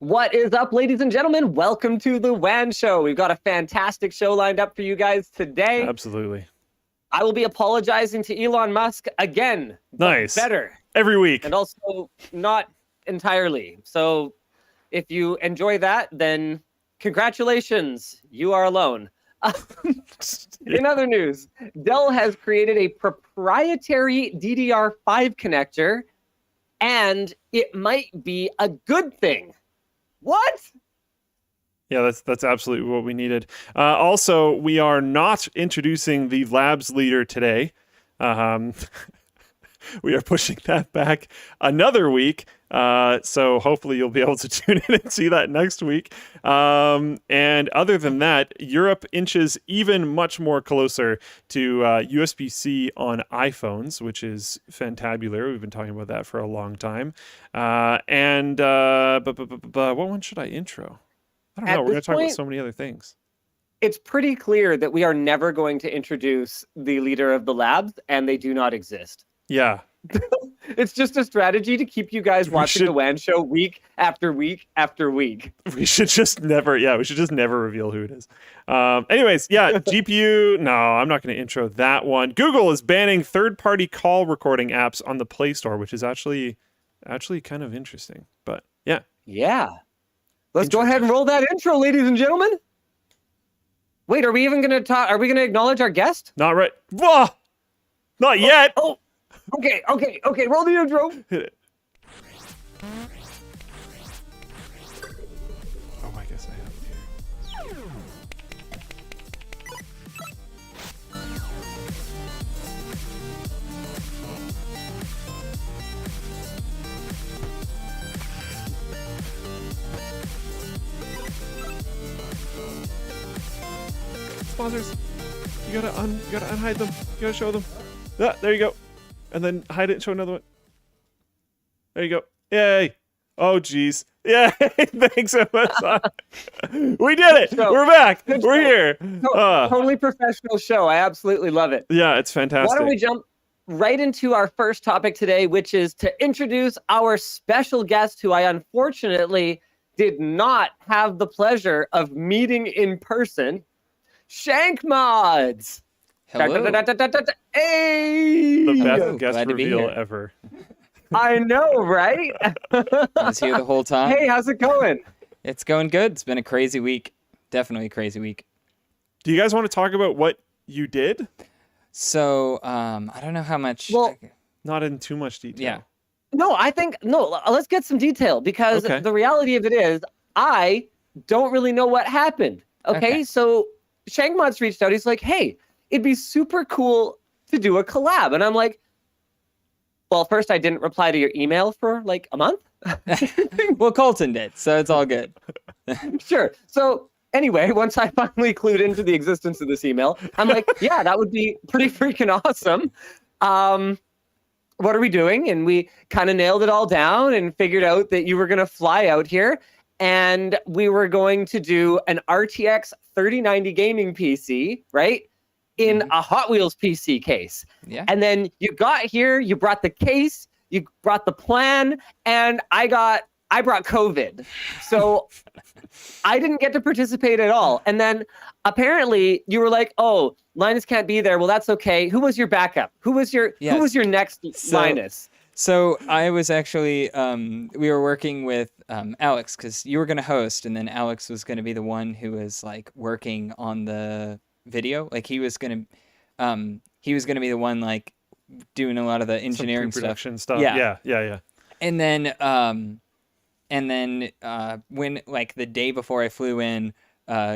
What is up, ladies and gentlemen? Welcome to the WAN show. We've got a fantastic show lined up for you guys today. Absolutely. I will be apologizing to Elon Musk again. Nice. Better. Every week. And also not entirely. So if you enjoy that, then congratulations. You are alone. In other news, Dell has created a proprietary DDR5 connector, and it might be a good thing. What? Yeah, that's absolutely what we needed. Also, we are not introducing the labs leader today. We are pushing that back another week. So hopefully you'll be able to tune in and see that next week. And other than that, Europe inches even much more closer to USB-C on iPhones, which is fantabular. We've been talking about that for a long time. What one should I intro? I don't know. We're going to talk about so many other things. It's pretty clear that we are never going to introduce the leader of the labs, and they do not exist. Yeah. It's just a strategy to keep you guys watching the WAN show week after week after week. We should just never reveal who it is. Anyways, yeah, GPU. No, I'm not going to intro that one. Google is banning third-party call recording apps on the Play Store, which is actually kind of interesting. But yeah. Yeah. Let's go ahead and roll that intro, ladies and gentlemen. Wait, are we even going to talk? Are we going to acknowledge our guest? Not right. Whoa! Not yet. Oh. Okay. Roll the intro. Hit it. Oh, I guess I have it here. Sponsors, you gotta unhide them. You gotta show them. Ah, there you go. And then hide it and show another one. There you go. Yay. Oh, geez. Yay. Thanks so much. We did it. We're back. We're here. Totally professional show. I absolutely love it. Yeah, it's fantastic. Why don't we jump right into our first topic today, which is to introduce our special guest who I unfortunately did not have the pleasure of meeting in person, Shank Mods. Hello. Hey! The best guest reveal ever. I know, right? I was here the whole time. Hey, how's it going? It's going good. It's been a crazy week. Definitely a crazy week. Do you guys want to talk about what you did? So, I don't know how much. Well, not in too much detail. Yeah. No, let's get some detail because the reality of it is I don't really know what happened. Okay. So Shank Mods reached out. He's like, hey, it'd be super cool to do a collab. And I'm like, well, first I didn't reply to your email for like a month. Well, Colton did, so it's all good. Sure. So anyway, once I finally clued into the existence of this email, I'm like, yeah, that would be pretty freaking awesome. What are we doing? And we kind of nailed it all down and figured out that you were going to fly out here and we were going to do an RTX 3090 gaming PC, right? In a Hot Wheels PC case. Yeah. And then you got here, you brought the case, you brought the plan, and I brought COVID. So I didn't get to participate at all. And then apparently you were like, oh, Linus can't be there. Well, that's okay. Who was your backup? Who was your next Linus? So I was actually, we were working with Alex because you were going to host, and then Alex was going to be the one who was like working on the video. Like he was going to be the one like doing a lot of the engineering production stuff. Yeah. And then when like the day before I flew in,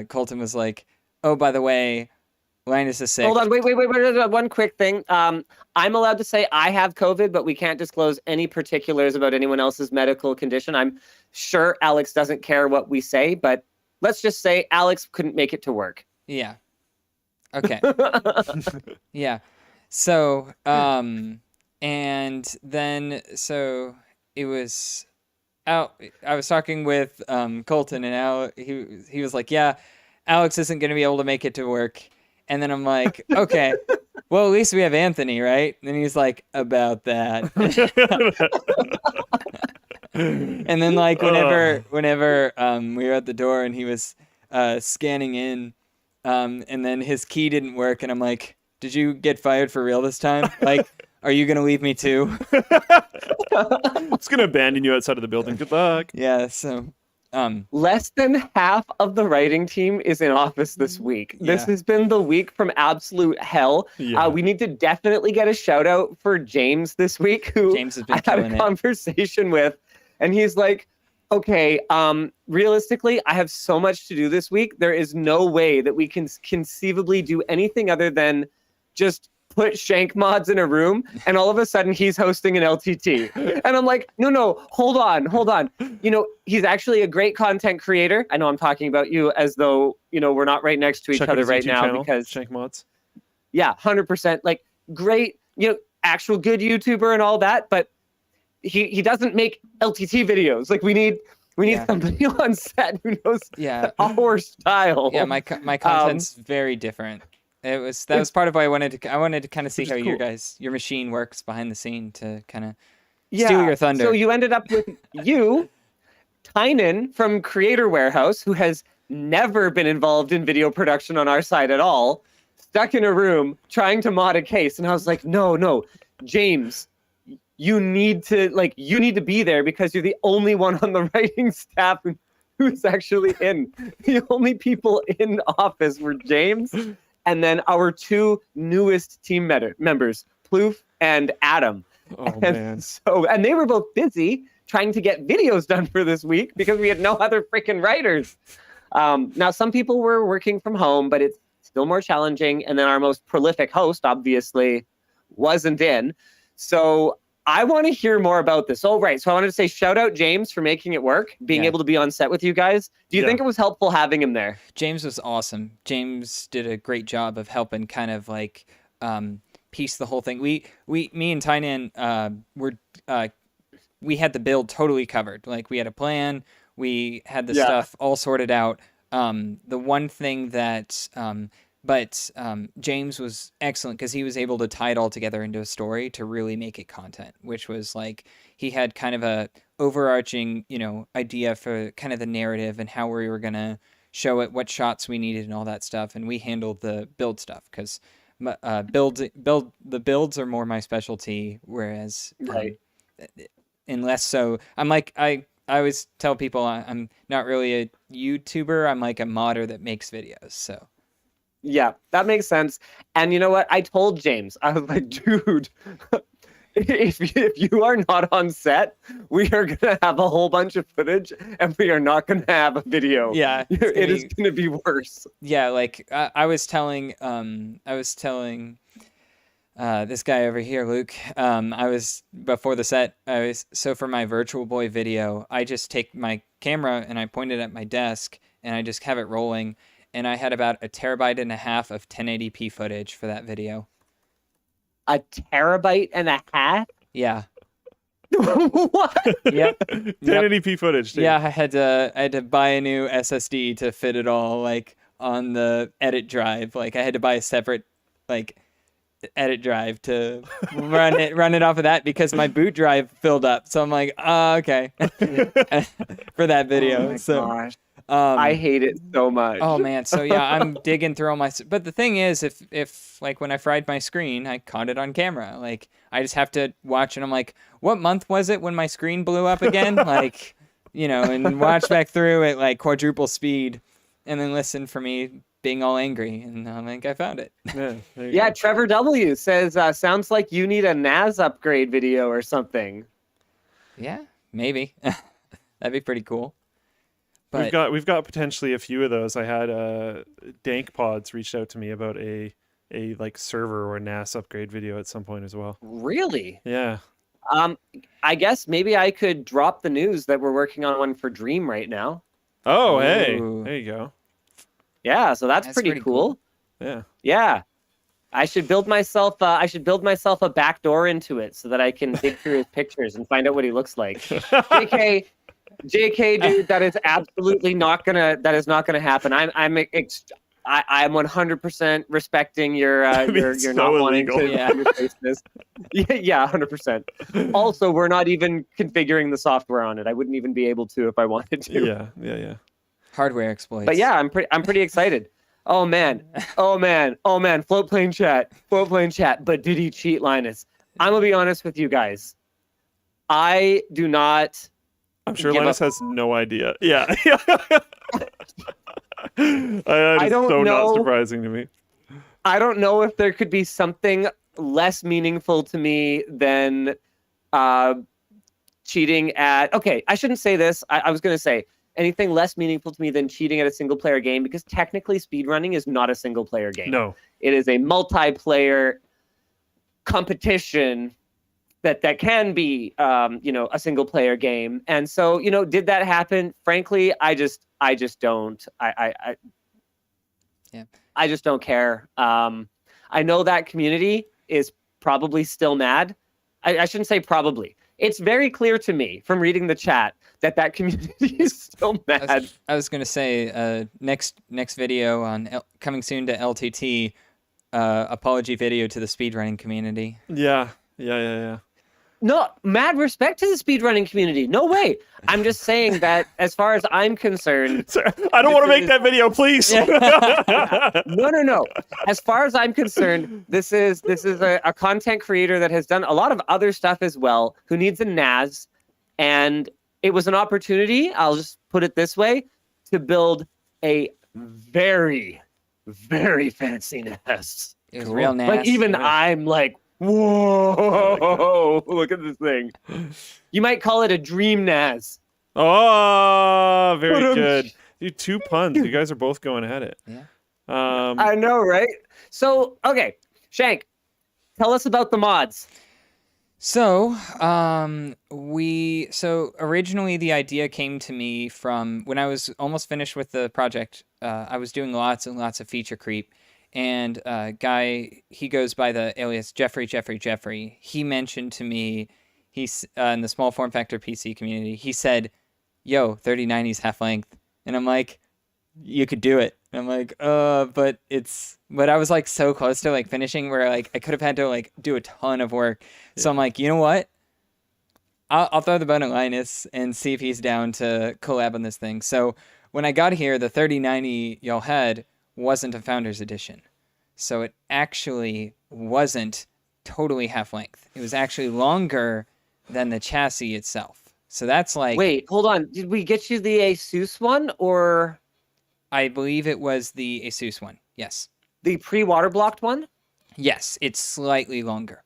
Colton was like, oh, by the way, Linus is sick. Hold on, wait. One quick thing. I'm allowed to say I have COVID, but we can't disclose any particulars about anyone else's medical condition. I'm sure Alex doesn't care what we say, but let's just say Alex couldn't make it to work. Yeah. Okay. Yeah. So, and then, so it was out. I was talking with Colton, and he was like, yeah, Alex isn't going to be able to make it to work. And then I'm like, okay, well, at least we have Anthony, right? And he's like, about that. And then like whenever we were at the door and he was scanning in, and then his key didn't work, and I'm like, did you get fired for real this time? Like, are you gonna leave me too? It's gonna abandon you outside of the building. Good luck. Yeah. So. Less than half of the writing team is in office this week. This Yeah. has been the week from absolute hell. Yeah. We need to definitely get a shout out for James this week, who James has been I had killing a it. conversation with, and he's like, okay, realistically, I have so much to do this week. There is no way that we can conceivably do anything other than just put Shank mods in a room, and all of a sudden he's hosting an LTT. And I'm like, no, hold on. You know, he's actually a great content creator. I know I'm talking about you as though, you know, we're not right next to each Check out other his right YouTube now channel, because Shank Mods. yeah, 100%. Like great, you know, actual good YouTuber and all that, but he doesn't make LTT videos. Like we need Yeah. somebody on set who knows Yeah. our style. Yeah. My content's very different. That was part of why I wanted to kind of see Which how is your machine works behind the scene to kind of yeah. steal your thunder. So you ended up with you, Tynan from Creator Warehouse, who has never been involved in video production on our side at all, stuck in a room trying to mod a case. And I was like, no, James, you need to be there because you're the only one on the writing staff who's actually in. The only people in office were James and then our two newest team members, Ploof and Adam. Oh man. And they were both busy trying to get videos done for this week because we had no other freaking writers. Now, some people were working from home, but it's still more challenging. And then our most prolific host, obviously, wasn't in. So I want to hear more about this. Oh, right. So I wanted to say shout out James for making it work, being Yeah. able to be on set with you guys. Do you Yeah. think it was helpful having him there? James was awesome. James did a great job of helping kind of like piece the whole thing. Me and Tynan we had the build totally covered. Like we had a plan. We had the Yeah. stuff all sorted out. The one thing that but James was excellent because he was able to tie it all together into a story to really make it content, which was like he had kind of a overarching, you know, idea for kind of the narrative and how we were going to show it, what shots we needed and all that stuff. And we handled the build stuff because the builds are more my specialty, whereas Right. and less so. I'm like, I always tell people I'm not really a YouTuber. I'm like a modder that makes videos. So Yeah, that makes sense. And you know what? I told James, I was like, dude, if you are not on set, we are going to have a whole bunch of footage and we are not going to have a video. yeah, It is going to be worse. yeah. Like I was telling this guy over here, Luke. I was before the set. So for my Virtual Boy video, I just take my camera and I point it at my desk and I just have it rolling. And I had about 1.5 terabytes of 1080p footage for that video. 1.5 terabytes? Yeah. What? Yep. 1080p footage. Too. Yeah, I had to buy a new SSD to fit it all like on the edit drive. Like I had to buy a separate like edit drive to run it off of that because my boot drive filled up. So I'm like, okay, for that video. Oh my so gosh. I hate it so much. oh man, so yeah, I'm digging through all my. But the thing is, if like when I fried my screen, I caught it on camera. Like I just have to watch, and I'm like, what month was it when my screen blew up again? Like, you know, and watch back through at like quadruple speed, and then listen for me being all angry, and I'm like, I found it. Yeah, there you Yeah, go. Trevor W says, sounds like you need a NAS upgrade video or something. Yeah, maybe that'd be pretty cool. But We've got potentially a few of those. I had Dank Pods reached out to me about a like server or NAS upgrade video at some point as well. Really? Yeah. I guess maybe I could drop the news that we're working on one for Dream right now. Oh, hey, Ooh. there you go. Yeah, so that's pretty pretty cool. Yeah. Yeah. I should build myself a back door into it so that I can dig through his pictures and find out what he looks like. JK, dude, that is absolutely not gonna happen. I'm 100% respecting your It's your so not wanting illegal. to Yeah. face this. Yeah, 100%. Also, we're not even configuring the software on it. I wouldn't even be able to if I wanted to. Yeah. Hardware exploits. But yeah, I'm pretty excited. Oh man. Floatplane chat. But did he cheat, Linus? I'm gonna be honest with you guys. I do not. I'm sure give Linus a- has no idea. Yeah. That I is don't so not know. surprising to me. I don't know if there could be something less meaningful to me than cheating at. Okay, I shouldn't say this. I was gonna say anything less meaningful to me than cheating at a single player game, because technically speedrunning is not a single player game. No. It is a multiplayer competition that can be a single player game. And so, did that happen? Frankly, I just don't. Yeah. I just don't care. I know that community is probably still mad. I shouldn't say probably. It's very clear to me from reading the chat that community is still mad. I was gonna say next video on coming soon to LTT, apology video to the speedrunning community. Yeah. No, mad respect to the speedrunning community. No way. I'm just saying that as far as I'm concerned. Sorry, I don't want to make that video, please. No. As far as I'm concerned, this is a content creator that has done a lot of other stuff as well, who needs a NAS. And it was an opportunity, I'll just put it this way, to build a very, very fancy NAS. It was Cool. real nasty. Like, even I'm like, whoa, look at this thing. You might call it a dream NAS. Oh, very Ba-dum. good. Dude, 2 puns. You guys are both going at it. Yeah. I know, right? So, okay, Shank, tell us about the mods. So, originally the idea came to me from when I was almost finished with the project. I was doing lots and lots of feature creep, and guy, he goes by the alias Jeffrey. He mentioned to me, he's in the small form factor PC community. He said, "Yo, 3090's half length," and I'm like, "You could do it." And I'm like, but I was like so close to like finishing where like I could have had to like do a ton of work. So I'm like, you know what? I'll throw the bone at Linus and see if he's down to collab on this thing. So when I got here, the 3090 y'all had wasn't a Founders Edition. So it actually wasn't totally half length. It was actually longer than the chassis itself. So that's like... Wait, hold on. Did we get you the Asus one or... I believe it was the Asus one. Yes. The pre-water blocked one? Yes, it's slightly longer.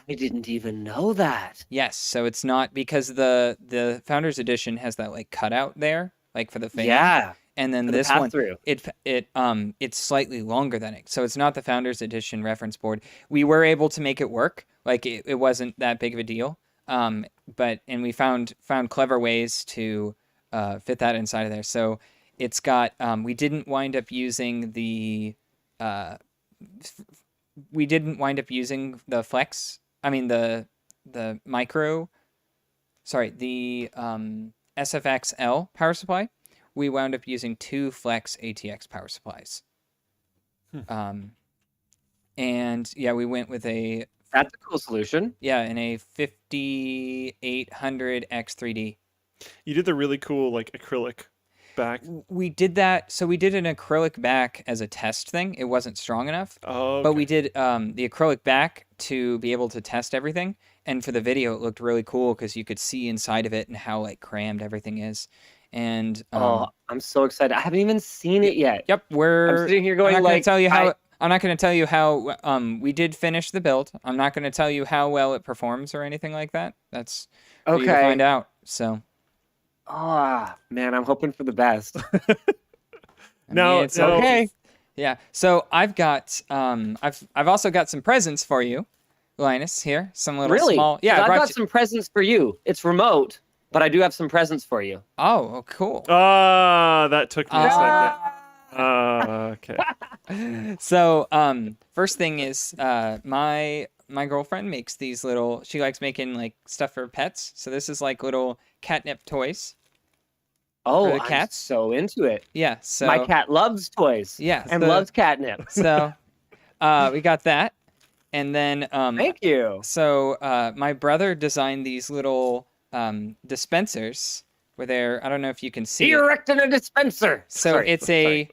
I didn't even know that. Yes, so it's not because the Founders Edition has that like cutout there, like for the fan. Yeah. And then For the this one, pass-through. it's slightly longer than it. So it's not the Founders Edition reference board. We were able to make it work. Like it wasn't that big of a deal. And we found clever ways to fit that inside of there. So it's got we didn't wind up using the flex. I mean the micro. Sorry, the SFXL power supply. We wound up using 2 flex ATX power supplies. And yeah, we went with a That's a cool solution. in a 5800 X3D. You did the really cool like acrylic back. We did that. So we did an acrylic back as a test thing. It wasn't strong enough. Oh, okay. But we did the acrylic back to be able to test everything. And for the video, it looked really cool because you could see inside of it and how like crammed everything is. And I'm so excited. I haven't even seen it yet. yep, I'm sitting here going I'm not like, gonna tell you how. I'm not going to tell you how we did finish the build. I'm not going to tell you how well it performs or anything like that. That's for you to Okay. find out. So man, I'm hoping for the best. No, it's no. Okay. Yeah. So I've got I've also got some presents for you, Linus. Here, some little Really? small. Yeah, 'Cause I I've brought got you... some presents for you. It's remote, but I do have some presents for you. Oh, cool. That took me a second. Okay. So first thing is my girlfriend makes these little. She likes making like stuff for pets. So this is like little catnip toys. Oh, for the I'm cats. so into it. Yeah, so My cat loves toys. Yeah, and so- loves catnip. So we got that. And then Thank you. so my brother designed these little dispensers where they're, I don't know if you can see it. Erecting a dispenser. So Sorry, it's sorry.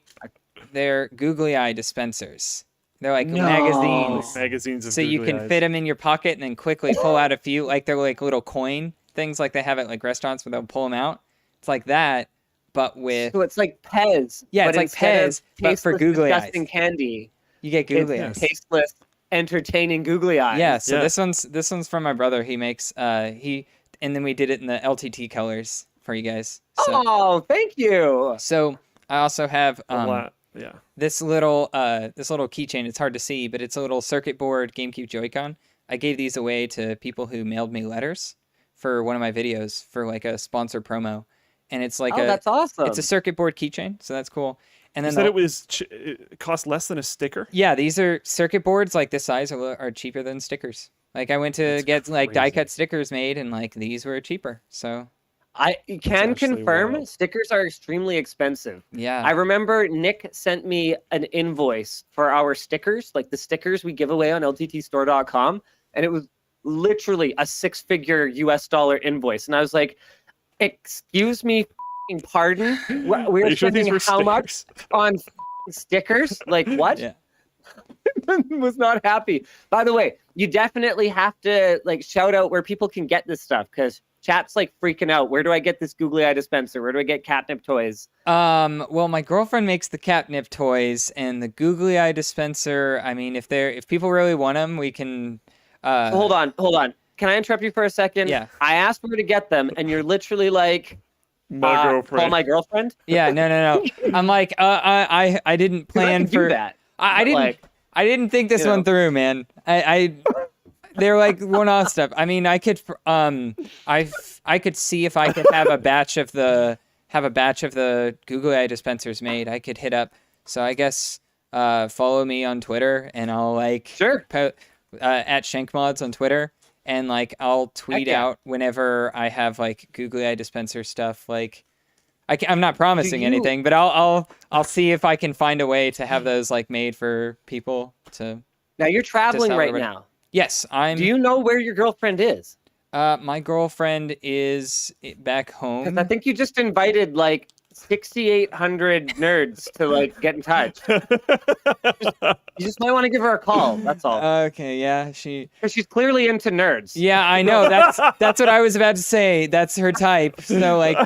they're googly eye dispensers. They're like No. magazines. Magazines of So you googly can eyes. fit them in your pocket and then quickly pull out a few, like they're like little coin things like they have at like restaurants where they'll pull them out. It's like that, but with, So it's like Pez. Yeah, but it's like instead of Pez, but for tasteless, googly eyes. disgusting candy. you get googly It's eyes. tasteless, entertaining googly eyes. Yeah, so Yeah. this one's from my brother. He makes and then we did it in the LTT colors for you guys. So, Oh, thank you. so I also have Yeah. this little keychain. It's hard to see, but it's a little circuit board GameCube Joy-Con. I gave these away to people who mailed me letters for one of my videos for like a sponsor promo, and it's like That's awesome. it's a circuit board keychain, so that's cool. And You then said it cost less than a sticker? yeah, these are circuit boards like this size are cheaper than stickers. Like I went to That's get like die crazy. cut stickers made, and like these were cheaper. So I can actually confirm wild. stickers are extremely expensive. yeah, I remember Nick sent me an invoice for our stickers, like the stickers we give away on LTTStore.com, and it was literally a 6-figure US dollar invoice. And I was like, excuse me, f***ing pardon? Are We're you sure these spending were how much stickers? on f***ing stickers? Like, what? Yeah. Was not happy. By the way, you definitely have to like shout out where people can get this stuff, because chat's like freaking out. Where do I get this googly eye dispenser? Where do I get catnip toys? Well, my girlfriend makes the catnip toys and the googly eye dispenser. I mean, if people really want them, we can. Hold on. Can I interrupt you for a second? Yeah. I asked where to get them, and you're literally like, My girlfriend. call my girlfriend. Yeah, no. I'm like, I didn't plan do for that. I but, didn't. like, I didn't think this you know. one through, man. They're like one-off stuff. I mean, I could I could see if I could have a batch of the googly eye dispensers made. I could hit up. So I guess follow me on Twitter, and I'll like Sure. at Shankmods on Twitter, and like I'll tweet yeah. out whenever I have like googly eye dispenser stuff. Like I'm not promising you- anything, but I'll see if I can find a way to have those like made for people to. Now you're traveling sell right everybody. now. Yes, I'm. Do you know where your girlfriend is? My girlfriend is back Because home. I think you just invited like 6,800 nerds to like get in touch. You just might want to give her a call. That's all. Okay, yeah, she. Because she's clearly into nerds. Yeah, I know. That's what I was about to say. That's her type. So like,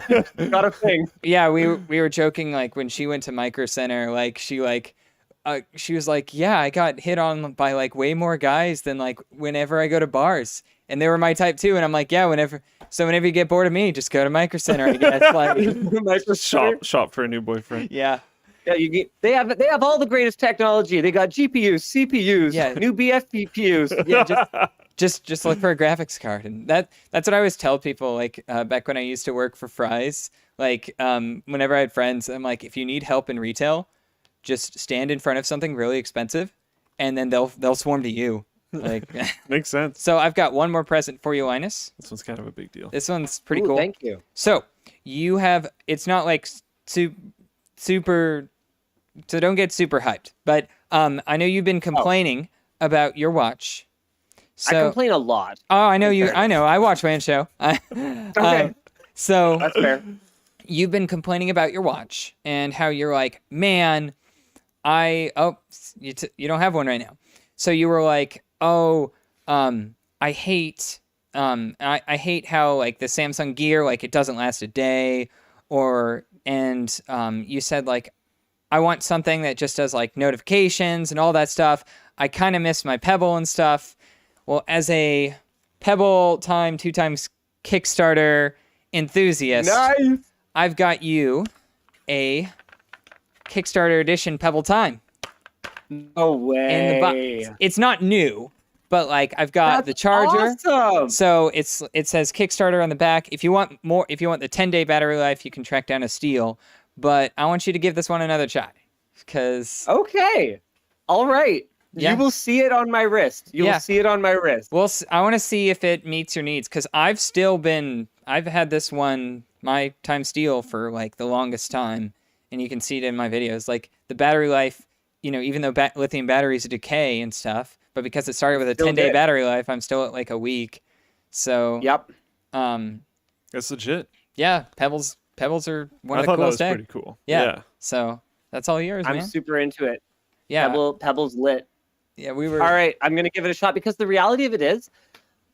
Got a thing. yeah, we were joking like when she went to Micro Center, like she was like, yeah, I got hit on by like way more guys than like whenever I go to bars, and they were my type too. And I'm like, yeah, whenever you get bored of me, just go to Micro Center, I guess. Like, Shop for a new boyfriend. yeah. Yeah, they have all the greatest technology. They got GPUs, CPUs, Yeah. new BFPPUs. Yeah, just look for a graphics card, and that's what I always tell people. Like back when I used to work for Fry's, like whenever I had friends, I'm like, if you need help in retail, just stand in front of something really expensive, and then they'll swarm to you. Like, Makes sense. so I've got one more present for you, Linus. This one's kind of a big deal. This one's pretty Ooh, cool. Thank you. So you have, it's not like super, so don't get super hyped. But I know you've been complaining about your watch. So, I complain a lot. oh, I know you. fair. I know. I watch WAN Show. Okay. So That's fair. you've been complaining about your watch and how you're like, man, you don't have one right now. So you were like, I hate how like the Samsung Gear, like it doesn't last a day, and you said like, I want something that just does like notifications and all that stuff. I kind of miss my Pebble and stuff. Well, as a Pebble 2 times Kickstarter enthusiast, Nice. I've got you a Kickstarter edition Pebble Time No way. in the box. It's not new, but like I've got the charger. Awesome. So it says Kickstarter on the back. If you want the 10-day battery life, you can track down a steal. But I want you to give this one another shot, because Okay. All right. Yeah. You will see it on my wrist. You Yeah. will see it on my wrist. I want to see if it meets your needs, because I've had this one my time steel for like the longest time, and you can see it in my videos. Like the battery life, even though lithium batteries decay and stuff, but because it started with a Still 10-day good. battery life, I'm still at like a week. So Yep. That's legit. Yeah, Pebbles are one I of the thought that coolest was tech. pretty cool. Yeah. So that's all yours, I'm man. super into it. Yeah. Pebble's lit. Yeah, we were. All right, I'm going to give it a shot because the reality of it is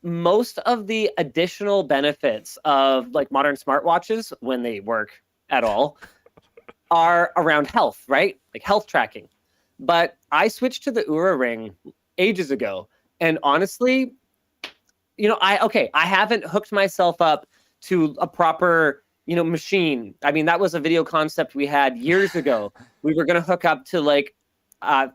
most of the additional benefits of like modern smartwatches, when they work at all, are around health, right? Like health tracking. But I switched to the Oura Ring ages ago. And honestly, I haven't hooked myself up to a proper, machine. I mean, that was a video concept we had years ago. We were going to hook up to like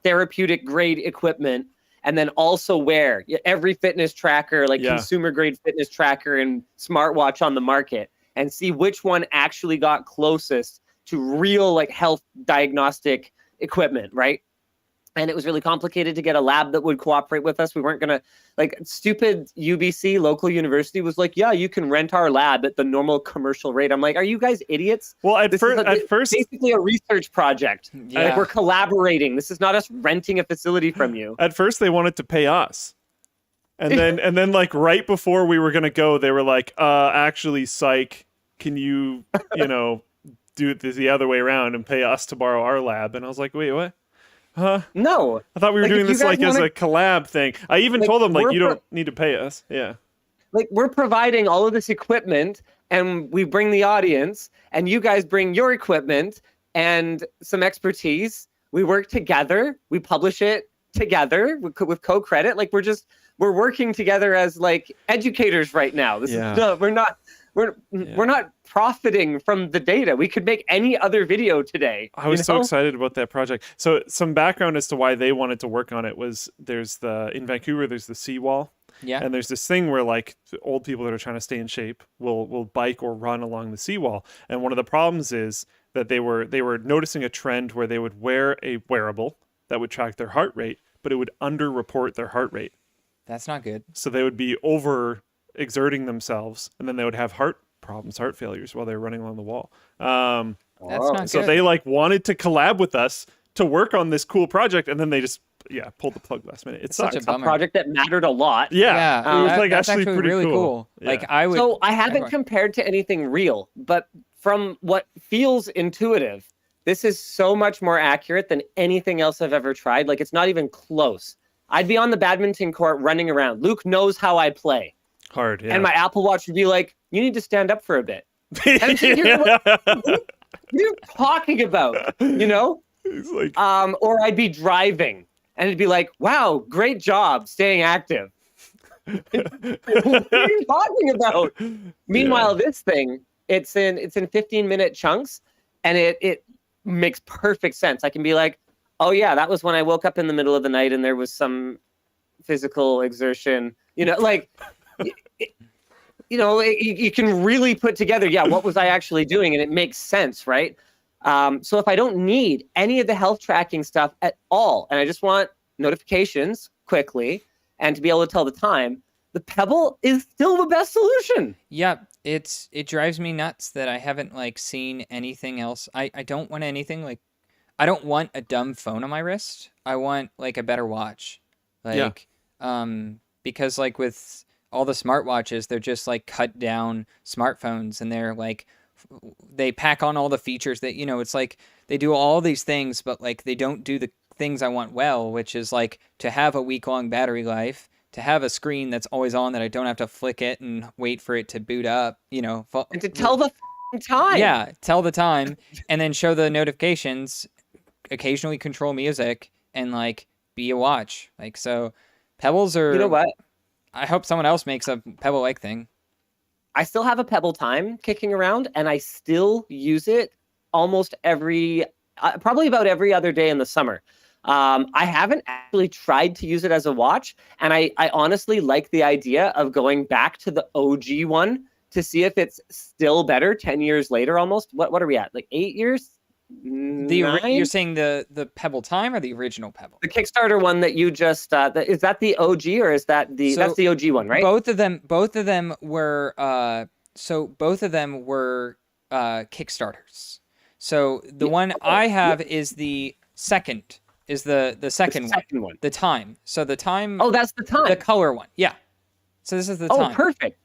therapeutic grade equipment and then also wear every fitness tracker, like consumer grade fitness tracker and smartwatch on the market and see which one actually got closest to real like health diagnostic equipment, right? And it was really complicated to get a lab that would cooperate with us. We weren't going to, like, stupid UBC, local university, was like, yeah, you can rent our lab at the normal commercial rate. I'm like, are you guys idiots? Well, at first, basically a research project. Yeah. Like, we're collaborating. This is not us renting a facility from you. At first, they wanted to pay us. And then like right before we were going to go, they were like, actually, psych, can you, do it the other way around and pay us to borrow our lab? And I was like, wait, what? Huh? No. I thought we were doing this like as a collab thing. I even told them like, you don't need to pay us. Yeah. Like we're providing all of this equipment and we bring the audience and you guys bring your equipment and some expertise. We work together. We publish it together with co-credit. Like we're working together as like educators right now. We're not profiting from the data. We could make any other video today. I was so excited about that project. So some background as to why they wanted to work on it was in Vancouver, there's the seawall. Yeah. And there's this thing where like old people that are trying to stay in shape will bike or run along the seawall. And one of the problems is that they were noticing a trend where they would wear a wearable that would track their heart rate, but it would underreport their heart rate. That's not good. So they would be over exerting themselves, and then they would have heart failures while they were running along the wall. That's not good. So they like wanted to collab with us to work on this cool project, and then they just pulled the plug last minute. It sucks. Such a bummer. Project that mattered a lot. Yeah, it was like that's actually pretty really cool. Yeah. Like I would. So I haven't compared to anything real, but from what feels intuitive, this is so much more accurate than anything else I've ever tried. Like it's not even close. I'd be on the badminton court running around. Luke knows how I play. Hard, yeah. And my Apple Watch would be like, you need to stand up for a bit. And what are you talking about? It's like... Or I'd be driving and it'd be like, wow, great job staying active. What are you talking about? Meanwhile, this thing, it's in 15-minute chunks and it makes perfect sense. I can be like, oh yeah, that was when I woke up in the middle of the night and there was some physical exertion, you can really put together, what was I actually doing? And it makes sense, right? So if I don't need any of the health tracking stuff at all, and I just want notifications quickly and to be able to tell the time, the Pebble is still the best solution. Yeah, it drives me nuts that I haven't like seen anything else. I don't want anything like, I don't want a dumb phone on my wrist. I want like a better watch. Because like with all the smartwatches, they're just like cut down smartphones and they're like, they pack on all the features that, it's like they do all these things, but like they don't do the things I want well, which is like to have a week-long battery life, to have a screen that's always on that I don't have to flick it and wait for it to boot up, and to tell the time. Yeah, tell the time and then show the notifications, occasionally control music and like be a watch. Like, so Pebbles are... You know what? I hope someone else makes a Pebble-like thing. I still have a Pebble Time kicking around, and I still use it almost probably about every other day in the summer. I haven't actually tried to use it as a watch, and I honestly like the idea of going back to the OG one to see if it's still better 10 years later almost. What are we at? Like 8 years? You're saying the Pebble Time or the original Pebble? The Kickstarter one that you just is that the OG or is that that's the OG one, right? Both of them were Kickstarters. So the one I have is the second, the second one. The time. So the time. Oh, that's the time. The color one. Yeah. So this is the time. Oh, perfect.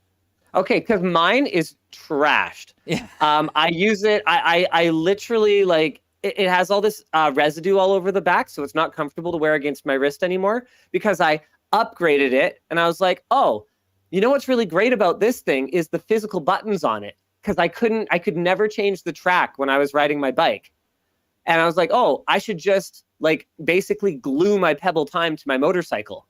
Okay, because mine is trashed. Yeah. I use it. I literally like it has all this residue all over the back, so it's not comfortable to wear against my wrist anymore. Because I upgraded it, and I was like, oh, you know what's really great about this thing is the physical buttons on it. Because I could never change the track when I was riding my bike, and I was like, oh, I should just like basically glue my Pebble time to my motorcycle,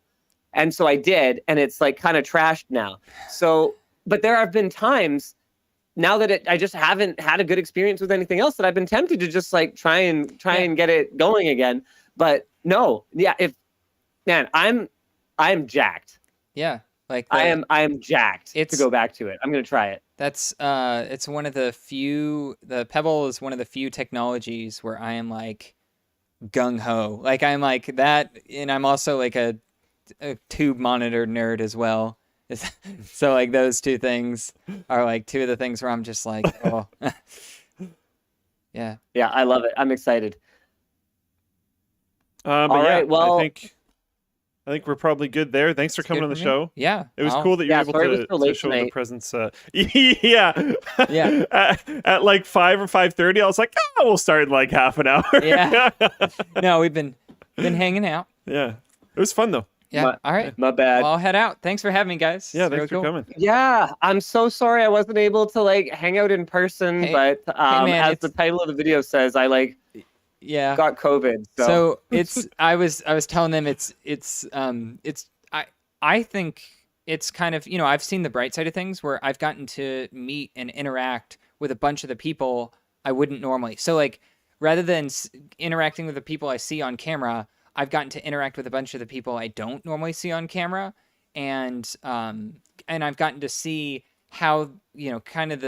and so I did, and it's like kind of trashed now. So. But there have been times now that I just haven't had a good experience with anything else that I've been tempted to just like try and get it going again. But no, yeah, I'm jacked. Yeah, like I am jacked to go back to it. I'm gonna try it. That's it's one of the few. The Pebble is one of the few technologies where I am like gung ho. Like I'm like that, and I'm also like a tube monitor nerd as well. So like those two things are like two of the things where I'm just like, oh, yeah. Yeah, I love it. I'm excited. But all yeah, right, well, I think we're probably good there. Thanks for coming on the show. Yeah, it was cool that you were able to show the presence. Yeah, yeah. At like 5 or 5:30, I was like, oh, we'll start in like half an hour. Yeah. No, we've been hanging out. Yeah, it was fun though. Yeah. All right. My bad. Well, I'll head out. Thanks for having me, guys. Yeah, thanks for coming. Yeah, I'm so sorry I wasn't able to like hang out in person, but man, as the title of the video says, I like got COVID. So it's I was telling them I think it's kind of, you know, I've seen the bright side of things where I've gotten to meet and interact with a bunch of the people I wouldn't normally. So like rather than interacting with the people I see on camera, I've gotten to interact with a bunch of the people I don't normally see on camera, and I've gotten to see how, you know, kind of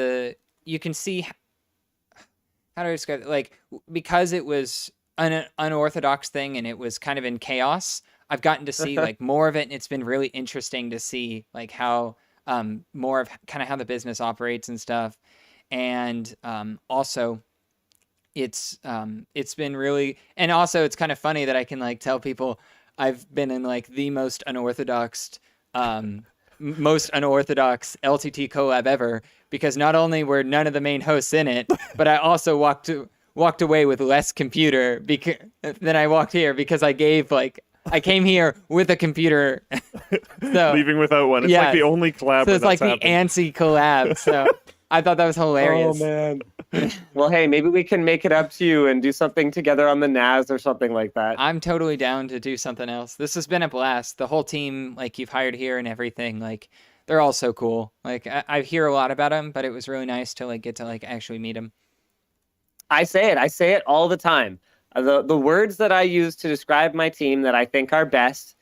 you can see how do I describe it? Like, because it was an unorthodox thing and it was kind of in chaos, I've gotten to see like more of it, and it's been really interesting to see like how more of kind of how the business operates and stuff, and also. It's been really, and also it's kind of funny that I can like tell people I've been in like the most unorthodox LTT collab ever, because not only were none of the main hosts in it, but I also walked away with less computer than I walked here, because I came here with a computer. So, leaving without one. It's like the only collab. So it's like the ANSI collab. So I thought that was hilarious. Oh man. Well, hey, maybe we can make it up to you and do something together on the NAS or something like that. I'm totally down to do something else. This has been a blast. The whole team, like you've hired here and everything, like they're all so cool. Like I hear a lot about them, but it was really nice to like get to like actually meet them. I say it all the time. The words that I use to describe my team that I think are best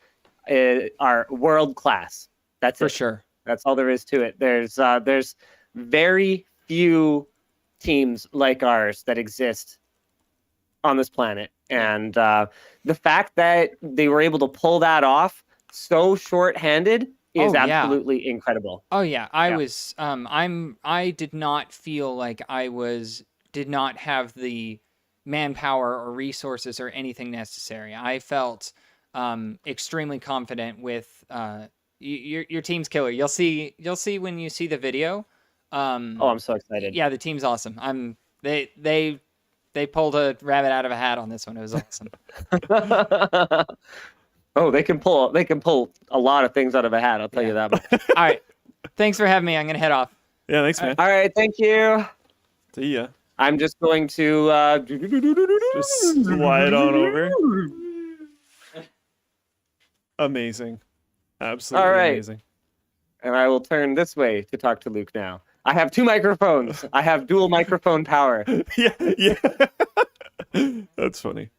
are world class. That's for sure. That's all there is to it. There's very few teams like ours that exist on this planet, and the fact that they were able to pull that off so short-handed is absolutely incredible. Oh yeah, I did not feel like did not have the manpower or resources or anything necessary. I felt extremely confident with your team's killer. You'll see when you see the video. I'm so excited. Yeah, the team's awesome. They pulled a rabbit out of a hat on this one. It was awesome. Oh, they can pull a lot of things out of a hat, I'll tell you that much. All right. Thanks for having me. I'm going to head off. Yeah, thanks, man. All right, thank you. See ya. I'm just going to just slide on over. Amazing. Absolutely amazing. And I will turn this way to talk to Luke now. I have 2 microphones. I have dual microphone power. Yeah. That's funny.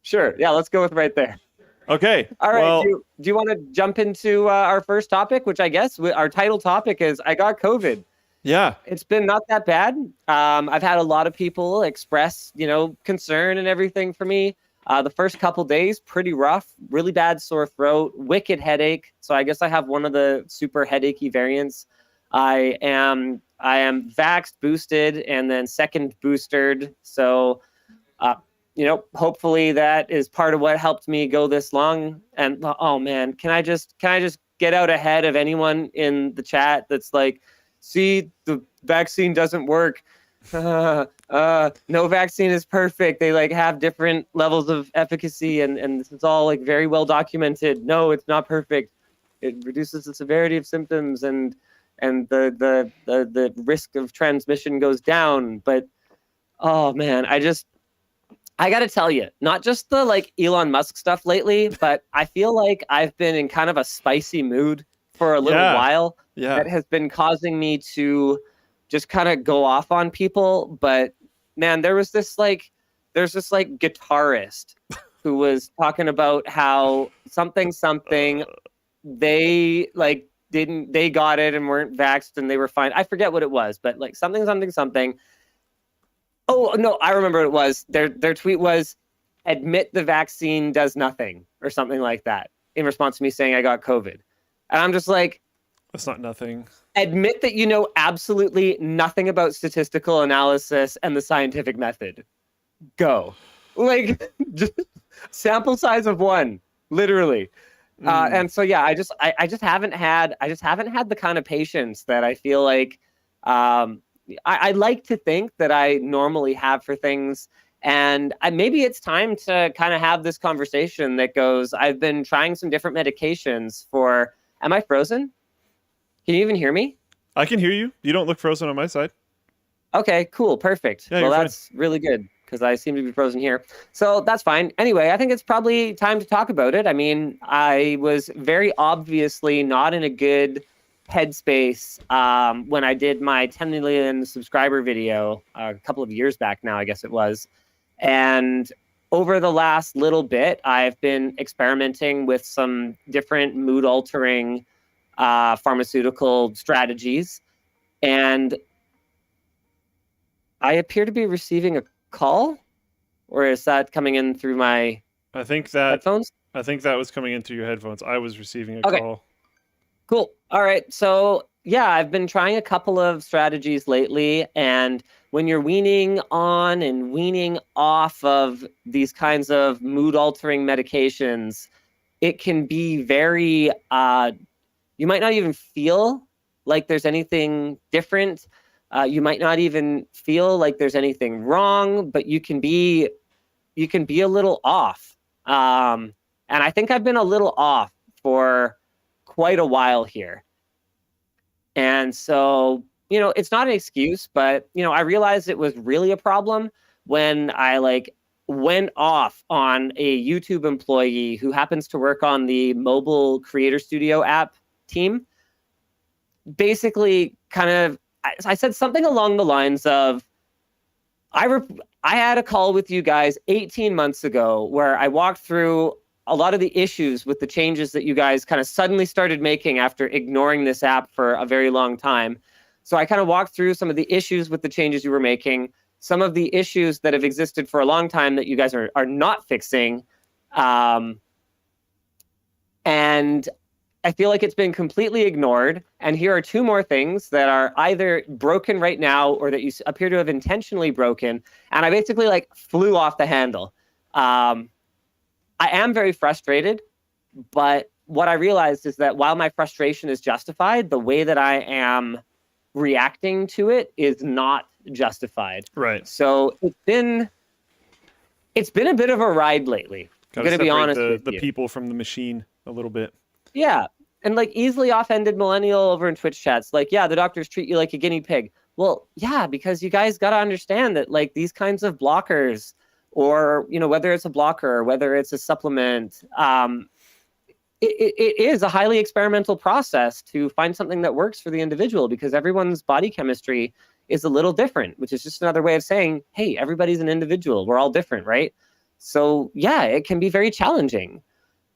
Sure. Yeah, let's go with right there. Okay. All right. Well, do you want to jump into our first topic, which I guess our title topic is I got COVID. Yeah. It's been not that bad. I've had a lot of people express, concern and everything for me. The first couple days, pretty rough, really bad sore throat, wicked headache. So I guess I have one of the super headachy variants. I am I am vaxxed, boosted, and then second boosted. So, hopefully that is part of what helped me go this long. And oh man, can I just get out ahead of anyone in the chat that's like, see, the vaccine doesn't work. No vaccine is perfect. They like have different levels of efficacy, and this is all like very well documented. No, it's not perfect. It reduces the severity of symptoms and the risk of transmission goes down. But oh man, I got to tell you, not just the like Elon Musk stuff lately, but I feel like I've been in kind of a spicy mood for a little while. Yeah. That has been causing me to just kind of go off on people. But man, there's this guitarist who was talking about how something they like they got it and weren't vaxxed and they were fine. I forget what it was, but like something. Oh no, I remember what it was. Their tweet was, "Admit the vaccine does nothing," or something like that, in response to me saying I got COVID. And I'm just like, that's not nothing. Admit that you know absolutely nothing about statistical analysis and the scientific method. Go. Like, just sample size of 1, literally. And so yeah, I just haven't had the kind of patience that I feel like I like to think that I normally have for things. And maybe it's time to kind of have this conversation that goes, I've been trying some different medications for, am I frozen? Can you even hear me? I can hear you. You don't look frozen on my side. Okay, cool. Perfect. Yeah, well, that's really good because I seem to be frozen here. So that's fine. Anyway, I think it's probably time to talk about it. I mean, I was very obviously not in a good headspace when I did my 10 million subscriber video a couple of years back now, I guess it was. And over the last little bit, I've been experimenting with some different mood altering pharmaceutical strategies. And I appear to be receiving a call, or is that coming in through my headphones? I think that was coming in through your headphones. I was receiving a call. Cool. All right. So yeah, I've been trying a couple of strategies lately, and when you're weaning on and weaning off of these kinds of mood altering medications, it can be very, you might not even feel like there's anything different. You might not even feel like there's anything wrong, but you can be a little off. And I think I've been a little off for quite a while here. And so, it's not an excuse, but, I realized it was really a problem when I went off on a YouTube employee who happens to work on the mobile creator studio app team. Basically, I said something along the lines of, I had a call with you guys 18 months ago where I walked through a lot of the issues with the changes that you guys kind of suddenly started making after ignoring this app for a very long time. So I kind of walked through some of the issues with the changes you were making, some of the issues that have existed for a long time that you guys are not fixing. And I feel like it's been completely ignored. And here are 2 more things that are either broken right now or that you appear to have intentionally broken. And I basically flew off the handle. I am very frustrated, but what I realized is that while my frustration is justified, the way that I am reacting to it is not justified. Right. So it's been a bit of a ride lately. I'm going to be honest with you. The people from the machine a little bit. Yeah. And easily offended millennial over in Twitch chats. The doctors treat you like a guinea pig. Well, yeah, because you guys got to understand that these kinds of blockers, or, whether it's a blocker or whether it's a supplement, it is a highly experimental process to find something that works for the individual, because everyone's body chemistry is a little different, which is just another way of saying, hey, everybody's an individual. We're all different, right? So yeah, it can be very challenging.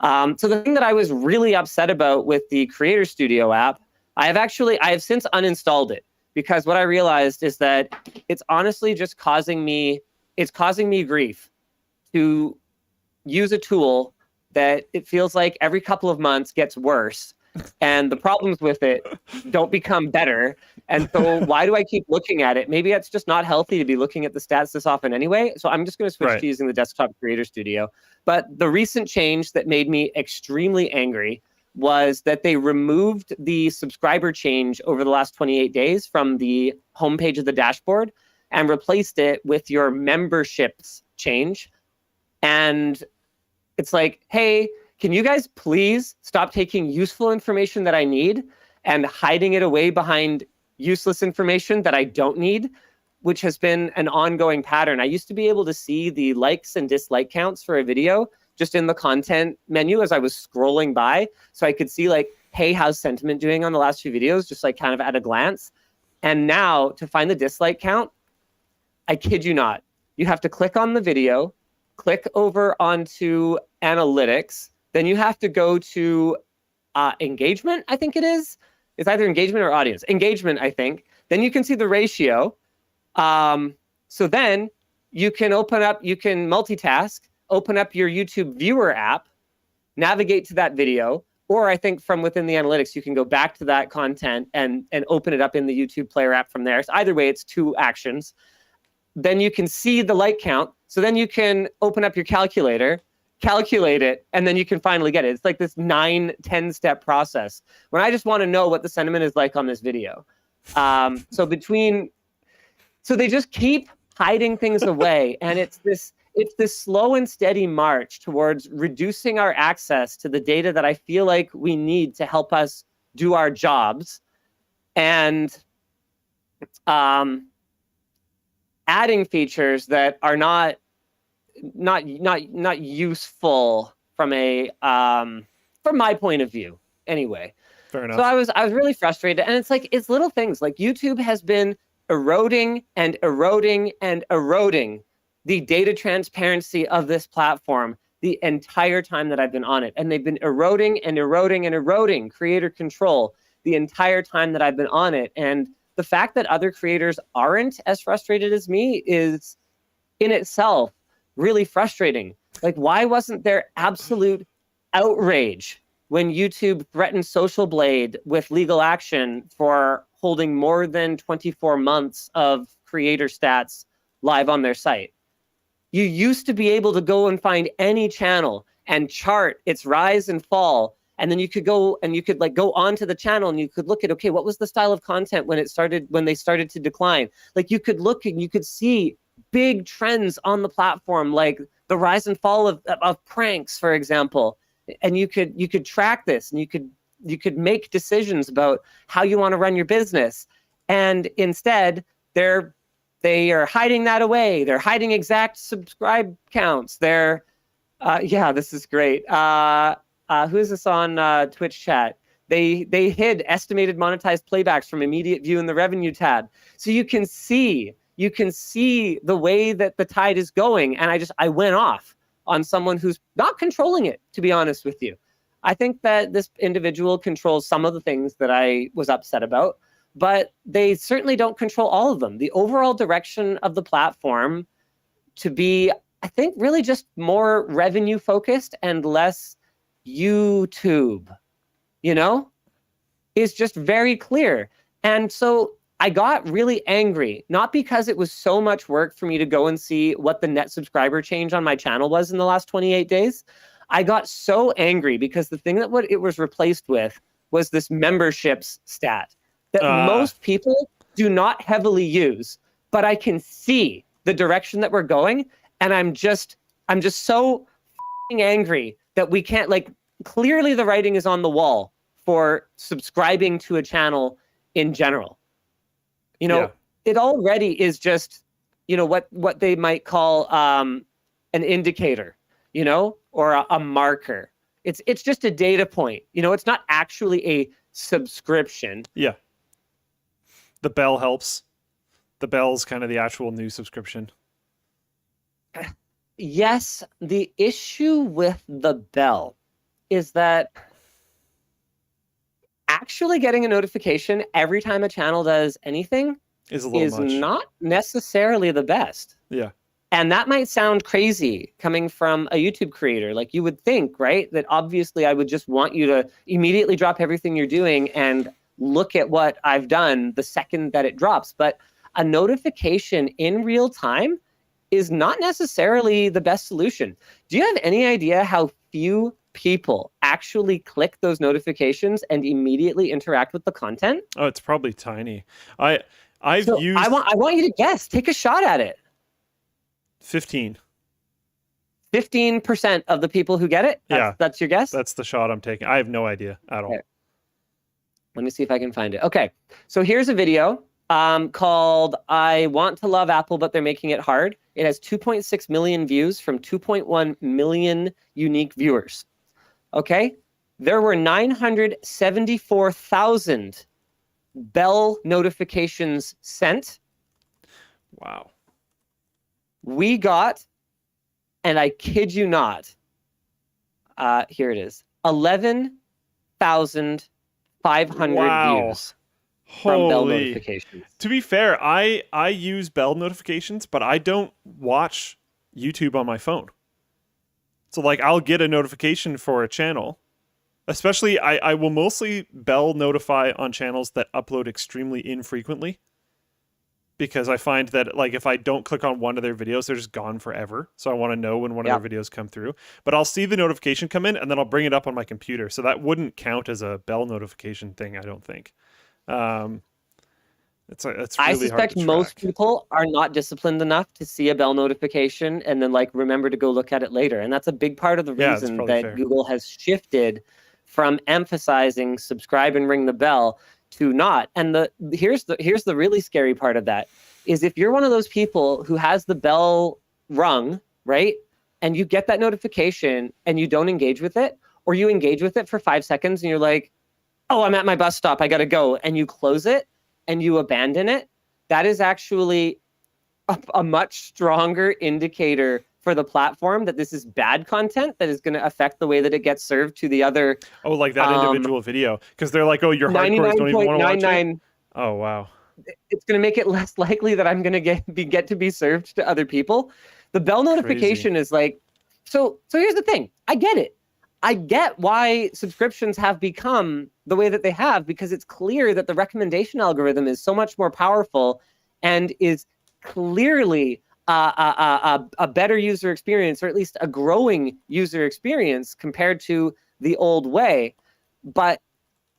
So the thing that I was really upset about with the Creator Studio app, I have since uninstalled it, because what I realized is that it's honestly just causing me grief to use a tool that it feels like every couple of months gets worse. and the problems with it don't become better. And so why do I keep looking at it? Maybe it's just not healthy to be looking at the stats this often anyway. So I'm just going to switch to using the desktop creator studio. But the recent change that made me extremely angry was that they removed the subscriber change over the last 28 days from the homepage of the dashboard and replaced it with your memberships change. And it's like, hey, can you guys please stop taking useful information that I need and hiding it away behind useless information that I don't need, which has been an ongoing pattern. I used to be able to see the likes and dislike counts for a video just in the content menu as I was scrolling by. So I could see like, hey, how's sentiment doing on the last few videos? Just like kind of at a glance. And now to find the dislike count, I kid you not, you have to click on the video, click over onto analytics, then you have to go to engagement, I think it is. It's either engagement or audience. Engagement, I think. Then you can see the ratio. So then you can multitask, open up your YouTube viewer app, navigate to that video, or I think from within the analytics, you can go back to that content and open it up in the YouTube player app from there. So either way, it's two actions. Then you can see the like count. So then you can open up your calculator, calculate it, and then you can finally get it. It's like this 9-10 step process when I just want to know what the sentiment is like on this video. So they just keep hiding things away. And it's this slow and steady march towards reducing our access to the data that I feel like we need to help us do our jobs, and adding features that are not useful from my point of view anyway. Fair enough. So I was really frustrated, and it's little things like YouTube has been eroding and eroding and eroding the data transparency of this platform the entire time that I've been on it. And they've been eroding and eroding and eroding creator control the entire time that I've been on it. And the fact that other creators aren't as frustrated as me is in itself really frustrating. Like, why wasn't there absolute outrage when YouTube threatened Social Blade with legal action for holding more than 24 months of creator stats live on their site? You used to be able to go and find any channel and chart its rise and fall. And then you could go onto the channel and you could look at, okay, what was the style of content when they started to decline? Like, you could look and you could see big trends on the platform, like the rise and fall of pranks, for example. And you could track this, and you could make decisions about how you want to run your business. And instead, they are hiding that away. They're hiding exact subscribe counts. This is great. Who is this on Twitch chat? They hid estimated monetized playbacks from immediate view in the revenue tab. So you can see the way that the tide is going. And I went off on someone who's not controlling it, to be honest with you. I think that this individual controls some of the things that I was upset about, but they certainly don't control all of them. The overall direction of the platform to be, I think, really just more revenue focused and less YouTube, is just very clear. And so I got really angry, not because it was so much work for me to go and see what the net subscriber change on my channel was in the last 28 days. I got so angry because the thing that what it was replaced with was this memberships stat that most people do not heavily use, but I can see the direction that we're going. And I'm just so angry that we can't, clearly the writing is on the wall for subscribing to a channel in general. It already is just, what they might call an indicator, or a marker. It's just a data point. It's not actually a subscription. Yeah. The bell helps. The bell's kind of the actual new subscription. Yes, the issue with the bell is that actually getting a notification every time a channel does anything is a little much. Not necessarily the best. Yeah. And that might sound crazy coming from a YouTube creator. Like you would think, right? That obviously I would just want you to immediately drop everything you're doing and look at what I've done the second that it drops. But a notification in real time is not necessarily the best solution. Do you have any idea how few people actually click those notifications and immediately interact with the content? Oh, it's probably tiny. I've used I want you to guess. Take a shot at it. 15. 15% of the people who get it? That's your guess? That's the shot I'm taking. I have no idea at all. Okay. Let me see if I can find it. Okay, so here's a video called I Want to Love Apple, but they're making it hard. It has 2.6 million views from 2.1 million unique viewers. Okay, there were 974,000 Bell notifications sent. Wow. We got, and I kid you not, here it is, 11,500 views from Bell notifications. To be fair, I use Bell notifications, but I don't watch YouTube on my phone. So like I'll get a notification for a channel. Especially I will mostly Bell notify on channels that upload extremely infrequently. Because I find that like if I don't click on one of their videos, they're just gone forever. So I want to know when one of their videos come through. But I'll see the notification come in and then I'll bring it up on my computer. So that wouldn't count as a Bell notification thing, I don't think. It's really I suspect hard to most track. people are not disciplined enough to see a Bell notification and then like remember to go look at it later. And that's a big part of the reason that fair. Google has shifted from emphasizing subscribe and ring the bell to not. And here's the really scary part of that is if you're one of those people who has the bell rung, right? And you get that notification and you don't engage with it, or you engage with it for 5 seconds and you're like, oh, I'm at my bus stop, I gotta go. And you close it and you abandon it, that is actually a much stronger indicator for the platform that this is bad content that is going to affect the way that it gets served to the other. Oh, like that individual video. Because they're like, oh, your hardcores don't even want to watch it? Oh, wow. It's going to make it less likely that I'm going to get to be served to other people. The bell notification is like, so here's the thing. I get it. I get why subscriptions have become the way that they have, because it's clear that the recommendation algorithm is so much more powerful and is clearly a better user experience, or at least a growing user experience compared to the old way. But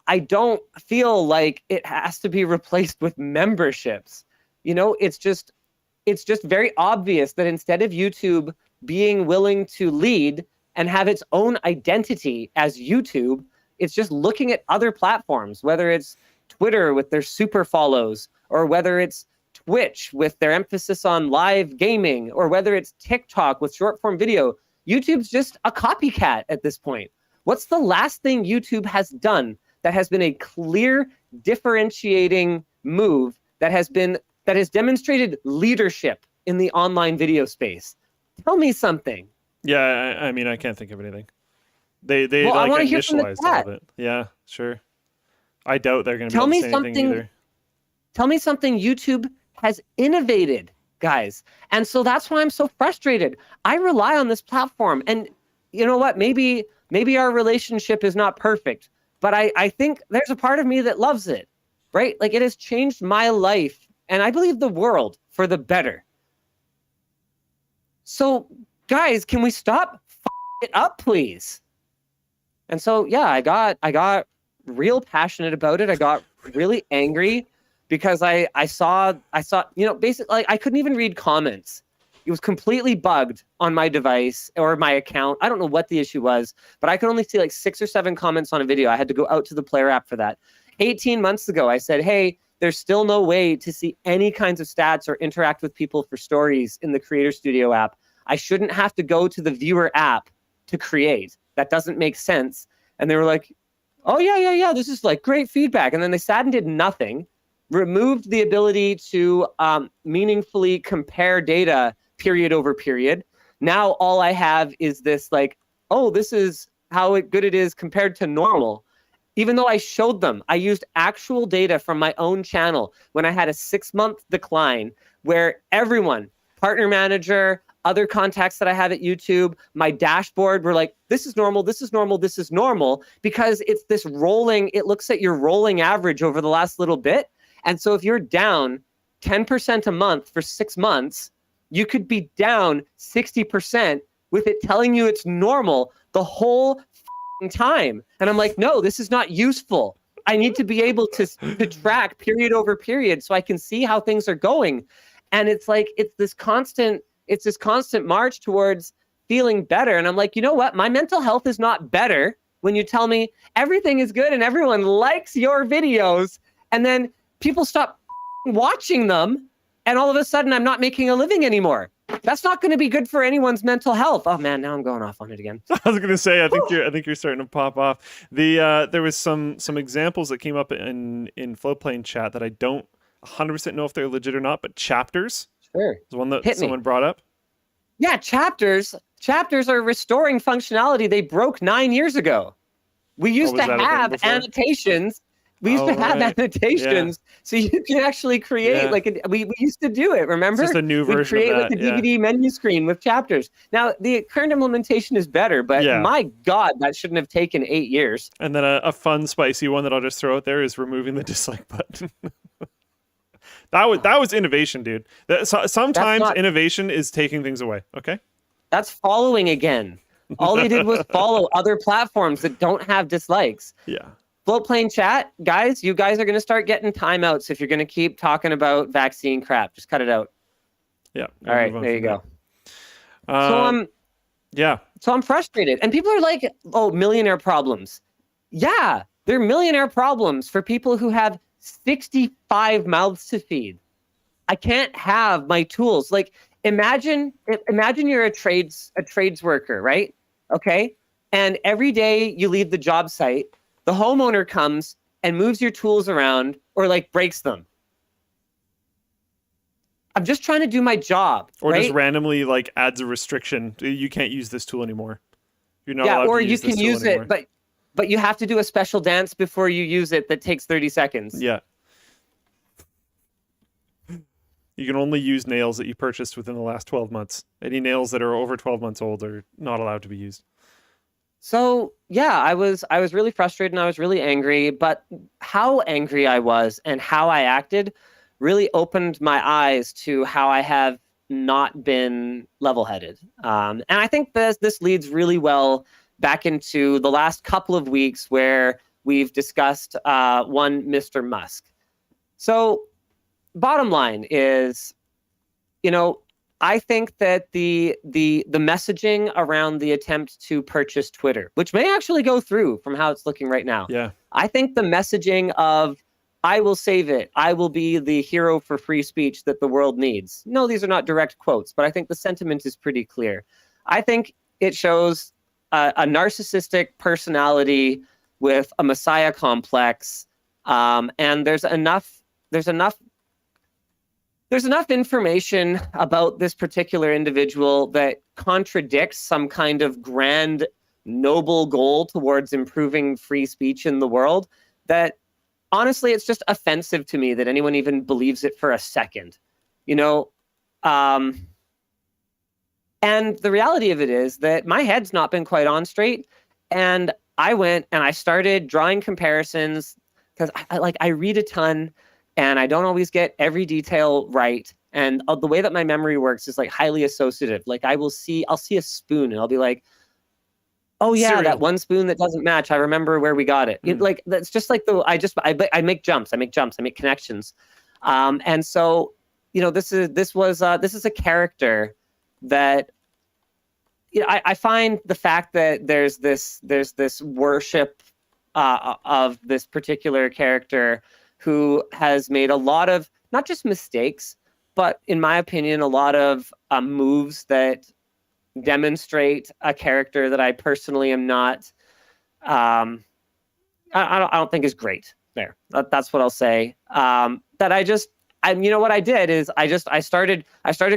I don't feel like it has to be replaced with memberships. You know, it's just very obvious that instead of YouTube being willing to lead and have its own identity as YouTube, it's just looking at other platforms, whether it's Twitter with their super follows, or whether it's Twitch with their emphasis on live gaming, or whether it's TikTok with short form video. YouTube's just a copycat at this point. What's the last thing YouTube has done that has been a clear differentiating move that has demonstrated leadership in the online video space? Tell me something. Yeah, I mean, I can't think of anything. They Well, I like wanna hear from the initialized all chat. of it. Yeah, sure. I doubt they're going to be able to say anything either. Tell me something YouTube has innovated, guys. And so that's why I'm so frustrated. I rely on this platform. And you know what? Maybe our relationship is not perfect, but I think there's a part of me that loves it, right? Like it has changed my life and I believe the world for the better. So guys, can we stop it up, please? And so, yeah, I got real passionate about it. I got really angry because I saw, you know, basically like I couldn't even read comments. It was completely bugged on my device or my account. I don't know what the issue was, but I could only see like 6 or 7 comments on a video. I had to go out to the player app for that. 18 months ago, I said, hey, there's still no way to see any kinds of stats or interact with people for stories in the Creator Studio app. I shouldn't have to go to the viewer app to create. That doesn't make sense. And they were like, oh, yeah, this is like great feedback. And then they sat and did nothing, removed the ability to meaningfully compare data period over period. Now all I have is this like, oh, this is how good it is compared to normal. Even though I showed them, I used actual data from my own channel when I had a 6-month decline where everyone partner manager, other contacts that I have at YouTube, my dashboard were like, this is normal, this is normal, this is normal, because it's this rolling, it looks at your rolling average over the last little bit. And so if you're down 10% a month for 6 months, you could be down 60% with it telling you it's normal the whole time. And I'm like, no, this is not useful. I need to be able to track period over period so I can see how things are going. And it's like, it's this constant march towards feeling better. And I'm like, you know what? My mental health is not better when you tell me everything is good and everyone likes your videos. And then people stop watching them. And all of a sudden I'm not making a living anymore. That's not going to be good for anyone's mental health. Oh man, now I'm going off on it again. I was going to say, I think you're starting to pop off. There was some examples that came up in Floatplane chat that I don't 100% know if they're legit or not, but chapters. Sure. Is one that someone brought up. Yeah, chapters are restoring functionality they broke 9 years ago. We used to have annotations. We used to have annotations, so you can actually create we used to do it. Remember? It's just a new version. We create of that, like a DVD menu screen with chapters. Now the current implementation is better, but my God, that shouldn't have taken 8 years. And then a fun, spicy one that I'll just throw out there is removing the dislike button. That was innovation, dude. Sometimes innovation is taking things away. Okay. That's following again. All they did was follow other platforms that don't have dislikes. Yeah. Floatplane chat, guys, you guys are going to start getting timeouts if you're going to keep talking about vaccine crap. Just cut it out. Yeah. All right, there you go. So I'm frustrated. And people are like, oh, millionaire problems. Yeah, they're millionaire problems for people who have 65 mouths to feed. I can't have my tools. Like, imagine you're a trades worker, right? Okay. And every day you leave the job site, the homeowner comes and moves your tools around or like breaks them. I'm just trying to do my job. Or right? just randomly like adds a restriction. You can't use this tool anymore. You're not allowed to use this tool anymore. Or you can use it, but you have to do a special dance before you use it that takes 30 seconds. Yeah. You can only use nails that you purchased within the last 12 months. Any nails that are over 12 months old are not allowed to be used. So yeah, I was really frustrated and I was really angry, but how angry I was and how I acted really opened my eyes to how I have not been level-headed. And I think this leads really well back into the last couple of weeks where we've discussed one Mr. Musk. So bottom line is, I think that the messaging around the attempt to purchase Twitter, which may actually go through from how it's looking right now. Yeah. I think the messaging of I will save it, I will be the hero for free speech that the world needs. No, these are not direct quotes, but I think the sentiment is pretty clear. I think it shows a narcissistic personality with a messiah complex, and there's enough information about this particular individual that contradicts some kind of grand, noble goal towards improving free speech in the world that, honestly, it's just offensive to me that anyone even believes it for a second. And the reality of it is that my head's not been quite on straight. And I went and I started drawing comparisons because I read a ton. And I don't always get every detail right. And the way that my memory works is like highly associative. Like I'll see a spoon and I'll be like, oh yeah, Cereal. That one spoon that doesn't match. I remember where we got it. Like that's just like I make jumps. I make connections. And so, this is a character that, I find the fact that there's this worship of this particular character who has made a lot of, not just mistakes, but in my opinion, a lot of moves that demonstrate a character that I personally am not, I don't think is great there. That's what I'll say. What I did is I started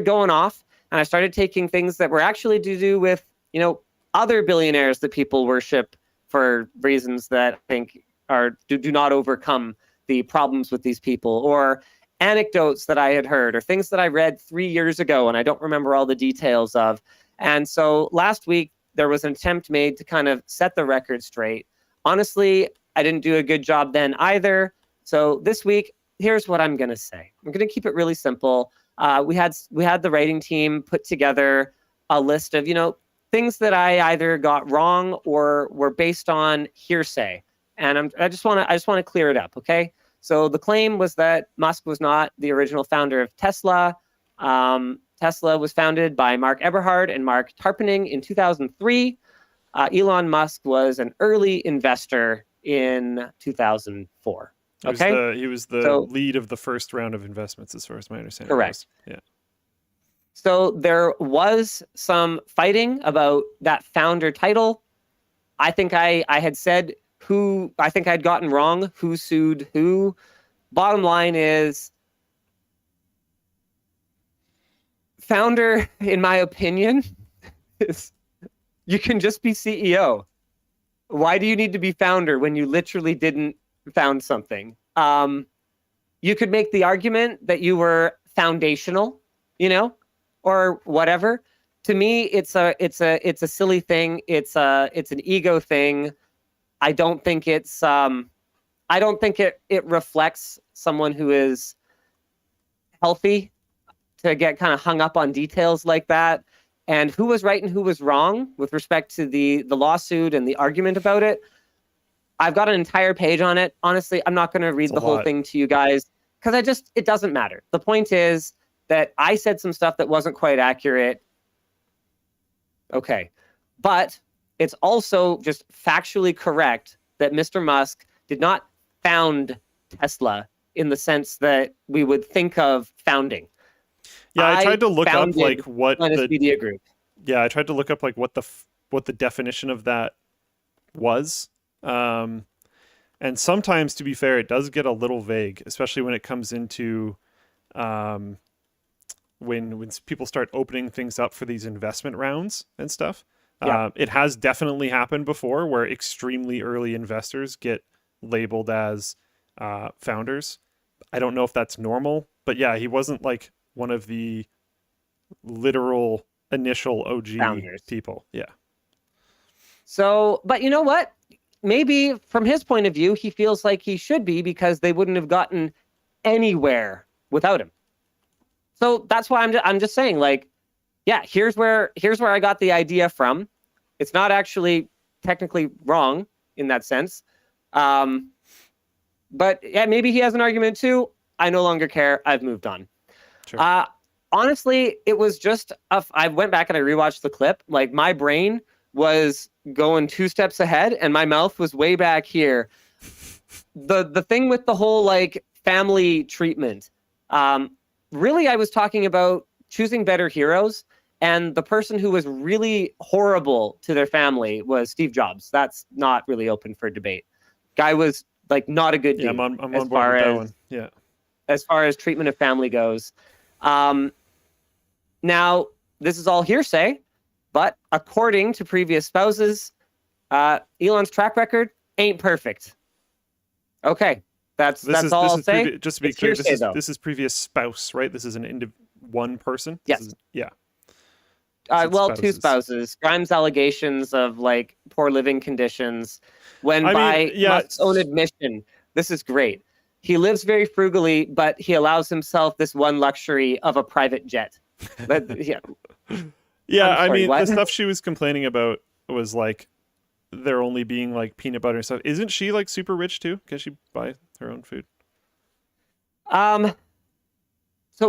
going off and I started taking things that were actually to do with, other billionaires that people worship for reasons that I think do not overcome the problems with these people, or anecdotes that I had heard or things that I read 3 years ago and I don't remember all the details of. And so last week, there was an attempt made to kind of set the record straight. Honestly, I didn't do a good job then either. So this week, here's what I'm going to say. I'm going to keep it really simple. We had the writing team put together a list of, things that I either got wrong or were based on hearsay. And I just want to clear it up, okay? So the claim was that Musk was not the original founder of Tesla. Tesla was founded by Mark Eberhard and Mark Tarpenning in 2003. Elon Musk was an early investor in 2004. Okay, he was the lead of the first round of investments, as far as my understanding. Correct. Yeah. So there was some fighting about that founder title. I think I had said who I think I'd gotten wrong, who sued who. Bottom line is, founder, in my opinion, is you can just be CEO. Why do you need to be founder when you literally didn't found something? You could make the argument that you were foundational, or whatever. To me, it's a silly thing. It's an ego thing. I don't think it reflects someone who is healthy to get kind of hung up on details like that. And who was right and who was wrong with respect to the lawsuit and the argument about it. I've got an entire page on it. Honestly, I'm not going to read the whole thing to you guys because it doesn't matter. The point is that I said some stuff that wasn't quite accurate. Okay. But it's also just factually correct that Mr. Musk did not found Tesla in the sense that we would think of founding. Yeah, I tried to look up like what the media group. Yeah, I tried to look up like what the definition of that was. And sometimes, to be fair, it does get a little vague, especially when it comes into when people start opening things up for these investment rounds and stuff. Yeah. It has definitely happened before where extremely early investors get labeled as founders. I don't know if that's normal, but yeah, he wasn't like one of the literal initial OG founders. People. Yeah. So, but you know what? Maybe from his point of view, he feels like he should be because they wouldn't have gotten anywhere without him. So that's why I'm just saying, like, yeah, here's where I got the idea from. It's not actually technically wrong in that sense. But yeah, maybe he has an argument too. I no longer care. I've moved on. Sure. Honestly, it was just I went back and I rewatched the clip. Like my brain was going 2 steps ahead and my mouth was way back here. The thing with the whole like family treatment, really I was talking about choosing better heroes, and the person who was really horrible to their family was Steve Jobs. That's not really open for debate. Guy was like not a good dude. Yeah, I'm on board with that one. Yeah. As far as treatment of family goes. Now, this is all hearsay, but according to previous spouses, Elon's track record ain't perfect. Okay, that's all I'll say. Just to be clear, this is previous spouse, right? This is one person? Yes. Yeah. Well, 2 spouses. Grimes' allegations of like poor living conditions. Musk's own admission, this is great. He lives very frugally, but he allows himself this one luxury of a private jet. Yeah. Yeah, I mean, the stuff she was complaining about was like there only being like peanut butter and stuff. Isn't she like super rich too? Can she buy her own food? So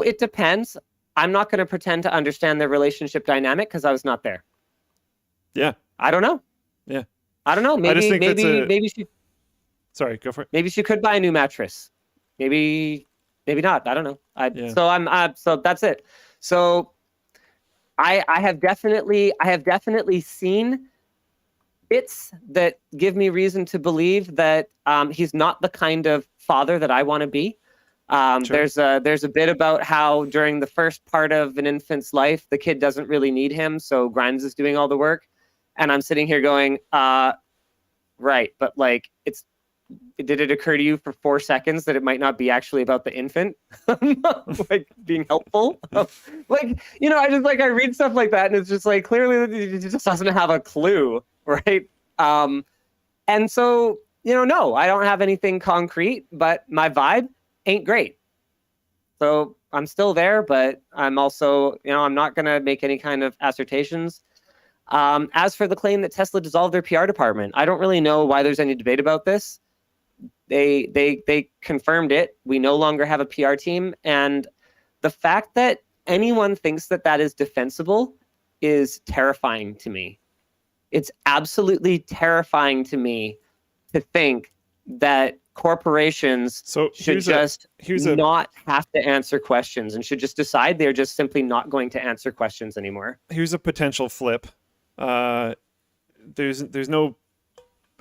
it depends. I'm not going to pretend to understand their relationship dynamic because I was not there. Yeah. I don't know. Yeah. I don't know. Maybe she. Sorry, go for it. Maybe she could buy a new mattress. Maybe not. I don't know. So that's it. So I have definitely seen bits that give me reason to believe that he's not the kind of father that I want to be. Sure. There's a bit about how during the first part of an infant's life, the kid doesn't really need him, so Grimes is doing all the work. And I'm sitting here going, right, but like it's did it occur to you for 4 seconds that it might not be actually about the infant, like being helpful? Like, you know, I read stuff like that, and it's just like, clearly it just doesn't have a clue, right? And so, you know, no, I don't have anything concrete, but my vibe ain't great. So I'm still there, but I'm also, you know, I'm not going to make any kind of assertions. As for the claim that Tesla dissolved their PR department, I don't really know why there's any debate about this. They confirmed it. We no longer have a PR team. And the fact that anyone thinks that that is defensible is terrifying to me. It's absolutely terrifying to me to think that corporations should just not have to answer questions and should just decide they're just simply not going to answer questions anymore. Here's a potential flip. There's no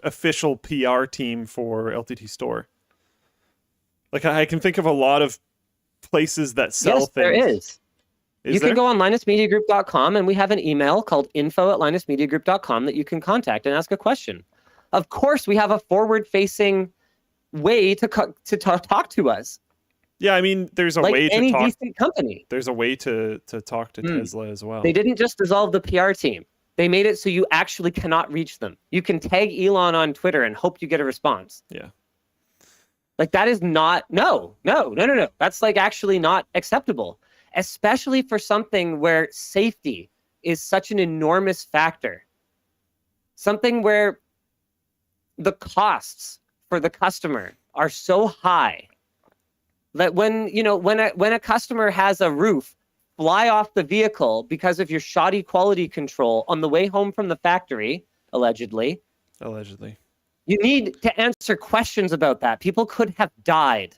official PR team for LTTStore. Like, I can think of a lot of places that sell things. There is. You can go on linusmediagroup.com, and we have an email called info@linusmediagroup.com that you can contact and ask a question. Of course, we have a forward-facing way to talk to us. Yeah, I mean, there's a like way to any talk. Decent company. There's a way to talk to Tesla as well. They didn't just dissolve the PR team. They made it so you actually cannot reach them. You can tag Elon on Twitter and hope you get a response. Yeah. Like, that is not, no. That's like actually not acceptable, especially for something where safety is such an enormous factor. Something where the costs for the customer are so high that when a customer has a roof fly off the vehicle because of your shoddy quality control on the way home from the factory, allegedly, you need to answer questions about that. People could have died.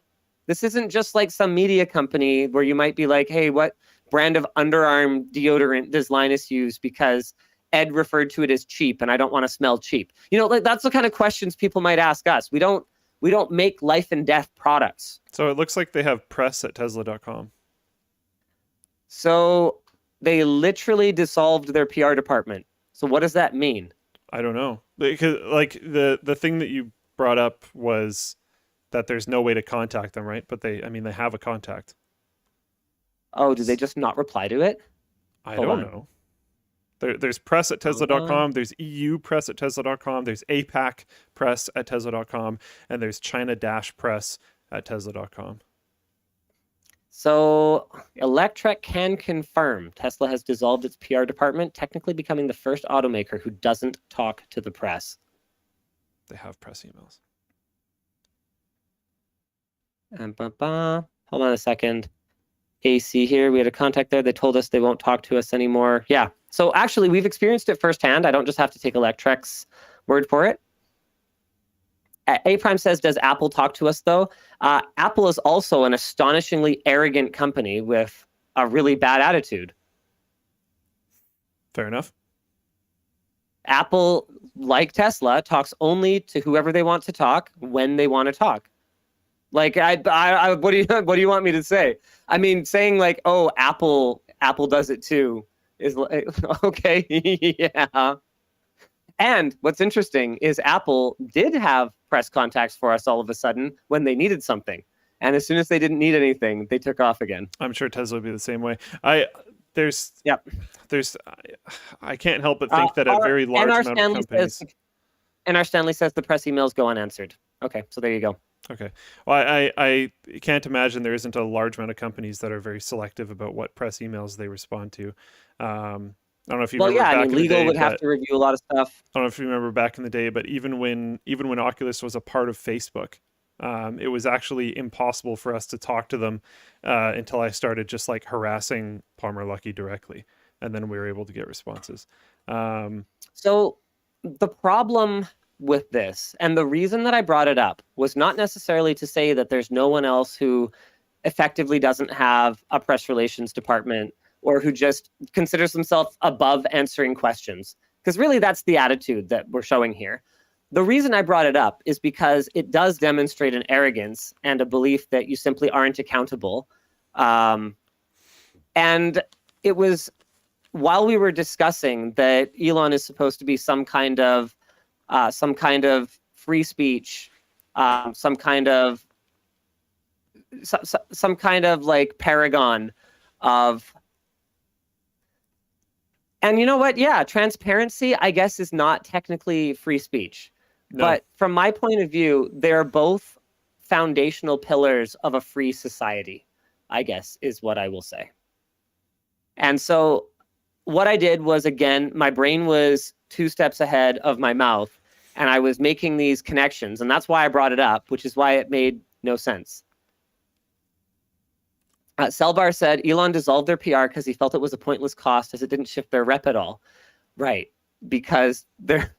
This isn't just like some media company where you might be like, hey, what brand of underarm deodorant does Linus use because Ed referred to it as cheap and I don't want to smell cheap. You know, like, that's the kind of questions people might ask us. We don't make life and death products. So it looks like they have press at Tesla.com. So they literally dissolved their PR department. So what does that mean? I don't know. Because, like, the thing that you brought up was that there's no way to contact them, right? But they have a contact. Oh, did they just not reply to it? I don't know. There's press at Tesla.com. There's EU press at Tesla.com. There's APAC press at Tesla.com. And there's China-press at Tesla.com. So Electrek can confirm Tesla has dissolved its PR department, technically becoming the first automaker who doesn't talk to the press. They have press emails. Hold on a second. AC here, we had a contact there. They told us they won't talk to us anymore. Yeah. So actually, we've experienced it firsthand. I don't just have to take Electrek's word for it. A Prime says, does Apple talk to us, though? Apple is also an astonishingly arrogant company with a really bad attitude. Fair enough. Apple, like Tesla, talks only to whoever they want to talk when they want to talk. Like, what do you want me to say? I mean, saying like, oh, Apple does it too is like, okay, yeah. And what's interesting is Apple did have press contacts for us all of a sudden when they needed something. And as soon as they didn't need anything, they took off again. I'm sure Tesla would be the same way. I can't help but think that a very large amount of companies... NR Stanley says the press emails go unanswered. Okay, so there you go. Okay. Well, I can't imagine there isn't a large amount of companies that are very selective about what press emails they respond to. I don't know if you remember back in the day. Legal would have to review a lot of stuff. I don't know if you remember back in the day, but even when Oculus was a part of Facebook, it was actually impossible for us to talk to them until I started just like harassing Palmer Luckey directly, and then we were able to get responses. So the problem with this, and the reason that I brought it up, was not necessarily to say that there's no one else who effectively doesn't have a press relations department or who just considers themselves above answering questions. Because really that's the attitude that we're showing here. The reason I brought it up is because it does demonstrate an arrogance and a belief that you simply aren't accountable. And it was while we were discussing that Elon is supposed to be some kind of free speech some kind of some kind of like paragon of. And you know what? Yeah, transparency, I guess, is not technically free speech. No. But from my point of view, they're both foundational pillars of a free society, I guess, is what I will say. And so what I did was, again, my brain was 2 steps ahead of my mouth, and I was making these connections. And that's why I brought it up, which is why it made no sense. Selbar said Elon dissolved their PR because he felt it was a pointless cost as it didn't shift their rep at all. Right. Because their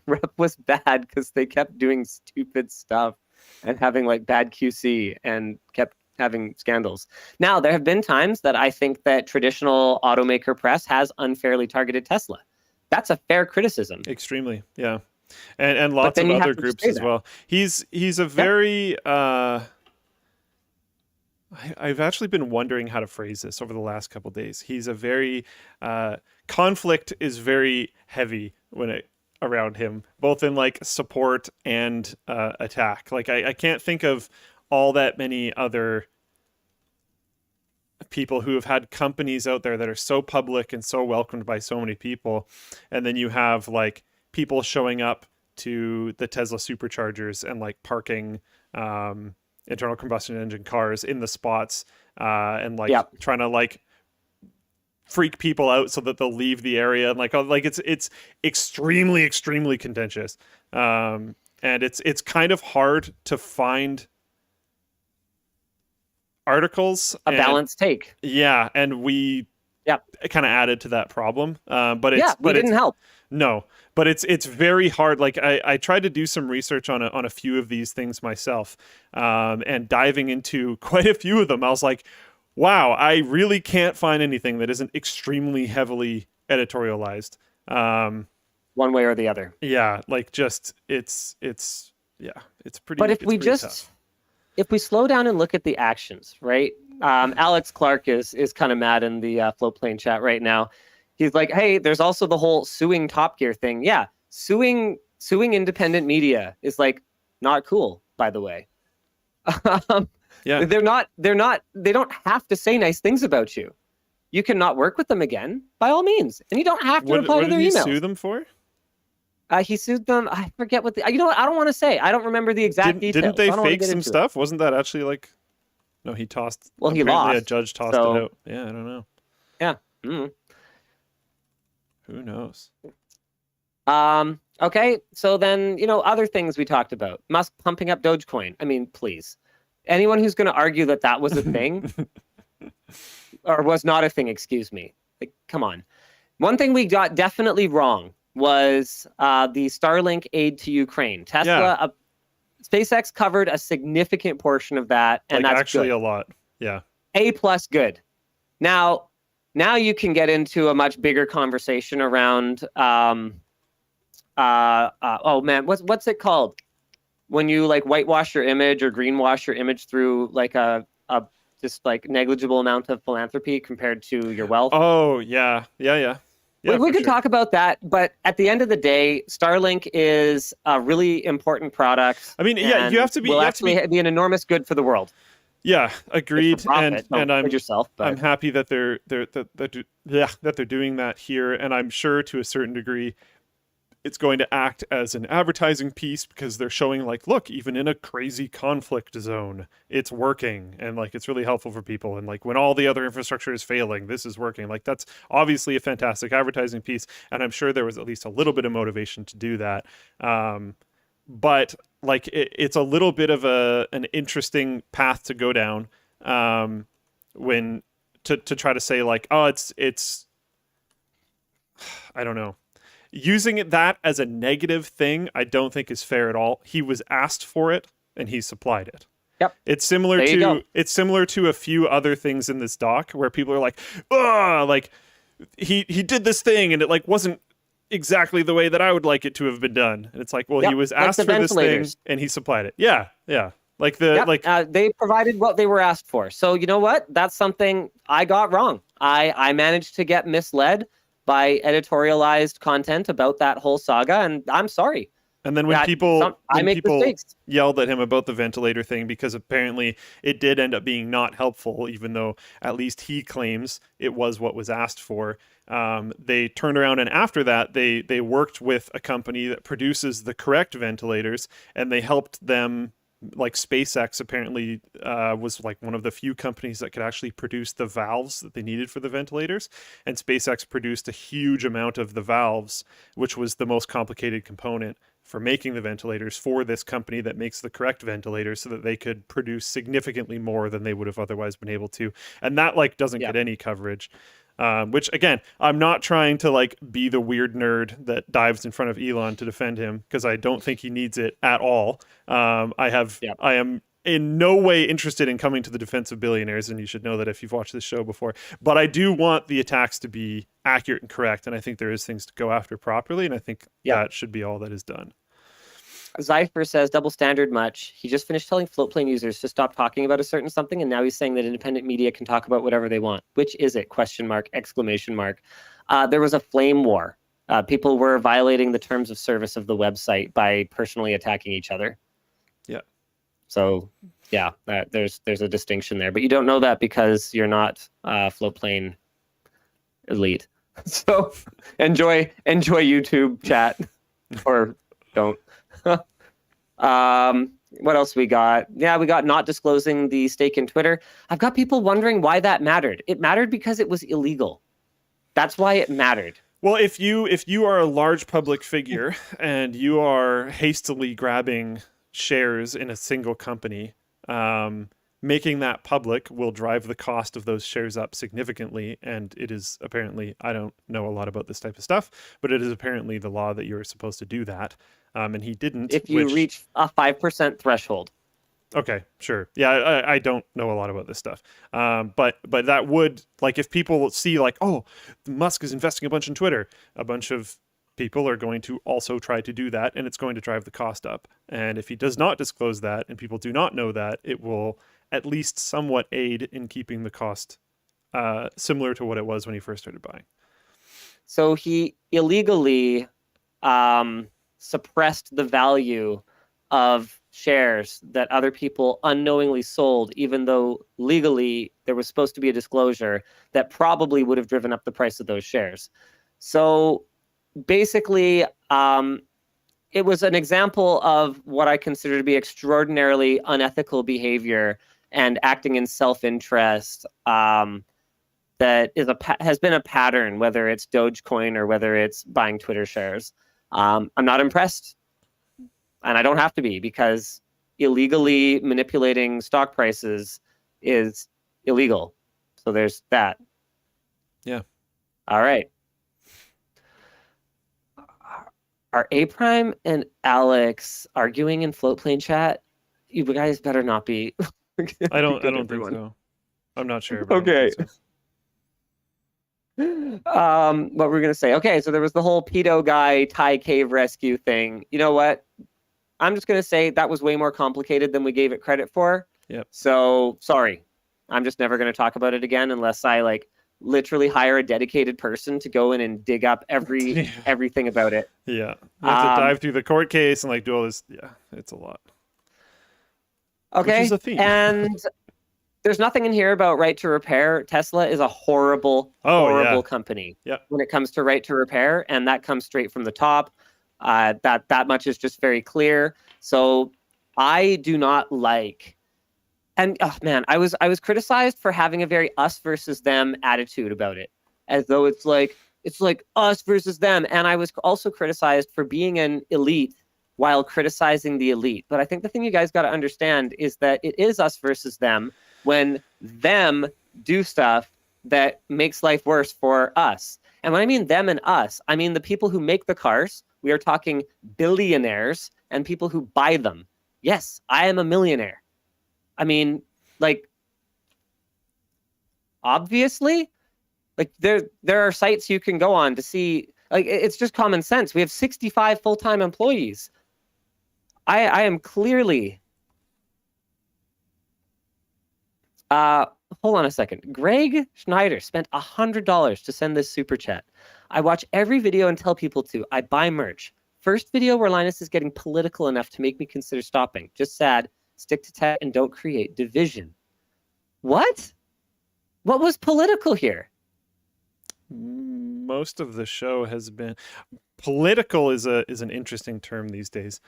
rep was bad because they kept doing stupid stuff and having like bad QC and kept having scandals. Now, there have been times that I think that traditional automaker press has unfairly targeted Tesla. That's a fair criticism. Extremely, yeah. And lots of other groups as well. He's a very... I've actually been wondering how to phrase this over the last couple of days. He's a very conflict is very heavy around him, both in like support and attack. Like I can't think of all that many other people who have had companies out there that are so public and so welcomed by so many people, and then you have like people showing up to the Tesla superchargers and like parking internal combustion engine cars in the spots and like trying to like freak people out so that they'll leave the area, and like it's extremely contentious, and it's kind of hard to find articles a balanced take. Yeah, and we kind of added to that problem, but we didn't help. No, but it's very hard. Like I tried to do some research on a few of these things myself, and diving into quite a few of them, I was like, wow, I really can't find anything that isn't extremely heavily editorialized. One way or the other. Yeah, like just it's pretty. But if we just tough. If we slow down and look at the actions, right? Alex Clark is kind of mad in the Floatplane chat right now. He's like, hey, there's also the whole suing Top Gear thing. Yeah, suing independent media is like not cool, by the way. Yeah, they don't have to say nice things about you. You can not work with them again, by all means, and you don't have to reply to their emails. What did he sue them for? He sued them. I forget what you know what? I don't want to say. I don't remember the exact details. Didn't they fake some stuff? Wasn't that actually like? No, he tossed. Well, he lost. A judge tossed it out. Yeah, I don't know. Yeah. Mm-hmm. Who knows? Okay. So then, other things we talked about. Musk pumping up Dogecoin. I mean, please. Anyone who's going to argue that was a thing or was not a thing, excuse me. Like, come on. One thing we got definitely wrong was the Starlink aid to Ukraine. Tesla, SpaceX covered a significant portion of that, and that's actually good. A lot. Yeah. A+ good. Now you can get into a much bigger conversation around oh man, what's it called when you like whitewash your image or greenwash your image through like a just like negligible amount of philanthropy compared to your wealth? Oh yeah. We could talk about that, but at the end of the day, Starlink is a really important product. I mean, yeah, you have to be. Will actually be an enormous good for the world. Yeah, agreed. Profit, and I'm happy that they're doing that here, and I'm sure to a certain degree, it's going to act as an advertising piece because they're showing like, look, even in a crazy conflict zone, it's working, and like it's really helpful for people. And like when all the other infrastructure is failing, this is working. Like that's obviously a fantastic advertising piece, and I'm sure there was at least a little bit of motivation to do that. But like it's a little bit of an interesting path to go down when to try to say like, oh, it's I don't know. Using that as a negative thing, I don't think is fair at all. He was asked for it, and he supplied it. Yep. It's similar to a few other things in this doc where people are like, "Oh, like he did this thing, and it like wasn't exactly the way that I would like it to have been done." And it's like, well, he was asked for this thing, and he supplied it. Yeah. Like they provided what they were asked for. So you know what? That's something I got wrong. I managed to get misled by editorialized content about that whole saga, and I'm sorry. And then when I make people mistakes. yelled at him about the ventilator thing, because apparently it did end up being not helpful, even though at least he claims it was what was asked for. They turned around, and after that, they worked with a company that produces the correct ventilators, and they helped them. Like SpaceX apparently was like one of the few companies that could actually produce the valves that they needed for the ventilators. And SpaceX produced a huge amount of the valves, which was the most complicated component for making the ventilators for this company that makes the correct ventilators, so that they could produce significantly more than they would have otherwise been able to. And that like doesn't get any coverage. Which again, I'm not trying to like be the weird nerd that dives in front of Elon to defend him, because I don't think he needs it at all. I am in no way interested in coming to the defense of billionaires, and you should know that if you've watched this show before. But I do want the attacks to be accurate and correct, and I think there is things to go after properly, and I think that should be all that is done. Zypher says, double standard much. He just finished telling Floatplane users to stop talking about a certain something, and now he's saying that independent media can talk about whatever they want. Which is it? Question mark, exclamation mark. There was a flame war. People were violating the terms of service of the website by personally attacking each other. Yeah. So, yeah, there's a distinction there. But you don't know that because you're not Floatplane elite. So enjoy YouTube chat, or don't. What else we got? Yeah, we got not disclosing the stake in Twitter. I've got people wondering why that mattered. It mattered because it was illegal. That's why it mattered. Well, if you are a large public figure and you are hastily grabbing shares in a single company, making that public will drive the cost of those shares up significantly. And it is apparently, I don't know a lot about this type of stuff, but it is apparently the law that you're supposed to do that. And he didn't. If you reach a 5% threshold. Okay, sure. Yeah, I don't know a lot about this stuff. But that would, like, if people see like, oh, Musk is investing a bunch in Twitter, a bunch of people are going to also try to do that, and it's going to drive the cost up. And if he does not disclose that, and people do not know that, it will at least somewhat aid in keeping the cost similar to what it was when he first started buying. So he illegally suppressed the value of shares that other people unknowingly sold, even though legally there was supposed to be a disclosure that probably would have driven up the price of those shares. So basically, it was an example of what I consider to be extraordinarily unethical behavior and acting in self-interest that has been a pattern, whether it's Dogecoin or whether it's buying Twitter shares. I'm not impressed, and I don't have to be, because illegally manipulating stock prices is illegal. So there's that. Yeah. All right. Are A Prime and Alex arguing in Floatplane chat? You guys better not be. I don't think so. I'm not sure. Okay. What we're gonna say? Okay, so there was the whole pedo guy Thai cave rescue thing. You know what? I'm just gonna say that was way more complicated than we gave it credit for. Yep. So sorry, I'm just never gonna talk about it again unless I like literally hire a dedicated person to go in and dig up everything about it. Yeah, you have to dive through the court case and like do all this. Yeah, it's a lot. Okay, which is a theme. And there's nothing in here about right to repair. Tesla is a horrible company when it comes to right to repair, and that comes straight from the top. That much is just very clear. So I do not like, and oh man, I was criticized for having a very us versus them attitude about it, as though it's like us versus them. And I was also criticized for being an elite while criticizing the elite. But I think the thing you guys got to understand is that it is us versus them when them do stuff that makes life worse for us. And when I mean them and us, I mean the people who make the cars. We are talking billionaires and people who buy them. Yes, I am a millionaire. I mean, like, obviously, like there are sites you can go on to see, like, it's just common sense. We have 65 full-time employees. I am clearly hold on a second. Greg Schneider spent $100 to send this super chat. I watch every video and tell people to. I buy merch. First video where Linus is getting political enough to make me consider stopping. Just sad. Stick to tech and don't create division. What? What was political here? Most of the show has been political is an interesting term these days.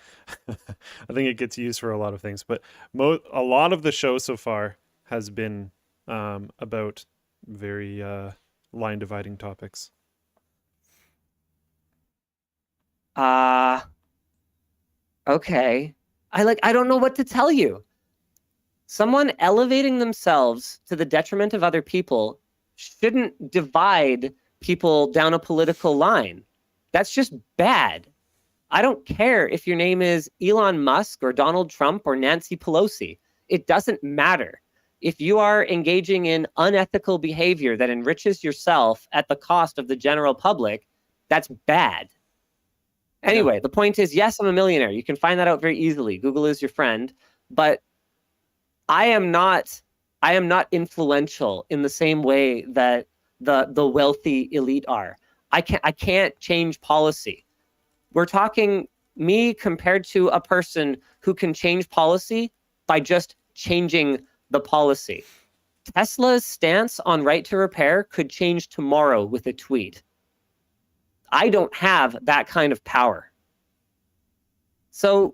I think it gets used for a lot of things, but a lot of the show so far has been about very line dividing topics. Okay. I don't know what to tell you. Someone elevating themselves to the detriment of other people shouldn't divide people down a political line. That's just bad. I don't care if your name is Elon Musk or Donald Trump or Nancy Pelosi. It doesn't matter. If you are engaging in unethical behavior that enriches yourself at the cost of the general public, that's bad. Anyway, The point is, yes, I'm a millionaire. You can find that out very easily. Google is your friend. But I am not influential in the same way that the wealthy elite are. I can't change policy. We're talking me compared to a person who can change policy by just changing the policy. Tesla's stance on right to repair could change tomorrow with a tweet. I don't have that kind of power. So,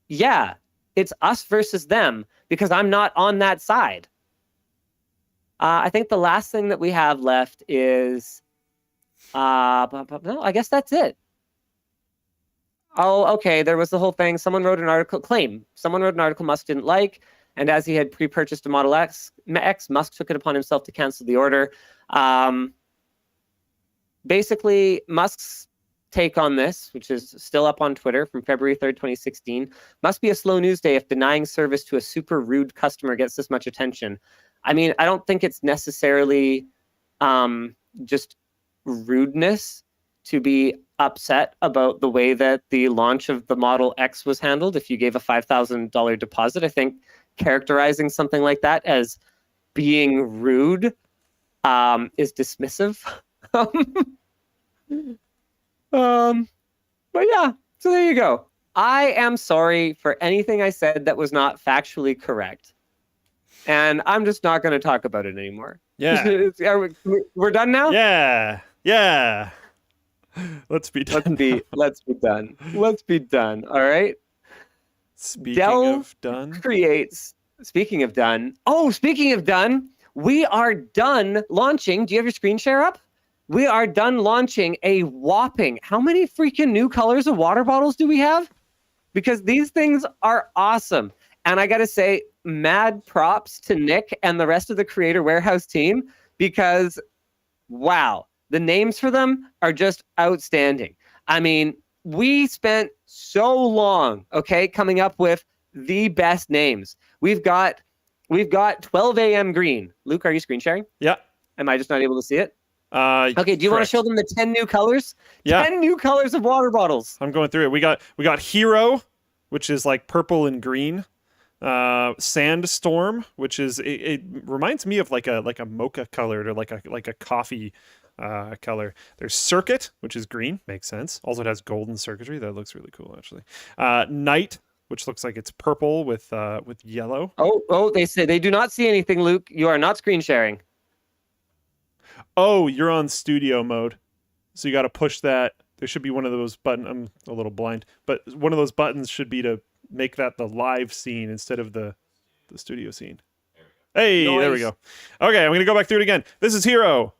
yeah, it's us versus them because I'm not on that side. I think the last thing that we have left is, no, I guess that's it. Oh, okay, there was the whole thing. Someone wrote an article, Musk didn't like, and as he had pre-purchased a Model X, Musk took it upon himself to cancel the order. Basically, Musk's take on this, which is still up on Twitter from February 3rd, 2016, must be a slow news day if denying service to a super rude customer gets this much attention. I mean, I don't think it's necessarily just rudeness to be upset about the way that the launch of the Model X was handled. If you gave a $5,000 deposit, I think characterizing something like that as being rude is dismissive. But yeah, so there you go. I am sorry for anything I said that was not factually correct. And I'm just not going to talk about it anymore. Yeah. We're done now? Yeah. Yeah. Let's be done. Let's be done. Let's be done. All right. Speaking of done, speaking of done, we are done launching. Do you have your screen share up? We are done launching a whopping, how many freaking new colors of water bottles do we have? Because these things are awesome. And I got to say, mad props to Nick and the rest of the Creator Warehouse team, because wow, the names for them are just outstanding. I mean, we spent so long, coming up with the best names. We've got 12 a.m. green. Luke, are you screen sharing? Yeah. Am I just not able to see it? Okay, do you want to correct. show them the 10 new colors? Yeah. 10 new colors of water bottles. I'm going through it. We got Hero, which is like purple and green. Sandstorm, which is it reminds me of like a mocha colored or like a coffee color. There's Circuit, which is green, makes sense. Also, it has golden circuitry. That looks really cool, actually. Night, which looks like it's purple with yellow. Oh, they say they do not see anything, Luke. You are not screen sharing. Oh, you're on studio mode, so you got to push that. There should be one of those buttons. I'm a little blind, but one of those buttons should be to make that the live scene instead of the studio scene. Hey, Noise. There we go. Okay, I'm gonna go back through it again. This is Hero,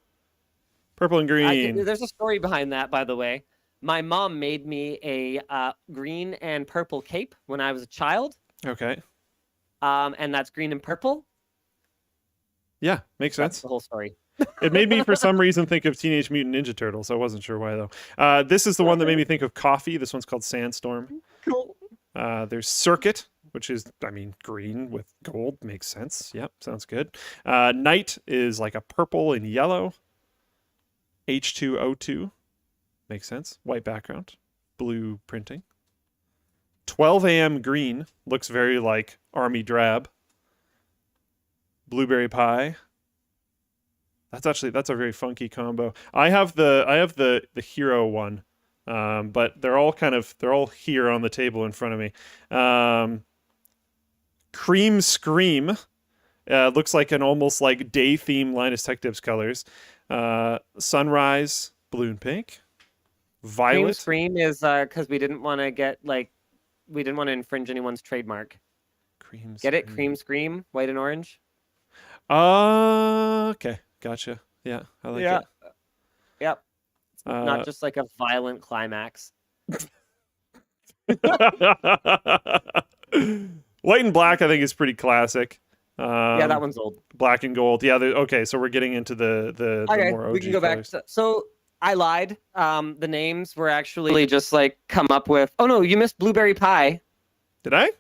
purple and green. There's a story behind that, by the way. My mom made me a green and purple cape when I was a child. Okay. And that's green and purple. Yeah, makes That's sense. the whole story. It made me, for some reason, think of Teenage Mutant Ninja Turtles. I wasn't sure why, though. This is the one that made me think of coffee. This one's called Sandstorm. Cool. There's Circuit, which is, green with gold. Makes sense. Yep, sounds good. Night is like a purple and yellow. H2O2. Makes sense. White background. Blue printing. 12 a.m. green. Looks very like Army Drab. Blueberry Pie. That's a very funky combo. I have the Hero one. but they're all here on the table in front of me. Cream Scream looks like an almost like day theme Linus Tech Tips colors. Sunrise, blue and pink. Violet. Cream Scream is because we didn't want to infringe anyone's trademark. Cream Get it? Scream. Cream Scream, white and orange. Okay, gotcha. Yeah, I like Yeah. it. Yep. It's not just like a violent climax. White and black, I think, is pretty classic. Yeah, that one's old. Black and gold. Yeah. Okay, so we're getting into the Okay, more OG we can go colors. back. So I lied. The names were actually just like come up with. Oh no, you missed Blueberry Pie. Did I?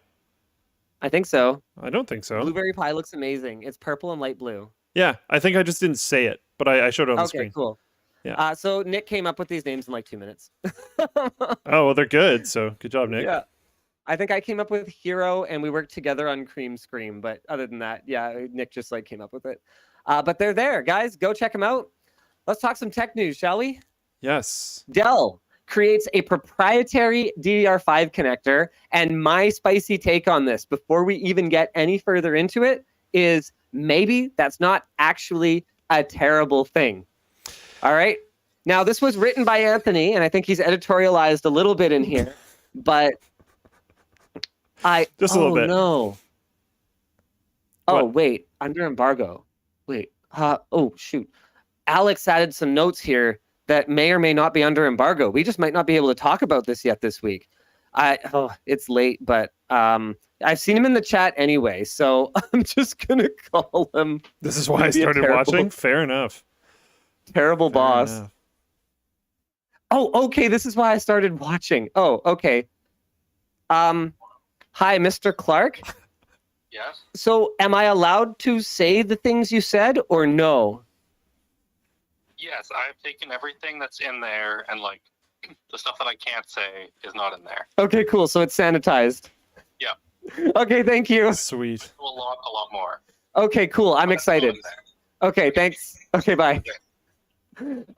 I think so. I don't think so. Blueberry Pie looks amazing. It's purple and light blue. Yeah, I think I just didn't say it, but I showed it on the Okay, screen. cool. Yeah. So Nick came up with these names in like 2 minutes. Oh, well, they're good. So good job, Nick. Yeah. I think I came up with Hero and we worked together on Cream Scream. But other than that, yeah, Nick just like came up with it. But they're there, guys. Go check them out. Let's talk some tech news, shall we? Yes. Dell creates a proprietary DDR5 connector. And my spicy take on this, before we even get any further into it, is maybe that's not actually a terrible thing. All right. Now, this was written by Anthony, and I think he's editorialized a little bit in here, but Just a little bit. No. Oh, What? wait. Under embargo. Wait. Oh, shoot. Alex added some notes here that may or may not be under embargo. We just might not be able to talk about this yet this week. It's late, but I've seen him in the chat anyway, so I'm just going to call him This is why I Maybe a started terrible- watching. Fair enough. terrible Fair boss. enough. Oh, okay. This is why I started watching. Oh, okay. Hi, Mr. Clark. Yes. So, am I allowed to say the things you said, or no? Yes, I've taken everything that's in there, and like the stuff that I can't say is not in there. Okay, cool. So it's sanitized. Yeah. Okay, thank you. Sweet. A lot more. Okay, cool. I'm But it's not excited. in there. Okay, thanks. Okay, bye.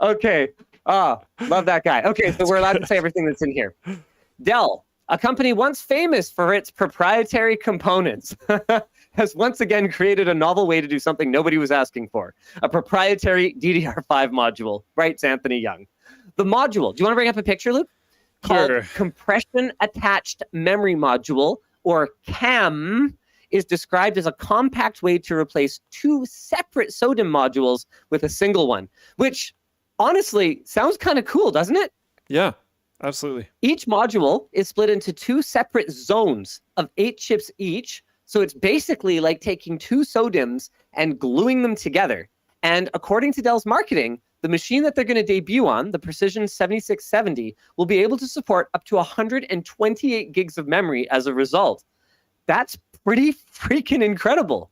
Okay. Love that guy. Okay, so we're allowed to say everything that's in here. Dell, a company once famous for its proprietary components, has once again created a novel way to do something nobody was asking for. A proprietary DDR5 module, writes Anthony Young. The module, do you want to bring up a picture, Luke? Called Sure. Compression Attached Memory Module, or CAMM, is described as a compact way to replace two separate SODIMM modules with a single one, which honestly sounds kind of cool, doesn't it? Yeah, absolutely. Each module is split into two separate zones of 8 chips each. So it's basically like taking two SODIMMs and gluing them together. And according to Dell's marketing, the machine that they're going to debut on, the Precision 7670, will be able to support up to 128 gigs of memory as a result. That's pretty freaking incredible.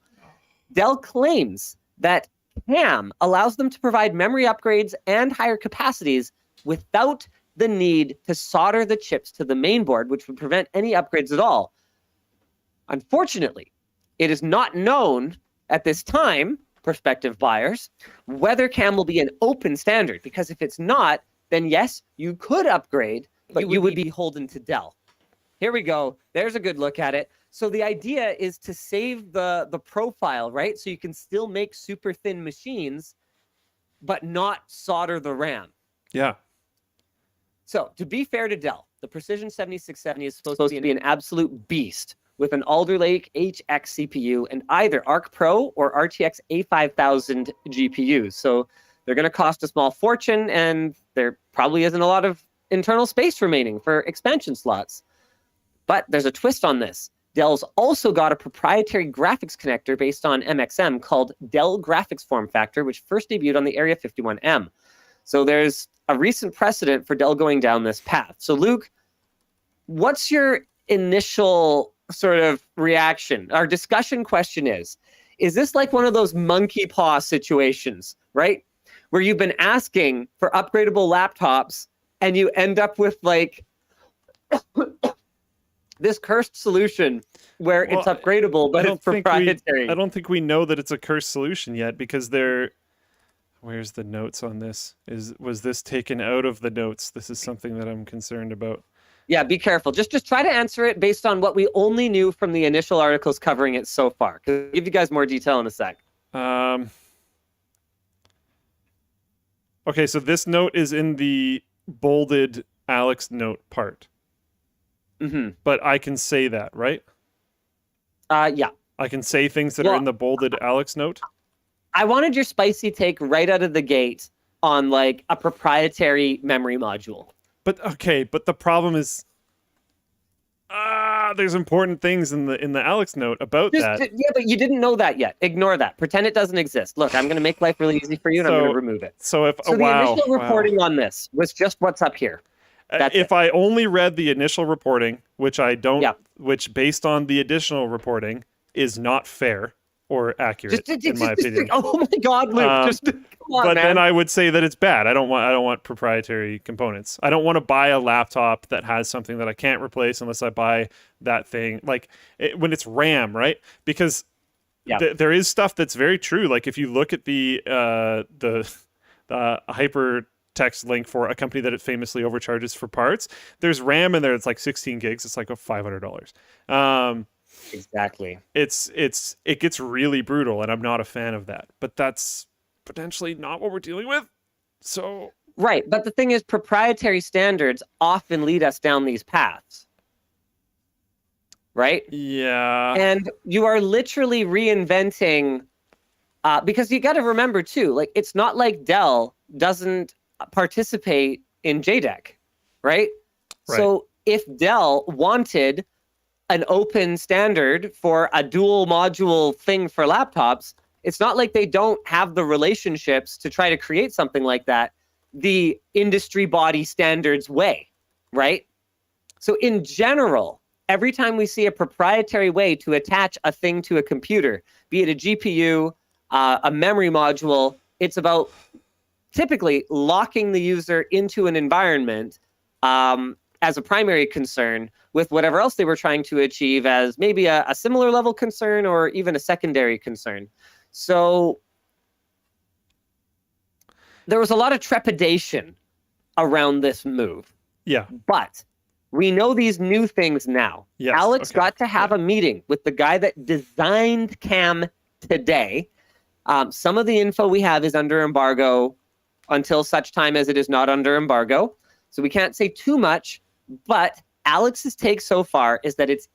Dell claims that CAMM allows them to provide memory upgrades and higher capacities without the need to solder the chips to the main board, which would prevent any upgrades at all. Unfortunately, it is not known at this time, prospective buyers, whether CAMM will be an open standard, because if it's not, then yes, you could upgrade, but you would be beholden to Dell. Here we go. There's a good look at it. So the idea is to save the profile, right? So you can still make super thin machines, but not solder the RAM. Yeah. So to be fair to Dell, the Precision 7670 is supposed to be an absolute beast with an Alder Lake HX CPU and either Arc Pro or RTX A5000 GPUs. So they're going to cost a small fortune, and there probably isn't a lot of internal space remaining for expansion slots. But there's a twist on this. Dell's also got a proprietary graphics connector based on MXM called Dell Graphics Form Factor, which first debuted on the Area 51M. So there's a recent precedent for Dell going down this path. So Luke, what's your initial sort of reaction? Our discussion question is this like one of those monkey paw situations, right? Where you've been asking for upgradable laptops and you end up with like this cursed solution where it's upgradable, but it's proprietary. I don't think we know that it's a cursed solution yet, because Where's the notes on this? Was this taken out of the notes? This is something that I'm concerned about. Yeah, be careful. Just try to answer it based on what we only knew from the initial articles covering it so far. I'll give you guys more detail in a sec. Okay, so this note is in the bolded Alex note part. Mm-hmm. But I can say that, right? Yeah. I can say things that are in the bolded Alex note? I wanted your spicy take right out of the gate on like a proprietary memory module. But the problem is there's important things in the Alex note about that. Yeah, but you didn't know that yet. Ignore that. Pretend it doesn't exist. Look, I'm going to make life really easy for you, and I'm going to remove it. So the initial reporting on this was just what's up here. If I only read the initial reporting, which I don't, which based on the additional reporting is not fair or accurate, in my opinion. Oh my God, Luke! Come on, but man. then I would say that it's bad. I don't want proprietary components. I don't want to buy a laptop that has something that I can't replace unless I buy that thing. Like when it's RAM, right? Because there is stuff that's very true. Like if you look at the hypertext link for a company that it famously overcharges for parts, there's RAM in there. It's like 16 gigs. It's like $500. Exactly. It gets really brutal, and I'm not a fan of that. But that's potentially not what we're dealing with. So right, but the thing is, proprietary standards often lead us down these paths. Right? Yeah. And you are literally reinventing, because you got to remember too, like it's not like Dell doesn't participate in JDEC, right? So if Dell wanted an open standard for a dual module thing for laptops, it's not like they don't have the relationships to try to create something like that the industry body standards way, right? So in general, every time we see a proprietary way to attach a thing to a computer, be it a GPU, a memory module, it's about typically locking the user into an environment as a primary concern, with whatever else they were trying to achieve as maybe a similar level concern or even a secondary concern. So there was a lot of trepidation around this move. Yeah. But we know these new things now. Yes, Alex got to have a meeting with the guy that designed CAMM today. Some of the info we have is under embargo until such time as it is not under embargo. So we can't say too much, but Alex's take so far is that it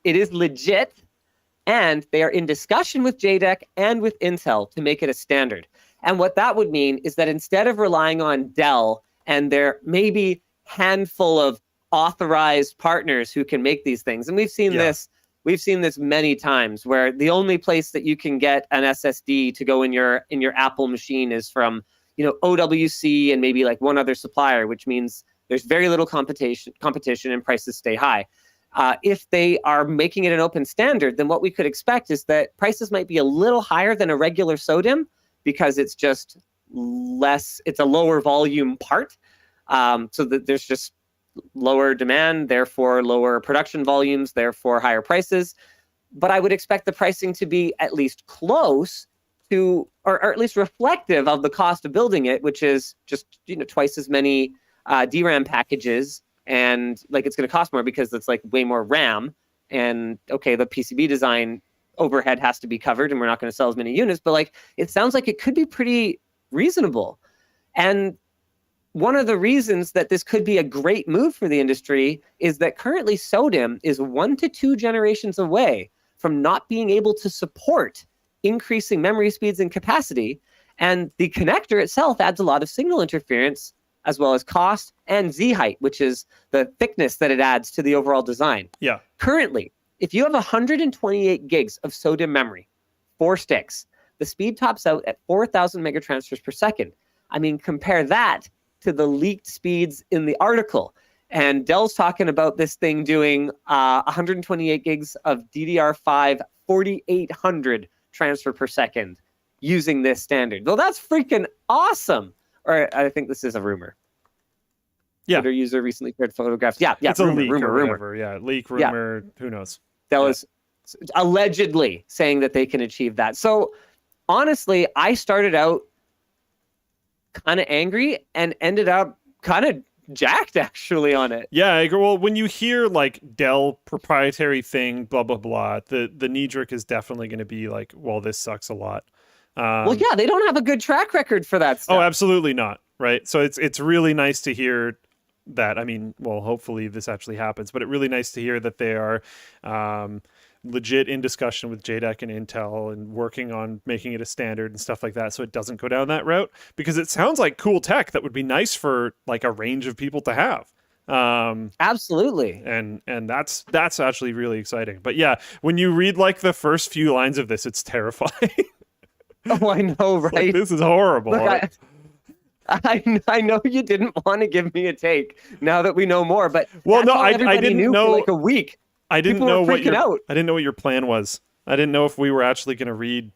is legit, and they are in discussion with JDEC and with Intel to make it a standard. And what that would mean is that instead of relying on Dell and their maybe handful of authorized partners who can make these things, and we've seen this many times, where the only place that you can get an SSD to go in your Apple machine is from OWC and maybe like one other supplier, which means there's very little competition and prices stay high. If they are making it an open standard, then what we could expect is that prices might be a little higher than a regular SODIMM because it's just it's a lower volume part. So that there's just lower demand, therefore lower production volumes, therefore higher prices. But I would expect the pricing to be at least close to, or at least reflective of the cost of building it, which is just twice as many DRAM packages, and like it's going to cost more because it's like way more RAM. And okay, the PCB design overhead has to be covered, and we're not going to sell as many units. But like, it sounds like it could be pretty reasonable. And one of the reasons that this could be a great move for the industry is that currently SODIMM is 1 to 2 generations away from not being able to support increasing memory speeds and capacity. And the connector itself adds a lot of signal interference, as well as cost and Z height, which is the thickness that it adds to the overall design. Yeah. Currently, if you have 128 gigs of SODIMM memory, 4 sticks, the speed tops out at 4,000 megatransfers per second. I mean, compare that to the leaked speeds in the article. And Dell's talking about this thing doing 128 gigs of DDR5 4800 transfer per second using this standard. Well, that's freaking awesome. Or I think this is a rumor. Yeah. Twitter user recently shared photographs. Yeah, it's rumor, a leak rumor, or rumor. whatever. Yeah, leak, rumor, who knows? That was allegedly saying that they can achieve that. So honestly, I started out kind of angry and ended up kind of jacked actually on it. Yeah, I agree. Well, when you hear like Dell proprietary thing, blah blah blah, the knee jerk is definitely going to be like, well, this sucks a lot. Well, yeah, they don't have a good track record for that stuff. Oh, absolutely not. Right. So it's really nice to hear that. I mean, well, hopefully this actually happens, but it's really nice to hear that they are legit in discussion with JDEC and Intel and working on making it a standard and stuff like that, so it doesn't go down that route, because it sounds like cool tech that would be nice for like a range of people to have. Absolutely. And that's actually really exciting. But yeah, when you read like the first few lines of this, it's terrifying. Oh, I know, right? Like, this is horrible. Look, I know you didn't want to give me a take now that we know more, but well, no, I everybody didn't knew know. for like a week. I didn't People know were freaking out. I didn't know what your plan was. I didn't know if we were actually going to read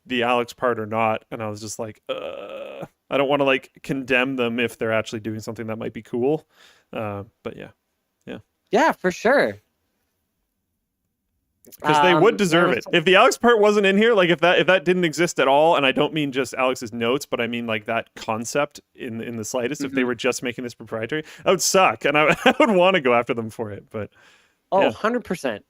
the Alex part or not, and I was just like, I don't want to like condemn them if they're actually doing something that might be cool. But Yeah, for sure. because they would deserve there it. If the Alex part wasn't in here, like if that didn't exist at all, and I don't mean just Alex's notes, but I mean like that concept in the slightest. If they were just making this proprietary, that would suck, and I would want to go after them for it. But Oh, yeah. 100%.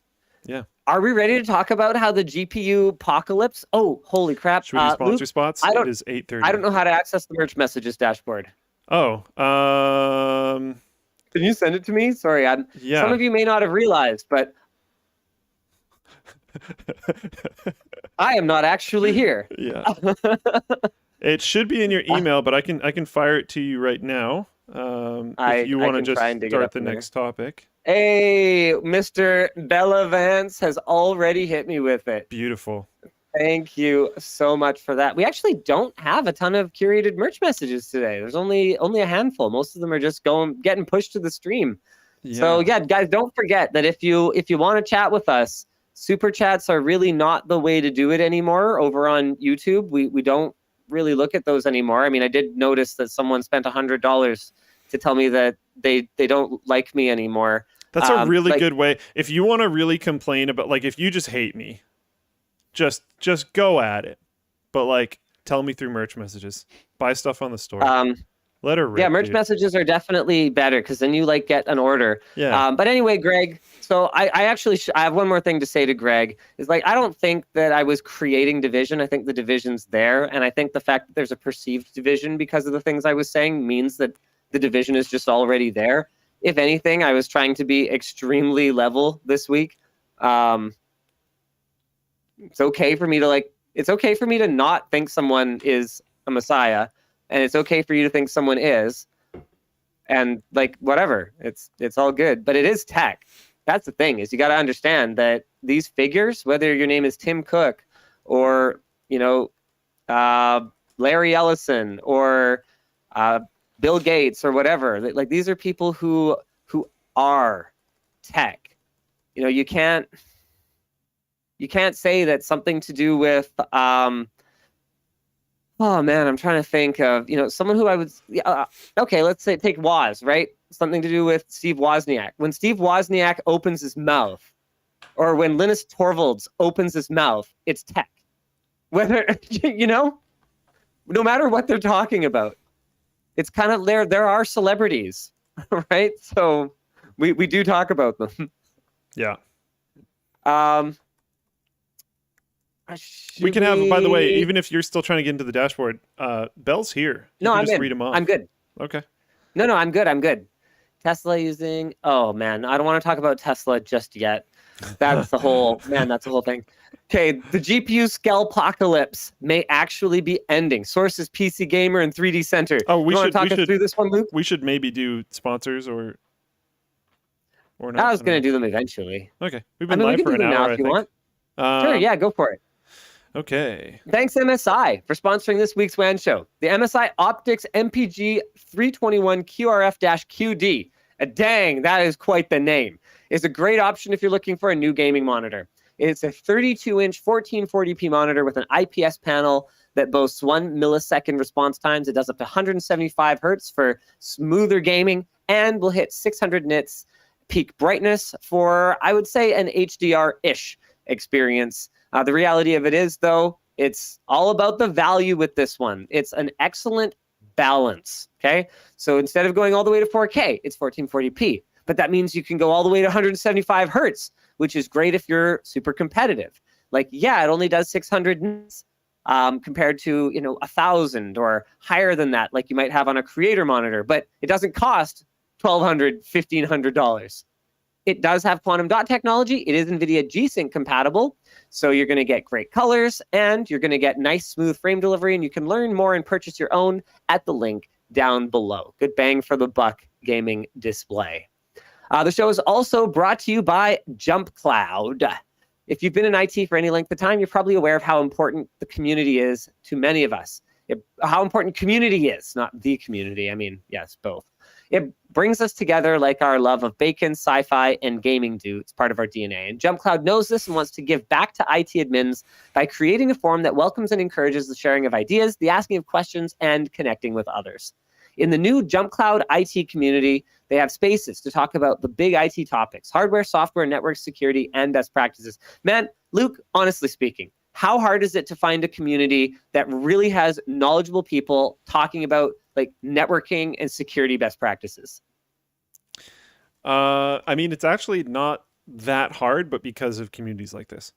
Yeah. Are we ready to talk about how the GPU apocalypse? Oh, holy crap. Should we do sponsor Luke, spots? I don't- It is 8:30. I don't know how to access the merch messages dashboard. Oh, Can you send it to me? Sorry, yeah. some of you may not have realized, but I am not actually here. Yeah. It should be in your email, but I can fire it to you right now. If you want to can just try and dig it start up the in there. next topic. Hey, Mr. Bella Vance has already hit me with it. Beautiful. Thank you so much for that. We actually don't have a ton of curated merch messages today. There's only a handful. Most of them are just getting pushed to the stream. Yeah. So yeah, guys, don't forget that if you want to chat with us, super chats are really not the way to do it anymore over on YouTube. We don't really look at those anymore. I mean, I did notice that someone spent $100 to tell me that they don't like me anymore. That's a really like- good way. If you want to really complain about, like, if you just hate me, just go at it. But like, tell me through merch messages. Buy stuff on the store. Let her rip, Yeah, merch dude. messages are definitely better because then you like get an order. Yeah. But anyway, Greg, so I actually I have one more thing to say to Greg. Is like, I don't think that I was creating division. I think the division's there. And I think the fact that there's a perceived division because of the things I was saying means that the division is just already there. If anything, I was trying to be extremely level this week. It's okay for me to not think someone is a messiah, and it's okay for you to think someone is, and like whatever, it's all good. But it is tech. That's the thing, is you got to understand that these figures, whether your name is Tim Cook or Larry Ellison or Bill Gates or whatever, like these are people who are tech. You can't say that something to do with oh man, I'm trying to think of someone who I would okay, let's say take Woz, right? Something to do with Steve Wozniak. When Steve Wozniak opens his mouth, or when Linus Torvalds opens his mouth, it's tech. Whether no matter what they're talking about, it's kind of there are celebrities, right? So we do talk about them. Yeah. Should We can have, by the way, even if you're still trying to get into the dashboard, Bell's here. You No, can I'm just good. read them off. I'm good. Okay. No, I'm good. Tesla using. Oh man, I don't want to talk about Tesla just yet. That's the whole thing. Okay, the GPU scalpocalypse may actually be ending. Sources: PC Gamer and 3D Center. Oh, we you want should to talk us we should through this one, Luke? we should maybe do sponsors or not. I was going to do them eventually. Okay, we've I been mean, we live can for do an them hour. now I if you think. want. Sure, yeah, go for it. Okay. Thanks MSI for sponsoring this week's WAN show. The MSI Optics MPG 321 QRF-QD. Dang, that is quite the name. Is a great option if you're looking for a new gaming monitor. It's a 32-inch 1440p monitor with an IPS panel that boasts 1 millisecond response times. It does up to 175 hertz for smoother gaming and will hit 600 nits peak brightness for, I would say, an HDR-ish experience. The reality of it is, though, it's all about the value with this one. It's an excellent balance. Okay. So instead of going all the way to 4K, it's 1440p. But that means you can go all the way to 175 hertz, which is great if you're super competitive. Like, yeah, it only does 600 nits compared to, 1,000 or higher than that, like you might have on a creator monitor, but it doesn't cost $1,200, $1,500. It does have quantum dot technology. It is NVIDIA G-Sync compatible. So you're going to get great colors and you're going to get nice, smooth frame delivery. And you can learn more and purchase your own at the link down below. Good bang for the buck gaming display. The show is also brought to you by JumpCloud. If you've been in IT for any length of time, you're probably aware of how important the community is to many of us. How important community is, not the community. I mean, yes, both. It brings us together like our love of bacon, sci-fi, and gaming do. It's part of our DNA. And JumpCloud knows this and wants to give back to IT admins by creating a forum that welcomes and encourages the sharing of ideas, the asking of questions, and connecting with others. In the new JumpCloud IT community, they have spaces to talk about the big IT topics, hardware, software, network security, and best practices. Man, Luke, honestly speaking, how hard is it to find a community that really has knowledgeable people talking about like networking and security best practices? I mean, it's actually not that hard, but because of communities like this,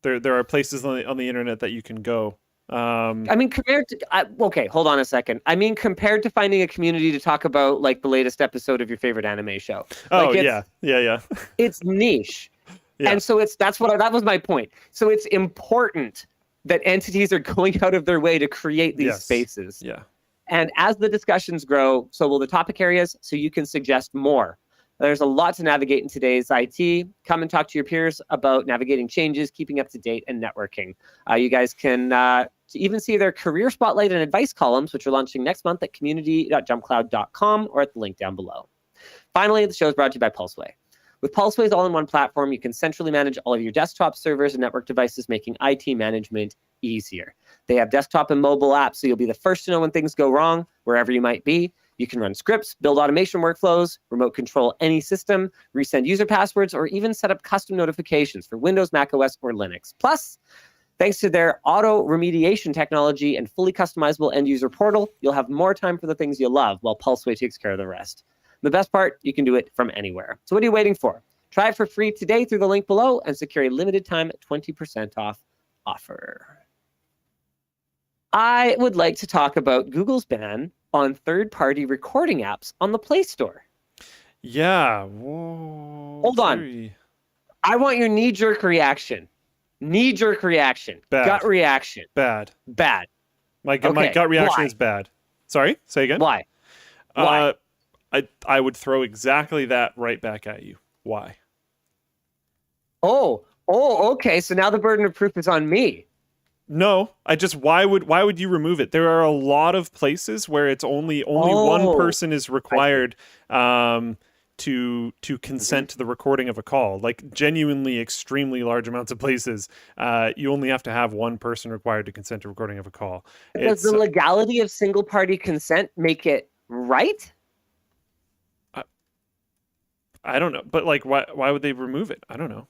there are places on the internet that you can go. I mean, compared to okay, hold on a second. I mean, compared to finding a community to talk about like the latest episode of your favorite anime show. Oh, like, yeah. It's niche. Yeah. And so that was my point. So it's important that entities are going out of their way to create these spaces. Yeah. And as the discussions grow, so will the topic areas, so you can suggest more. There's a lot to navigate in today's IT. Come and talk to your peers about navigating changes, keeping up to date, and networking. You guys can even see their career spotlight and advice columns, which are launching next month at community.jumpcloud.com or at the link down below. Finally, the show is brought to you by Pulseway. With Pulseway's all-in-one platform, you can centrally manage all of your desktop servers and network devices, making IT management easier. They have desktop and mobile apps, so you'll be the first to know when things go wrong, wherever you might be. You can run scripts, build automation workflows, remote control any system, resend user passwords, or even set up custom notifications for Windows, macOS, or Linux. Plus, thanks to their auto remediation technology and fully customizable end-user portal, you'll have more time for the things you love while Pulseway takes care of the rest. The best part, you can do it from anywhere. So what are you waiting for? Try it for free today through the link below and secure a limited time 20% off offer. I would like to talk about Google's ban on third-party recording apps on the Play Store. Yeah. Whoa. Hold on. I want your knee-jerk reaction. Knee-jerk reaction. Bad. Gut reaction. Bad. My gut reaction is bad. Sorry? Say again? Why? Why? I would throw exactly that right back at you. Why? Oh, okay. So now the burden of proof is on me. No, why would you remove it? There are a lot of places where it's only one person is required to consent to the recording of a call. Like genuinely extremely large amounts of places, you only have to have one person required to consent to recording of a call. Does the legality of single party consent make it right? I don't know, but like, why would they remove it? I don't know.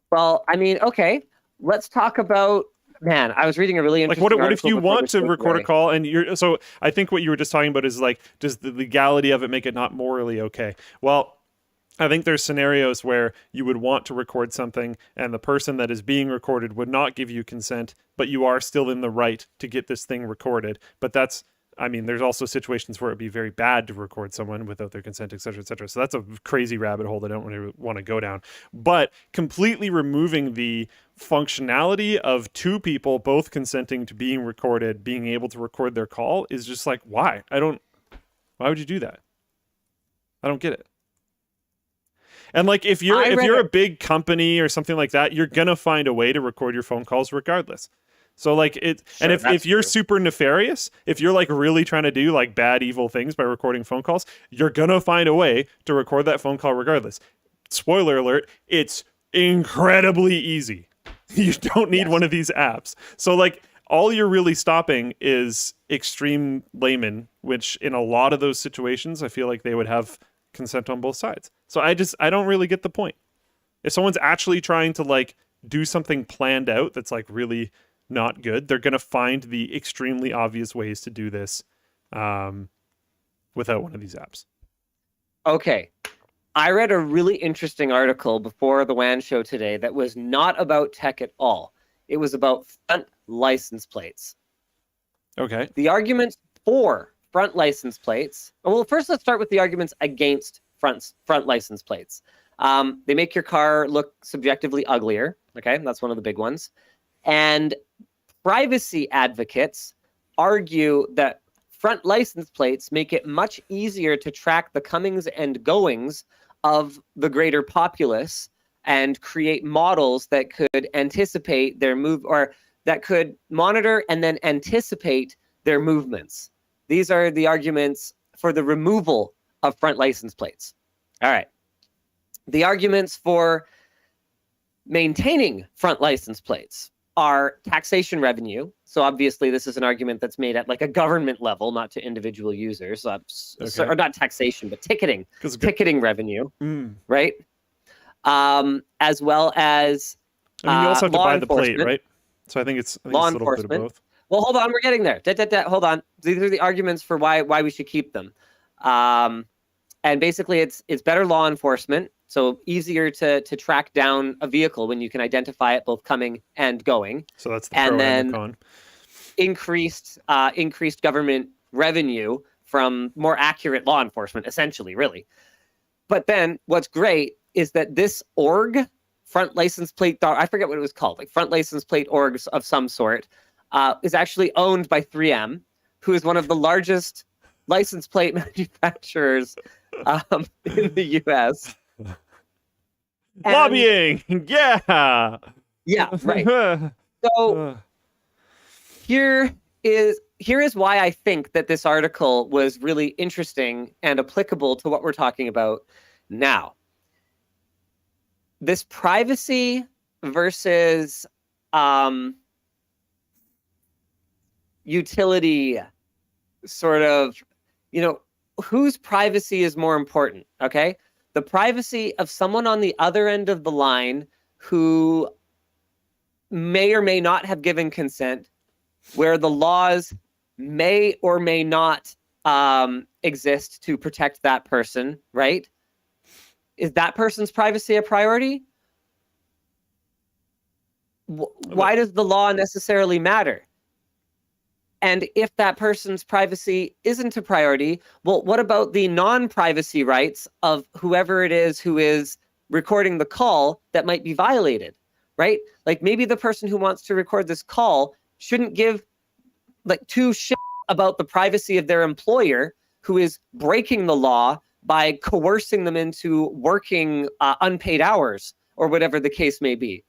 Well, I mean, okay, let's talk about. Man, I was reading a really interesting. Like, what if you want to record a call and you're? So I think what you were just talking about is like, does the legality of it make it not morally okay? Well, I think there's scenarios where you would want to record something and the person that is being recorded would not give you consent, but you are still in the right to get this thing recorded. But there's also situations where it'd be very bad to record someone without their consent, et cetera, et cetera. So that's a crazy rabbit hole that I don't really want to go down. But completely removing the functionality of two people both consenting to being recorded, being able to record their call is just like, why? Why would you do that? I don't get it. And like, if you're a big company or something like that, you're going to find a way to record your phone calls regardless. So like if you're super nefarious, if you're like really trying to do like bad, evil things by recording phone calls, you're going to find a way to record that phone call regardless. Spoiler alert, it's incredibly easy. You don't need one of these apps. So like all you're really stopping is extreme laymen, which in a lot of those situations, I feel like they would have consent on both sides. So I don't really get the point. If someone's actually trying to like do something planned out that's like really not good. They're going to find the extremely obvious ways to do this without one of these apps. Okay. I read a really interesting article before the WAN show today that was not about tech at all. It was about front license plates. Okay. The arguments for front license plates. Well, first let's start with the arguments against front license plates. They make your car look subjectively uglier. Okay, that's one of the big ones. And privacy advocates argue that front license plates make it much easier to track the comings and goings of the greater populace and create models that could anticipate their move, or that could monitor and then anticipate their movements. These are the arguments for the removal of front license plates. All right. The arguments for maintaining front license plates are taxation revenue. So obviously this is an argument that's made at like a government level, not to individual users, or not taxation, but ticketing revenue, right? As well as I mean, you also have to buy the plate, right? So I think it's law a little bit of enforcement. both. Well, hold on, we're getting there. Hold on. These are the arguments for why we should keep them. And basically, it's better law enforcement, so easier to track down a vehicle when you can identify it both coming and going. So that's the pro and the con. Increased government revenue from more accurate law enforcement, essentially, really. But then what's great is that this org, front license plate, I forget what it was called, like front license plate orgs of some sort, is actually owned by 3M, who is one of the largest license plate manufacturers in the US. Lobbying, yeah. Yeah, right. So here is why I think that this article was really interesting and applicable to what we're talking about now. This privacy versus utility sort of, whose privacy is more important, okay? The privacy of someone on the other end of the line who may or may not have given consent, where the laws may or may not exist to protect that person, right? Is that person's privacy a priority? Why does the law necessarily matter? And if that person's privacy isn't a priority, well, what about the non-privacy rights of whoever it is who is recording the call that might be violated, right? Like maybe the person who wants to record this call shouldn't give like two shit about the privacy of their employer who is breaking the law by coercing them into working unpaid hours or whatever the case may be.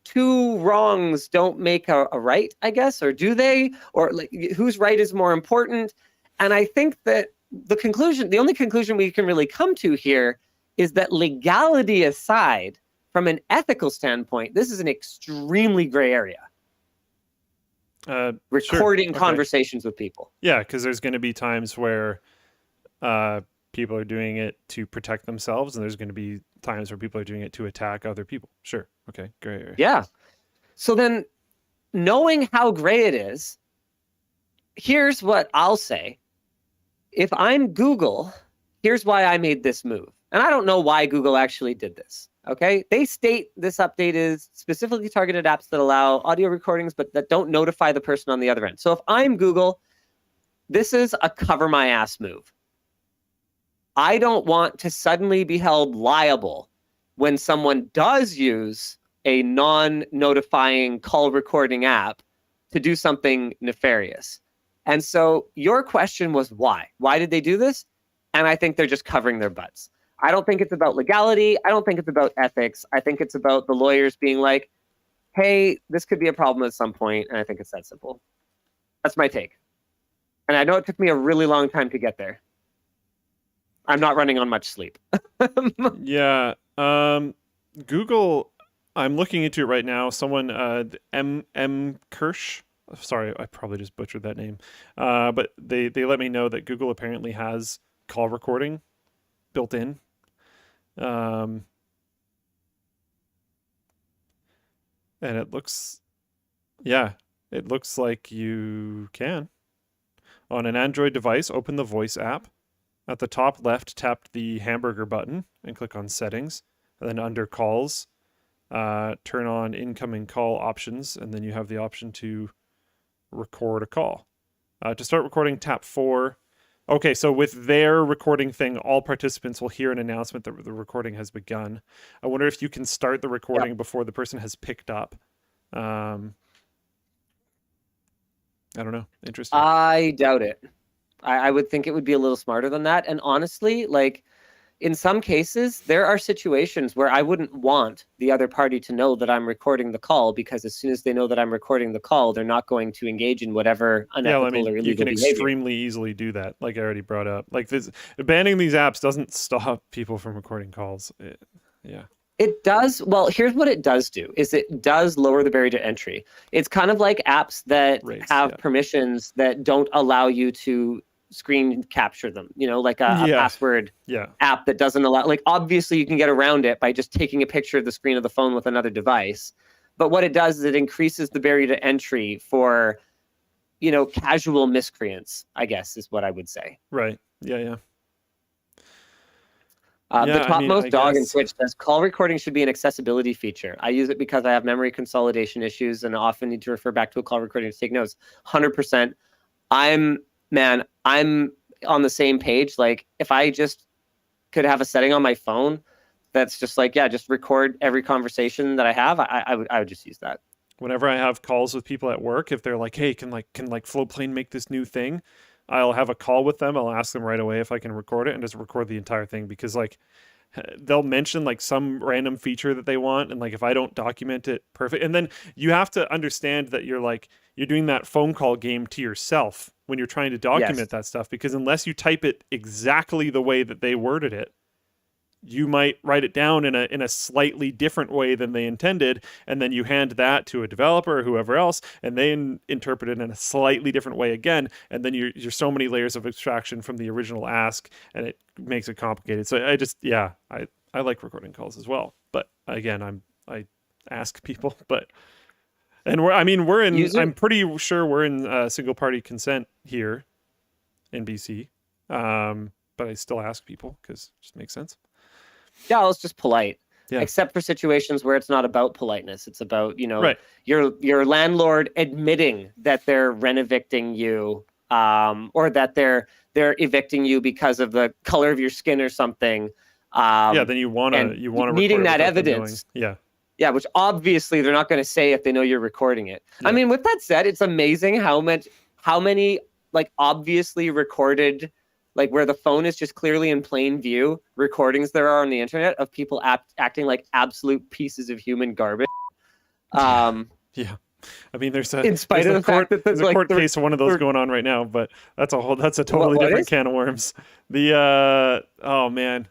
Two wrongs don't make a right, I guess, or do they? Or like, whose right is more important? And I think that the only conclusion we can really come to here is that legality aside, from an ethical standpoint, this is an extremely gray area. Recording conversations with people. Yeah, because there's going to be times where people are doing it to protect themselves, and there's going to be times where people are doing it to attack other people. Sure. Okay, gray area. Yeah. So then, knowing how gray it is, here's what I'll say. If I'm Google, here's why I made this move. And I don't know why Google actually did this. Okay. They state this update is specifically targeted apps that allow audio recordings, but that don't notify the person on the other end. So if I'm Google, this is a cover my ass move. I don't want to suddenly be held liable when someone does use a non-notifying call recording app to do something nefarious. And so your question was why? Why did they do this? And I think they're just covering their butts. I don't think it's about legality. I don't think it's about ethics. I think it's about the lawyers being like, hey, this could be a problem at some point. And I think it's that simple. That's my take. And I know it took me a really long time to get there. I'm not running on much sleep. Yeah. Google, I'm looking into it right now. Someone, M. Kirsch. Sorry, I probably just butchered that name. But they let me know that Google apparently has call recording built in. And it looks like you can. On an Android device, open the voice app. At the top left, tap the hamburger button and click on settings. And then under calls, turn on incoming call options, and then you have the option to record a call. To start recording, tap 4. Okay, so with their recording thing, all participants will hear an announcement that the recording has begun. I wonder if you can start the recording before the person has picked up. I don't know. Interesting. I doubt it. I would think it would be a little smarter than that. And honestly, like, in some cases, there are situations where I wouldn't want the other party to know that I'm recording the call, because as soon as they know that I'm recording the call, they're not going to engage in whatever unethical or illegal behavior. You can extremely easily do that, like I already brought up. Like banning these apps doesn't stop people from recording calls. It does. Well, here's what it does do, is it does lower the barrier to entry. It's kind of like apps that have permissions that don't allow you to screen capture them, like a password app that doesn't allow, like, obviously you can get around it by just taking a picture of the screen of the phone with another device. But what it does is it increases the barrier to entry for, casual miscreants, I guess is what I would say. Right. Yeah. The topmost dog in Twitch says call recording should be an accessibility feature. I use it because I have memory consolidation issues and often need to refer back to a call recording to take notes. 100%. I'm on the same page. Like, if I just could have a setting on my phone that's just like, just record every conversation that I have, I would just use that. Whenever I have calls with people at work, if they're like, hey, can Floatplane make this new thing? I'll have a call with them. I'll ask them right away if I can record it and just record the entire thing, because like they'll mention like some random feature that they want, and like if I don't document it perfect, and then you have to understand that you're doing that phone call game to yourself when you're trying to document that stuff, because unless you type it exactly the way that they worded it, you might write it down in a slightly different way than they intended, and then you hand that to a developer or whoever else, and they interpret it in a slightly different way again, and then you're so many layers of abstraction from the original ask, and it makes it complicated. So I like recording calls as well, but again, I ask people, I'm pretty sure we're in single party consent here in BC, but I still ask people because it just makes sense. Yeah, it's just polite. Yeah. Except for situations where it's not about politeness. It's about, your landlord admitting that they're rent-evicting you, or that they're evicting you because of the color of your skin or something. Then you want to needing that evidence. Yeah, which obviously they're not going to say if they know you're recording it. Yeah. I mean, with that said, it's amazing how many like obviously recorded, like where the phone is just clearly in plain view, recordings there are on the internet of people acting like absolute pieces of human garbage. I mean, there's a court case of one of those going on right now, but that's a totally different can of worms. The oh man,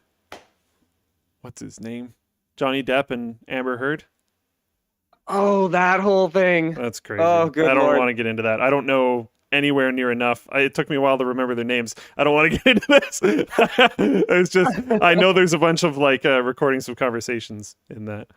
what's his name? Johnny Depp and Amber Heard. Oh, that whole thing. That's crazy. Oh, good I don't Lord. want to get into that. I don't know anywhere near enough. It took me a while to remember their names. I don't want to get into this. It's just, I know there's a bunch of like recordings of conversations in that.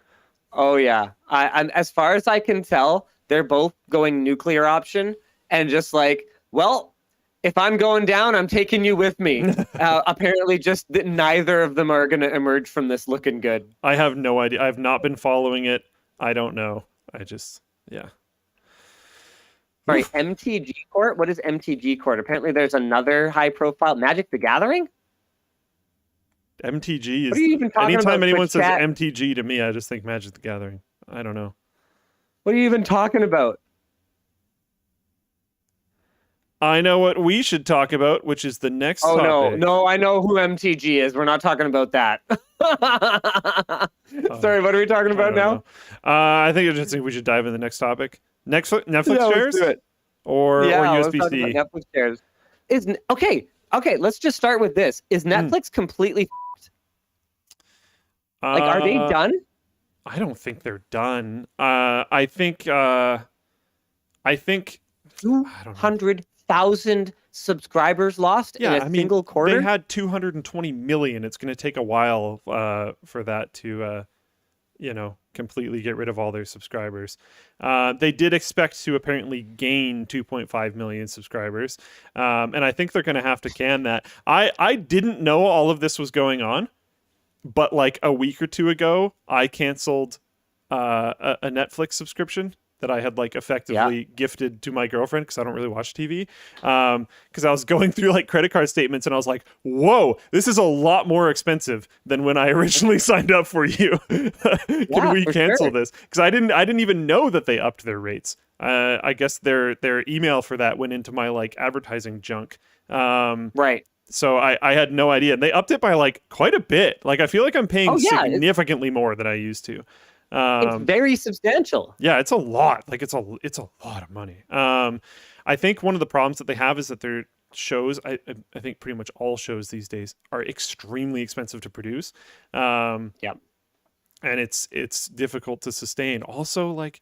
Oh yeah. I'm as far as I can tell, they're both going nuclear option, and just like, well, if I'm going down, I'm taking you with me. Apparently just neither of them are going to emerge from this looking good. I have no idea. I've not been following it. I don't know. Sorry, MTG Court? What is MTG Court? Apparently there's another high-profile Magic the Gathering? MTG is... What are you even talking anytime about, anyone says chat? MTG to me, I just think Magic the Gathering. I don't know. What are you even talking about? I know what we should talk about, which is the next topic. No, I know who MTG is. We're not talking about that. Sorry, what are we talking about now? I think we should dive into the next topic. Netflix shares? Let's do it. Or USB-C? Netflix shares. Okay, let's just start with this. Is Netflix completely f***ed? Like, are they done? I don't think they're done. I think 200,000 subscribers lost in a single quarter? They had 220 million. It's going to take a while for that to, completely get rid of all their subscribers. They did expect to apparently gain 2.5 million subscribers, and I think they're going to have to can that. I didn't know all of this was going on, but like a week or two ago, I canceled a Netflix subscription that I had like effectively gifted to my girlfriend because I don't really watch TV. Because I was going through like credit card statements and I was like, whoa, this is a lot more expensive than when I originally signed up for you. Can we cancel this? Because I didn't even know that they upped their rates. I guess their email for that went into my like advertising junk. Right. So I had no idea. And they upped it by like quite a bit. Like I feel like I'm paying significantly more than I used to. It's very substantial. Yeah, it's a lot. Like it's a lot of money. I think one of the problems that they have is that their shows, I think pretty much all shows these days are extremely expensive to produce. And it's difficult to sustain. Also, like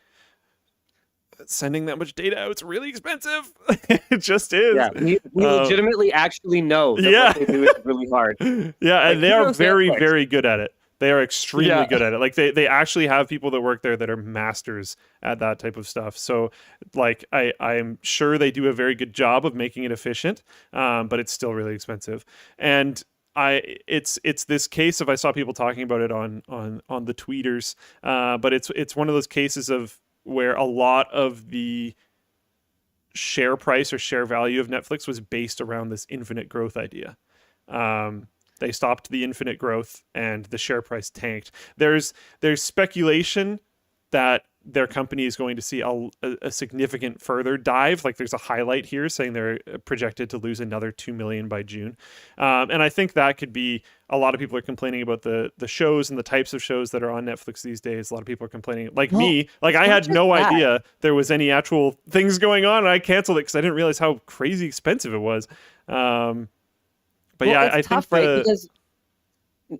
sending that much data out, it's really expensive. It just is. Yeah, we legitimately actually know that what they do is really hard. Yeah, and they are very, very good at it. They are extremely good at it. Like they actually have people that work there that are masters at that type of stuff. So like I'm sure they do a very good job of making it efficient, but it's still really expensive. And it's this case of, I saw people talking about it on the tweeters, but it's one of those cases of where a lot of the share price or share value of Netflix was based around this infinite growth idea. They stopped the infinite growth and the share price tanked. There's speculation that their company is going to see a significant further dive. Like there's a highlight here saying they're projected to lose another 2 million by June. And I think that could be, a lot of people are complaining about the shows and the types of shows that are on Netflix these days. A lot of people are complaining, like me, like I had no idea there was any actual things going on, and I canceled it because I didn't realize how crazy expensive it was. But yeah, I think right? Because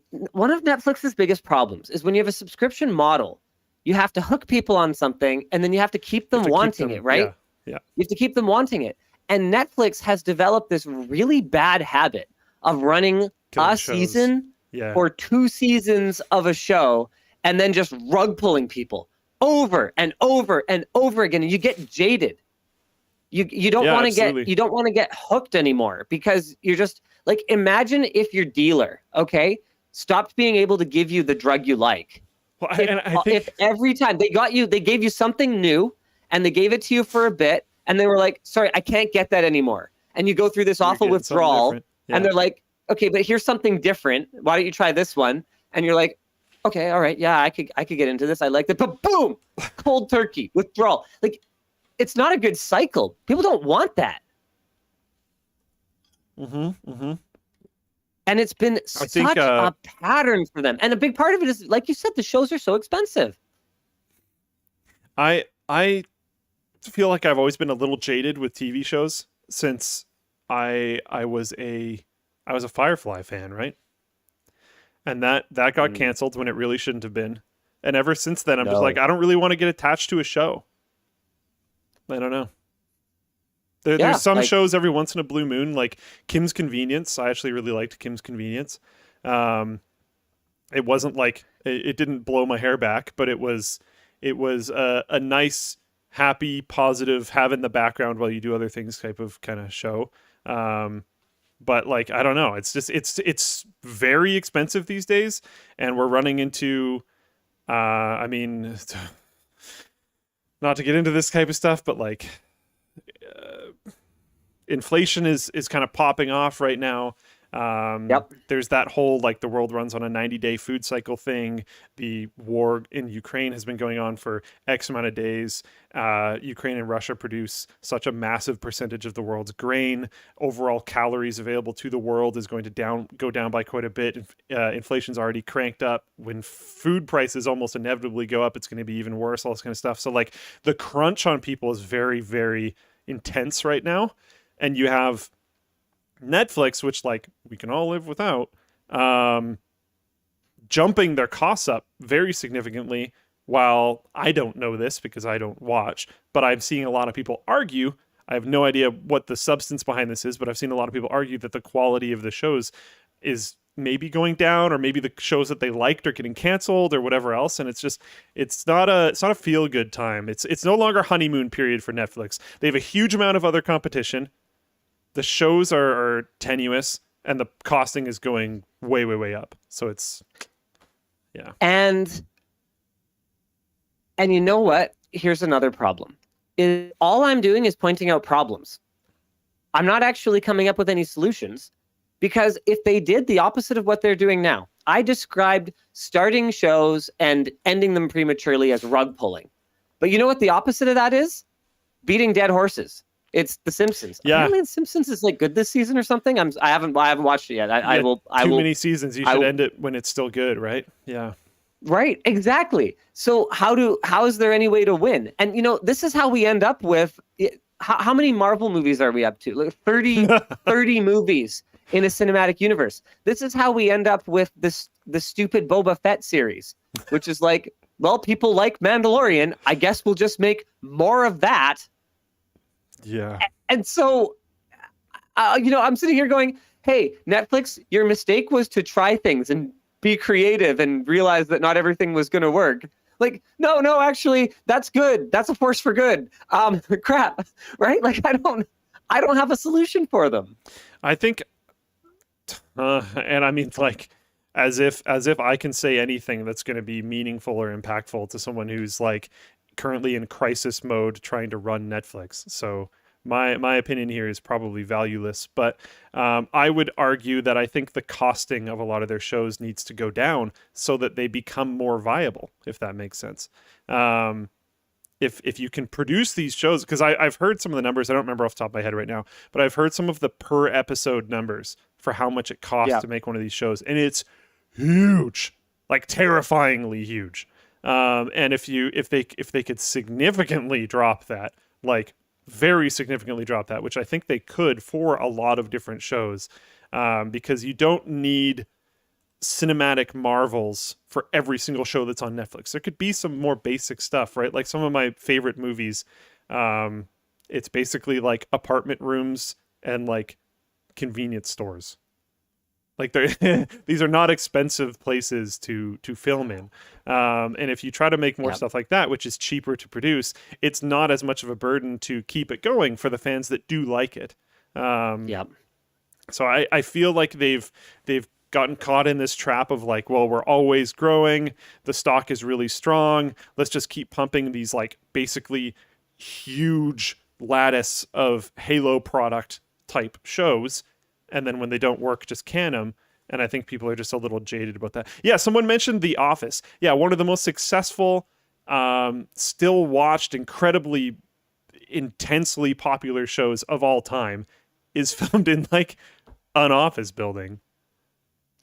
one of Netflix's biggest problems is when you have a subscription model, you have to hook people on something and then you have to keep them wanting it, right? Yeah. You have to keep them wanting it. And Netflix has developed this really bad habit of running a season or 2 seasons of a show and then just rug pulling people over and over and over again. And you get jaded. You don't want to get hooked anymore because you're just like, imagine if your dealer, stopped being able to give you the drug you like. Well, if every time they gave you something new and they gave it to you for a bit and they were like, sorry, I can't get that anymore. And you go through this awful withdrawal and they're like, okay, but here's something different. Why don't you try this one? And you're like, okay, all right. Yeah, I could get into this. I like that. But boom, cold turkey, withdrawal. Like, it's not a good cycle. People don't want that. And it's been such a pattern for them. And a big part of it is, like you said, the shows are so expensive. I feel like I've always been a little jaded with TV shows since I was a Firefly fan, right? And that got canceled when it really shouldn't have been. And ever since then, I'm just like, I don't really want to get attached to a show. I don't know. There's some shows every once in a blue moon, like Kim's Convenience. I actually really liked Kim's Convenience. It wasn't like, it didn't blow my hair back, but it was a nice, happy, positive, have in the background while you do other things type of kind of show. But like, I don't know. It's just, it's very expensive these days. And we're running into, I mean, not to get into this type of stuff, but like, inflation is kind of popping off right now. There's that whole, like, the world runs on a 90-day food cycle thing. The war in Ukraine has been going on for X amount of days. Ukraine and Russia produce such a massive percentage of the world's grain. Overall calories available to the world is going to go down by quite a bit. Inflation's already cranked up. When food prices almost inevitably go up, it's going to be even worse, all this kind of stuff. So, like, the crunch on people is very, very intense right now. And you have Netflix, which, like, we can all live without, jumping their costs up very significantly. While I don't know this because I don't watch, but I'm seeing a lot of people argue. I have no idea what the substance behind this is, but I've seen a lot of people argue that the quality of the shows is maybe going down, or maybe the shows that they liked are getting canceled or whatever else. And it's not a feel good time. It's no longer honeymoon period for Netflix. They have a huge amount of other competition. The shows are tenuous, and the costing is going way, way, way up. So it's, yeah. And you know what? Here's another problem. All I'm doing is pointing out problems. I'm not actually coming up with any solutions, because if they did the opposite of what they're doing now, I described starting shows and ending them prematurely as rug pulling. But you know what the opposite of that is? Beating dead horses. It's The Simpsons. Yeah. Apparently The Simpsons is like good this season or something. I haven't watched it yet. I will. Too many seasons. You should end it when it's still good, right? Yeah. Right, exactly. So how is there any way to win? And you know, this is how we end up with how many Marvel movies are we up to? Like 30 movies in a cinematic universe. This is how we end up with the stupid Boba Fett series, which is like, well, people like Mandalorian. I guess we'll just make more of that. Yeah. And so, you know, I'm sitting here going, hey, Netflix, your mistake was to try things and be creative and realize that not everything was going to work. Like, no, actually, that's good. That's a force for good. Crap, right? Like, I don't have a solution for them. I think, and I mean, like, as if I can say anything that's going to be meaningful or impactful to someone who's like currently in crisis mode trying to run Netflix. So my opinion here is probably valueless, but I would argue that I think the costing of a lot of their shows needs to go down so that they become more viable, if that makes sense. If you can produce these shows, because I've heard some of the numbers, I don't remember off the top of my head right now, but I've heard some of the per episode numbers for how much it costs to make one of these shows, and it's huge, like terrifyingly huge. And if they could significantly drop that, like very significantly drop that, which I think they could for a lot of different shows, because you don't need cinematic marvels for every single show that's on Netflix. There could be some more basic stuff, right? Like some of my favorite movies, it's basically like apartment rooms and like convenience stores. Like these are not expensive places to film in. And if you try to make more stuff like that, which is cheaper to produce, it's not as much of a burden to keep it going for the fans that do like it. So I feel like they've gotten caught in this trap of like, well, we're always growing. The stock is really strong. Let's just keep pumping these like basically huge lattice of Halo product type shows. And then when they don't work, just can them. And I think people are just a little jaded about that. Yeah, someone mentioned The Office. Yeah, one of the most successful, still watched, incredibly intensely popular shows of all time is filmed in like an office building.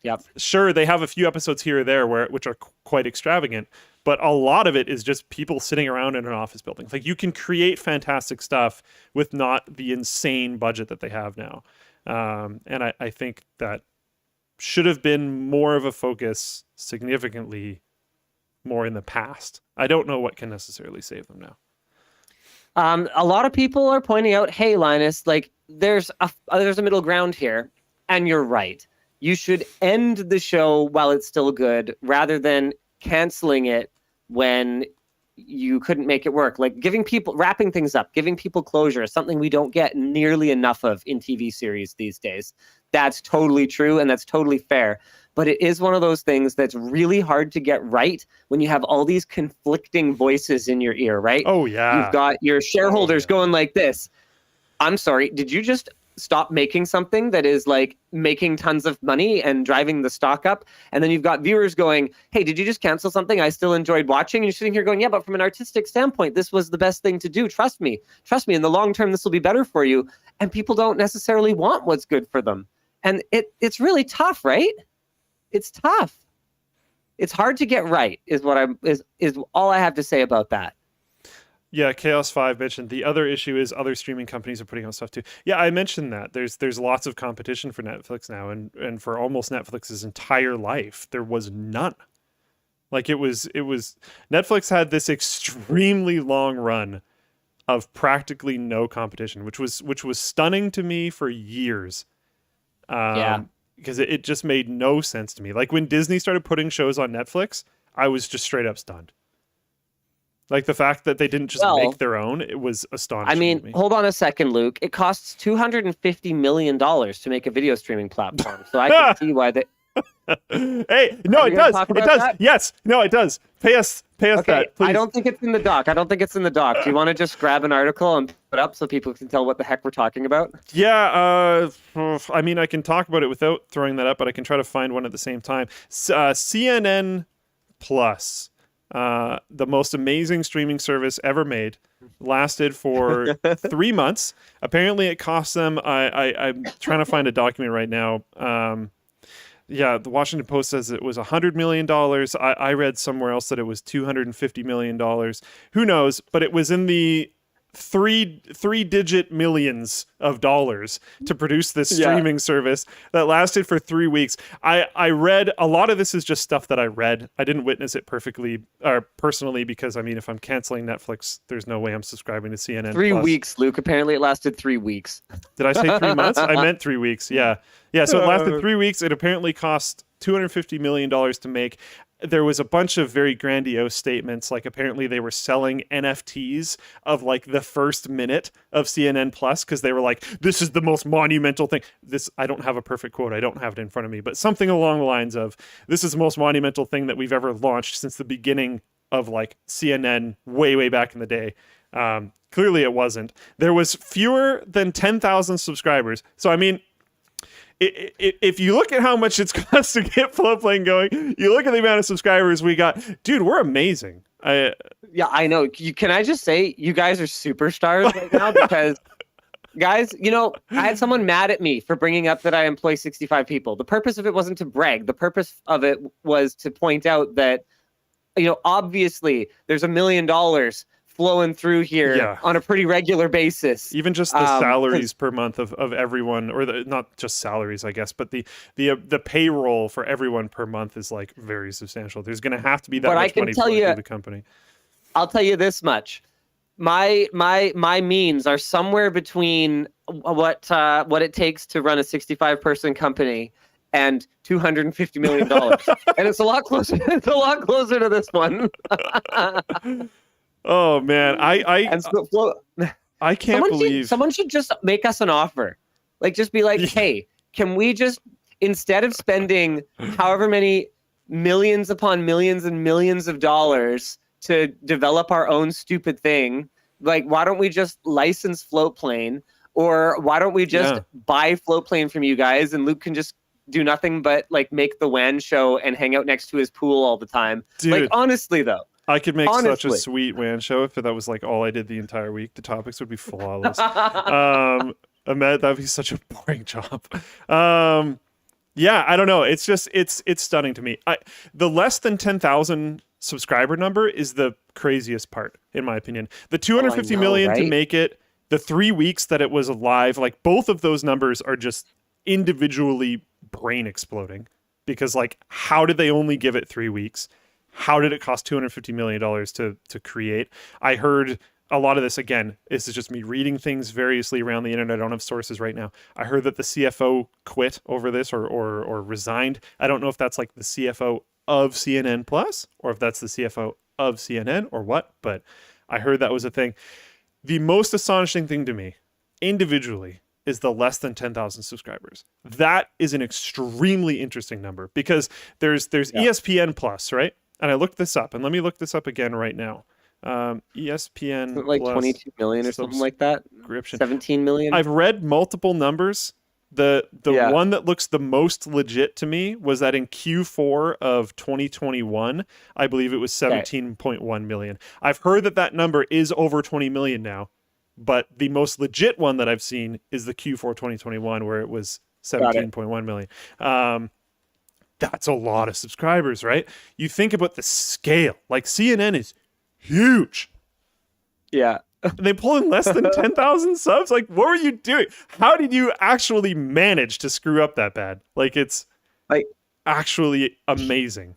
Yep. Sure, they have a few episodes here or there which are quite extravagant, but a lot of it is just people sitting around in an office building. Like you can create fantastic stuff with not the insane budget that they have now. And I think that should have been more of a focus, significantly more in the past. I don't know what can necessarily save them now. A lot of people are pointing out, hey, Linus, like there's a middle ground here, and you're right. You should end the show while it's still good, rather than canceling it when you couldn't make it work. Like wrapping things up, giving people closure is something we don't get nearly enough of in TV series these days. That's totally true, and that's totally fair. But it is one of those things that's really hard to get right when you have all these conflicting voices in your ear, right? Oh, yeah. You've got your shareholders going like this. I'm sorry, did you just stop making something that is like making tons of money and driving the stock up? And then you've got viewers going, hey, did you just cancel something I still enjoyed watching? And you're sitting here going, yeah, but from an artistic standpoint, this was the best thing to do. Trust me, in the long term, this will be better for you. And people don't necessarily want what's good for them. And it's really tough, right? It's tough. It's hard to get right is all I have to say about that. Yeah, Chaos 5 mentioned the other issue is other streaming companies are putting out stuff too. Yeah, I mentioned that. There's lots of competition for Netflix now, and for almost Netflix's entire life, there was none. Like it was Netflix had this extremely long run of practically no competition, which was stunning to me for years. because it just made no sense to me. Like when Disney started putting shows on Netflix, I was just straight up stunned. Like the fact that they didn't just make their own, it was astonishing. I mean, to me. hold on a second, Luke. It costs $250 million to make a video streaming platform. So I can see why they. Hey, no, it does. It does. That? Yes, no, it does. Pay us Okay, that. Please. I don't think it's in the doc. Do you want to just grab an article and put it up so people can tell what the heck we're talking about? Yeah, I mean, I can talk about it without throwing that up, but I can try to find one at the same time. CNN Plus, the most amazing streaming service ever made, lasted for 3 months. Apparently, it cost them. I'm trying to find a document right now. Yeah, the Washington Post says it was $100 million. I read somewhere else that it was $250 million. Who knows? But it was in the three-digit millions of dollars to produce this streaming service that lasted for 3 weeks. I read a lot of this is just stuff that I read. I didn't witness it perfectly or personally because I mean, if I'm canceling Netflix, there's no way I'm subscribing to CNN. 3 weeks, Luke. Apparently, it lasted 3 weeks. Did I say 3 months? I meant 3 weeks. Yeah. So it lasted 3 weeks. It apparently cost $250 million to make. There was a bunch of very grandiose statements, like apparently they were selling NFTs of like the first minute of CNN Plus because they were like, this is the most monumental thing. I don't have a perfect quote. I don't have it in front of me, but something along the lines of, this is the most monumental thing that we've ever launched since the beginning of like CNN way back in the day. Clearly it wasn't. There was fewer than 10,000 subscribers. So, I mean, if you look at how much it's cost to get Floatplane going, you look at the amount of subscribers we got, dude, we're amazing. Yeah, I know. Can I just say, you guys are superstars right now because, guys, I had someone mad at me for bringing up that I employ 65 people. The purpose of it wasn't to brag. The purpose of it was to point out that, obviously there's $1 million flowing through here on a pretty regular basis. Even just the salaries per month of everyone, or not just salaries, I guess, but the payroll for everyone per month is like very substantial. There's going to have to be that much money flowing through the company. I'll tell you this much. My means are somewhere between what it takes to run a 65-person company and $250 million. And it's a lot closer. It's a lot closer to this one. Oh man, I can't believe someone should just make us an offer. Like, just be like, hey, can we just, instead of spending however many millions upon millions and millions of dollars to develop our own stupid thing, like, why don't we just license Floatplane, or why don't we just buy Floatplane from you guys, and Luke can just do nothing but like make the WAN show and hang out next to his pool all the time. Dude. Like, honestly though. I could make such a sweet WAN show if that was like all I did the entire week. The topics would be flawless. That'd be such a boring job. Yeah, I don't know. It's just it's stunning to me. The less than 10,000 subscriber number is the craziest part, in my opinion. The 250 million to make it, the 3 weeks that it was live, like both of those numbers are just individually brain exploding. Because like, how did they only give it 3 weeks? How did it cost $250 million to create? I heard a lot of this, again, this is just me reading things variously around the internet. I don't have sources right now. I heard that the CFO quit over this or resigned. I don't know if that's like the CFO of CNN Plus or if that's the CFO of CNN or what, but I heard that was a thing. The most astonishing thing to me, individually, is the less than 10,000 subscribers. That is an extremely interesting number because there's ESPN Plus, right? And I looked this up, and let me look this up again right now. ESPN like Plus 22 million or something like that. 17 million. I've read multiple numbers. The one that looks the most legit to me was that in Q4 of 2021, I believe it was 17.1 million. I've heard that number is over 20 million now, but the most legit one that I've seen is the Q4 2021 where it was 17.1 million. That's a lot of subscribers, right? You think about the scale. Like, CNN is huge. Yeah. And they pull in less than 10,000 subs? Like, what were you doing? How did you actually manage to screw up that bad? Like, it's like actually amazing.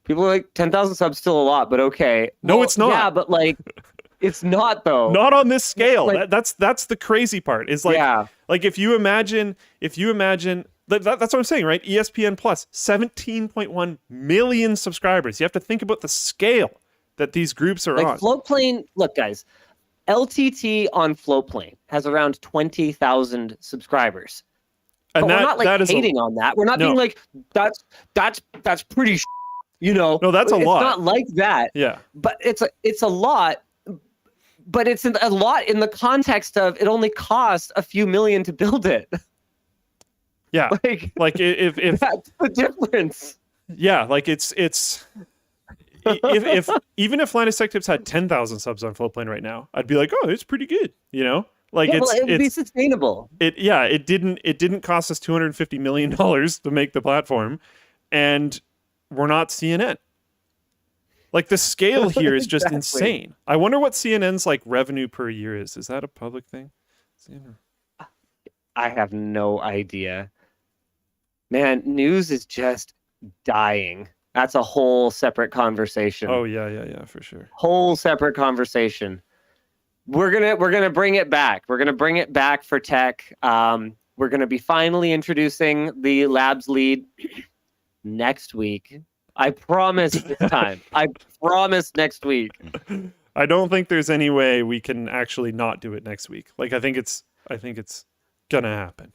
People are like, 10,000 subs still a lot, but okay. No, it's not. Yeah, but like, it's not though. Not on this scale. Like, that's the crazy part. Is like, like if you imagine That's what I'm saying, right? ESPN Plus, 17.1 million subscribers. You have to think about the scale that these groups are Like on. Floatplane, look, guys, LTT on Floatplane has around 20,000 subscribers. And but we're not like that is hating on that. We're not No. being like that's pretty, you know. No, that's a it's lot. It's not like that. Yeah. But it's a lot. But it's a lot in the context of it only costs a few million to build it. Yeah. like if that's the difference. Yeah, like it's if even if Linus Tech Tips had 10,000 subs on Floatplane right now, I'd be like, oh, it's pretty good, you know? Like it would be sustainable. It didn't cost us $250 million to make the platform, and we're not CNN. Like the scale here is just insane. I wonder what CNN's like revenue per year is. Is that a public thing? I have no idea. Man, news is just dying. That's a whole separate conversation. Oh yeah, for sure. Whole separate conversation. We're gonna bring it back. We're gonna bring it back for tech. We're gonna be finally introducing the labs lead next week. I promise this time. I promise next week. I don't think there's any way we can actually not do it next week. Like I think it's gonna happen.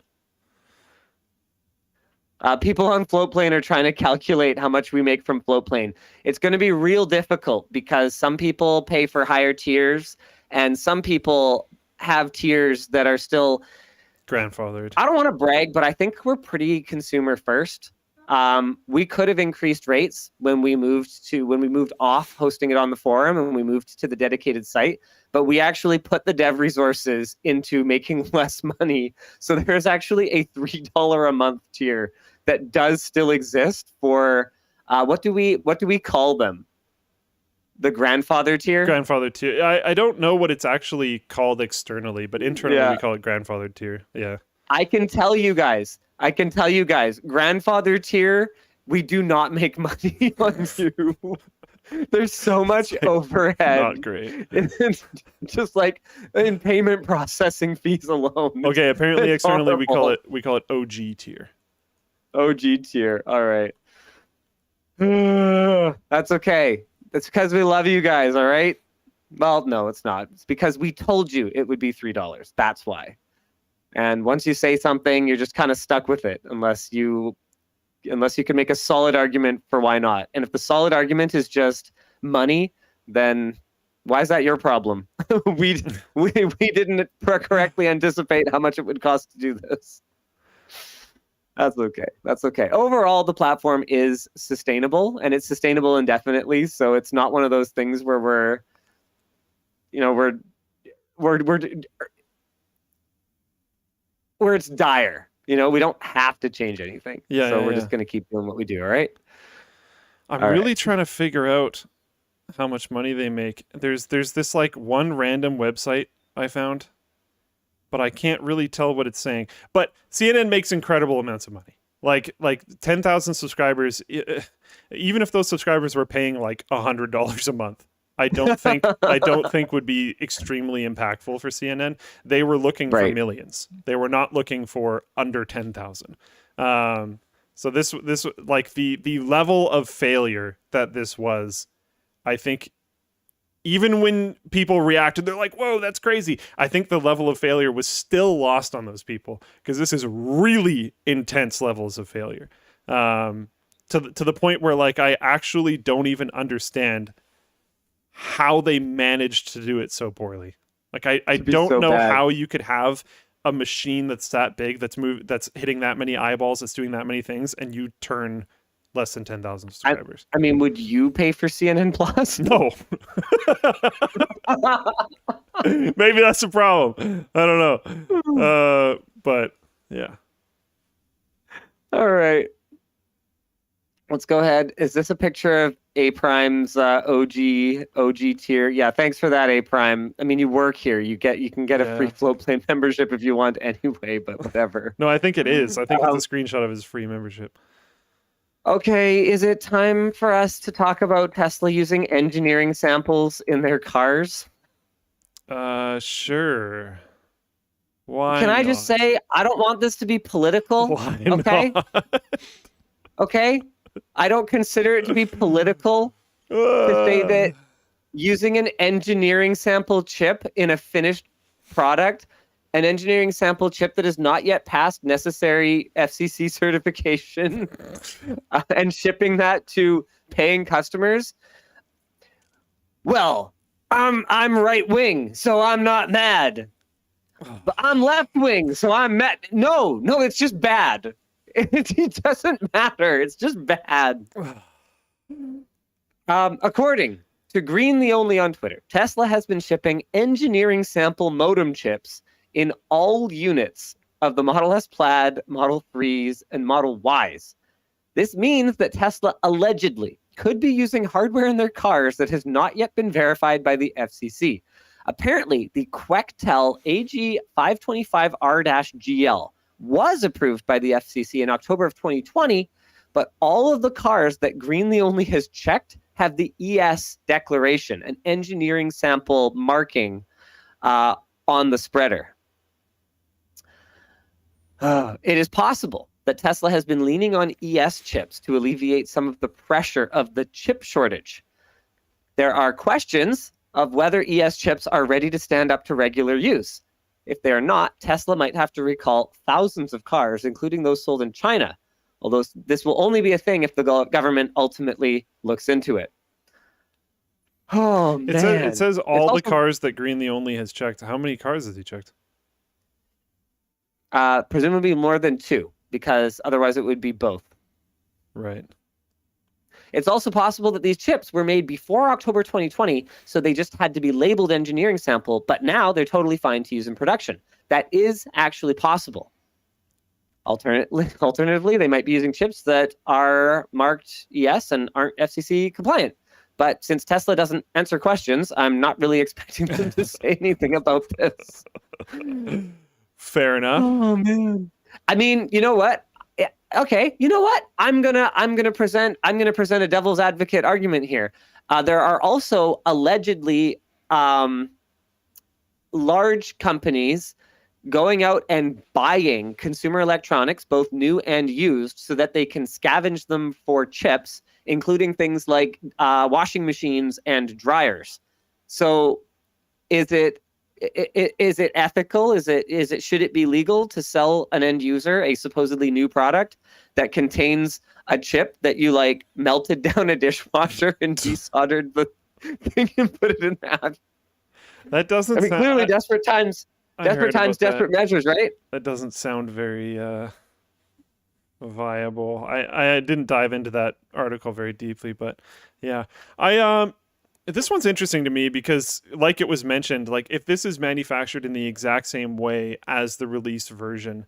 People on Floatplane are trying to calculate how much we make from Floatplane. It's going to be real difficult because some people pay for higher tiers and some people have tiers that are still grandfathered. I don't want to brag, but I think we're pretty consumer first. We could have increased rates when we moved off hosting it on the forum and when we moved to the dedicated site, but we actually put the dev resources into making less money. So there's actually a $3 a month tier that does still exist for what do we call them? The grandfather tier? Grandfather tier. I don't know what it's actually called externally, but internally we call it grandfather tier. Yeah. I can tell you guys, grandfather tier, we do not make money on you. There's so much overhead. Not great. It's just like in payment processing fees alone. Okay, apparently It's externally horrible. we call it OG tier. OG tier. All right. That's okay. That's because we love you guys, all right? Well, no, it's not. It's because we told you it would be $3. That's why. And once you say something, you're just kind of stuck with it unless you can make a solid argument for why not. And if the solid argument is just money, then why is that your problem? we didn't correctly anticipate how much it would cost to do this. That's okay. That's okay. Overall, the platform is sustainable and it's sustainable indefinitely. So it's not one of those things where we're where it's dire. You know, we don't have to change anything. Yeah. So we're just going to keep doing what we do. All right. I'm All really right. trying to figure out how much money they make. There's this like one random website I found, but I can't really tell what it's saying. But CNN makes incredible amounts of money. Like 10,000 subscribers, even if those subscribers were paying like $100 a month, I don't think would be extremely impactful for CNN. They were looking for millions. They were not looking for under 10,000. So this like the level of failure that this was, I think even when people reacted, they're like, whoa, that's crazy. I think the level of failure was still lost on those people because this is really intense levels of failure. To the point where like I actually don't even understand how they managed to do it so poorly. Like I don't know how you could have a machine that's that big, that's hitting that many eyeballs, that's doing that many things, and you turn less than 10,000 subscribers. I mean, would you pay for CNN Plus? No. Maybe that's the problem. I don't know. But yeah. All right. Let's go ahead. Is this a picture of A Prime's OG tier? Yeah, thanks for that, A Prime. I mean, you work here. You can get a free Floatplane membership if you want anyway, but whatever. No, I think it is. I think it's a screenshot of his free membership. Okay, is it time for us to talk about Tesla using engineering samples in their cars? Sure. Why Can I just not? say I don't want this to be political? Why Okay. not? Okay. I don't consider it to be political to say that using an engineering sample chip in a finished product, an engineering sample chip that has not yet passed necessary FCC certification, and shipping that to paying customers. Well, I'm right wing, so I'm not mad. But I'm left wing, so I'm mad. No, it's just bad. It doesn't matter. It's just bad. According to Green the Only on Twitter, Tesla has been shipping engineering sample modem chips in all units of the Model S Plaid, Model 3s, and Model Ys. This means that Tesla allegedly could be using hardware in their cars that has not yet been verified by the FCC. Apparently, the Quectel AG 525R-GL was approved by the FCC in October of 2020, but all of the cars that Green the Only has checked have the ES declaration, an engineering sample marking on the spreader. It is possible that Tesla has been leaning on ES chips to alleviate some of the pressure of the chip shortage. There are questions of whether ES chips are ready to stand up to regular use. If they are not, Tesla might have to recall thousands of cars, including those sold in China, although this will only be a thing if the government ultimately looks into it. Oh, man. It says all the cars that Green the Only has checked. How many cars has he checked? Presumably more than 2, because otherwise it would be both. Right. It's also possible that these chips were made before October 2020, so they just had to be labeled engineering sample, but now they're totally fine to use in production. That is actually possible. Alternatively, they might be using chips that are marked ES and aren't FCC compliant. But since Tesla doesn't answer questions, I'm not really expecting them to say anything about this. Fair enough. Oh, man. I mean, you know what? Okay, you know what? I'm gonna present a devil's advocate argument here. There are also allegedly large companies going out and buying consumer electronics, both new and used, so that they can scavenge them for chips, including things like washing machines and dryers. So, is it ethical? Should it be legal to sell an end user a supposedly new product that contains a chip that you like melted down a dishwasher and desoldered the thing and put it in that? That doesn't. I mean, clearly, desperate times, desperate measures, right? That doesn't sound very viable. I didn't dive into that article very deeply, but yeah, this one's interesting to me because, like it was mentioned, like if this is manufactured in the exact same way as the released version,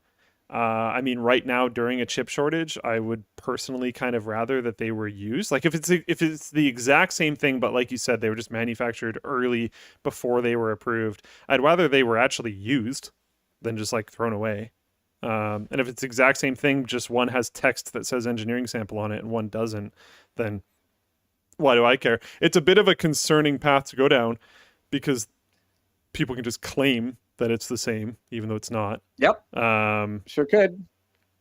I mean, right now during a chip shortage, I would personally kind of rather that they were used. Like if it's the exact same thing, but like you said, they were just manufactured early before they were approved, I'd rather they were actually used than just like thrown away. And if it's the exact same thing, just one has text that says engineering sample on it and one doesn't, then why do I care? It's a bit of a concerning path to go down because people can just claim that it's the same, even though it's not. Yep. Sure could.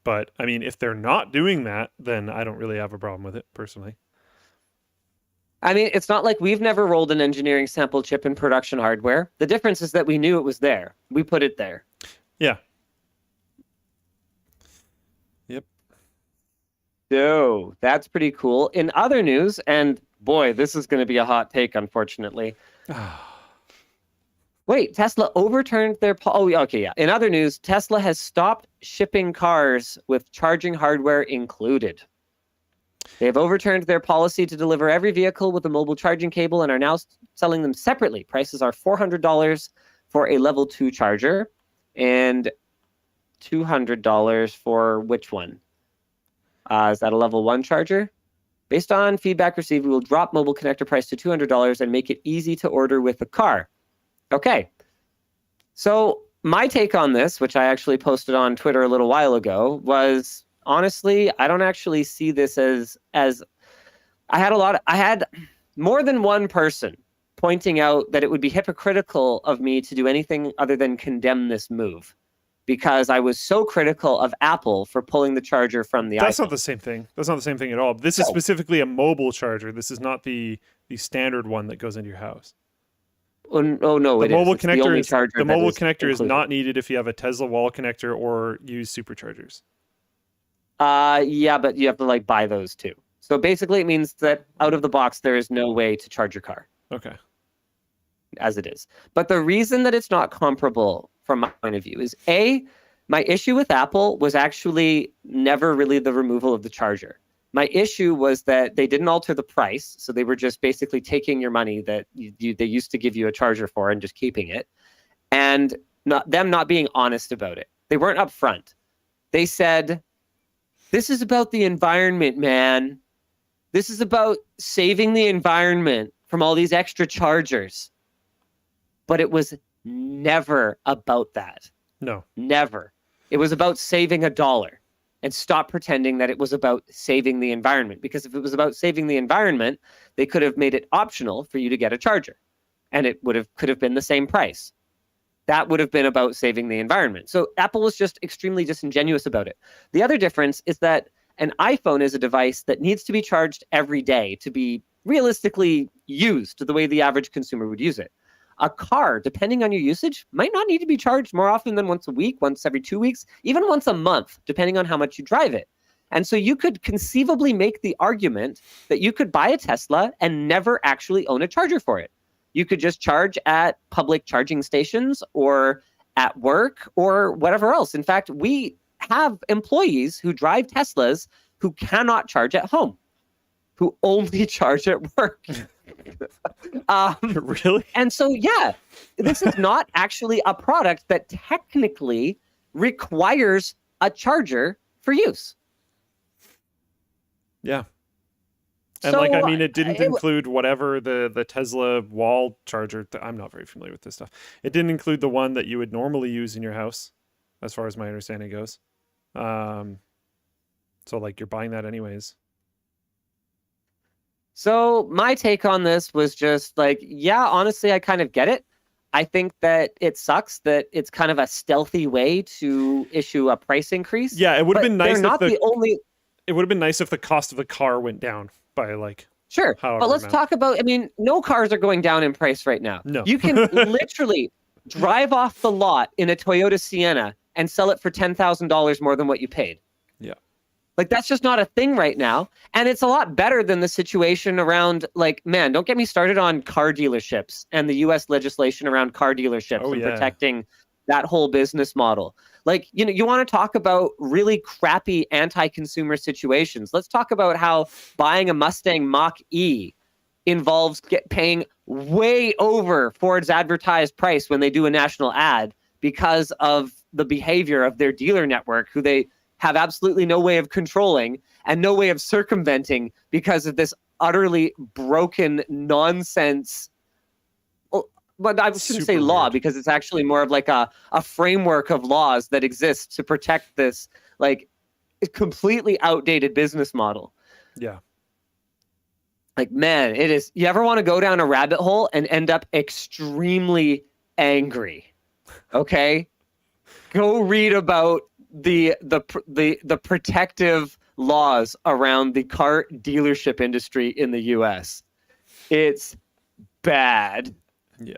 But I mean, if they're not doing that, then I don't really have a problem with it personally. I mean, it's not like we've never rolled an engineering sample chip in production hardware. The difference is that we knew it was there. We put it there. Yeah. Yep. So that's pretty cool. In other news, and boy, this is going to be a hot take, unfortunately. Wait, Tesla overturned their... In other news, Tesla has stopped shipping cars with charging hardware included. They have overturned their policy to deliver every vehicle with a mobile charging cable and are now selling them separately. Prices are $400 for a level 2 charger and $200 for which one? Is that a level 1 charger? Based on feedback received, we will drop mobile connector price to $200 and make it easy to order with the car. Okay. So my take on this, which I actually posted on Twitter a little while ago, was honestly, I don't actually see this as I had more than one person pointing out that it would be hypocritical of me to do anything other than condemn this move. because I was so critical of Apple for pulling the charger from the That's iPhone. not the same thing. That's not the same thing at all. This is specifically a mobile charger. This is not the standard one that goes into your house. Oh no, The it mobile is. It's the only connector charger the that mobile is connector is included. not needed if you have a Tesla wall connector or use superchargers. Yeah, but you have to like buy those too. So basically, it means that out of the box, there is no way to charge your car Okay. as it is. But the reason that it's not comparable from my point of view is my issue with Apple was actually never really the removal of the charger. My issue was that they didn't alter the price, so they were just basically taking your money that they used to give you a charger for and just keeping it, and not being honest about it. They weren't upfront. They said, "This is about the environment, man. This is about saving the environment from all these extra chargers." But it was never about that. No. Never. It was about saving $1. And stop pretending that it was about saving the environment. Because if it was about saving the environment, they could have made it optional for you to get a charger. And it could have been the same price. That would have been about saving the environment. So Apple was just extremely disingenuous about it. The other difference is that an iPhone is a device that needs to be charged every day to be realistically used the way the average consumer would use it. A car, depending on your usage, might not need to be charged more often than once a week, once every 2 weeks, even once a month, depending on how much you drive it. And so you could conceivably make the argument that you could buy a Tesla and never actually own a charger for it. You could just charge at public charging stations or at work or whatever else. In fact, we have employees who drive Teslas who cannot charge at home, who only charge at work. Really? And so, yeah, this is not actually a product that technically requires a charger for use. Yeah. And So, it didn't include whatever the Tesla wall charger. I'm not very familiar with this stuff. It didn't include the one that you would normally use in your house, as far as my understanding goes. So like you're buying that anyways. So my take on this was just like, yeah, honestly, I kind of get it. I think that it sucks that it's kind of a stealthy way to issue a price increase. Yeah, it would have been nice It would have been nice if the cost of the car went down by like Sure. But let's talk about, no cars are going down in price right now. No. You can literally drive off the lot in a Toyota Sienna and sell it for $10,000 more than what you paid. Yeah. Like, that's just not a thing right now. And it's a lot better than the situation around, like, man, don't get me started on car dealerships and the US legislation around car dealerships protecting that whole business model. Like, you want to talk about really crappy anti-consumer situations. Let's talk about how buying a Mustang Mach-E involves paying way over Ford's advertised price when they do a national ad because of the behavior of their dealer network, who they have absolutely no way of controlling and no way of circumventing because of this utterly broken nonsense. But I shouldn't say law, because it's actually more of like a framework of laws that exists to protect this like completely outdated business model. Yeah. Like, man, it is. You ever want to go down a rabbit hole and end up extremely angry? Okay, go read about the protective laws around the car dealership industry in the US. It's bad. Yeah.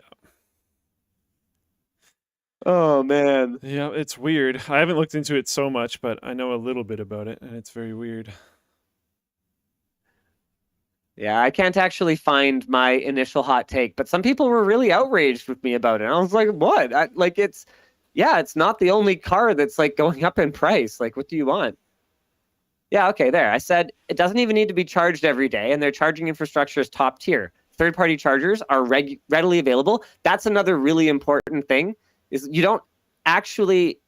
Oh man. Yeah, it's weird. I haven't looked into it so much, but I know a little bit about it, and it's very weird. Yeah, I can't actually find my initial hot take, but some people were really outraged with me about it. I was like, what? It's not the only car that's like going up in price. Like, what do you want? Yeah, okay, there. I said it doesn't even need to be charged every day, and their charging infrastructure is top tier. Third-party chargers are readily available. That's another really important thing, is you don't actually,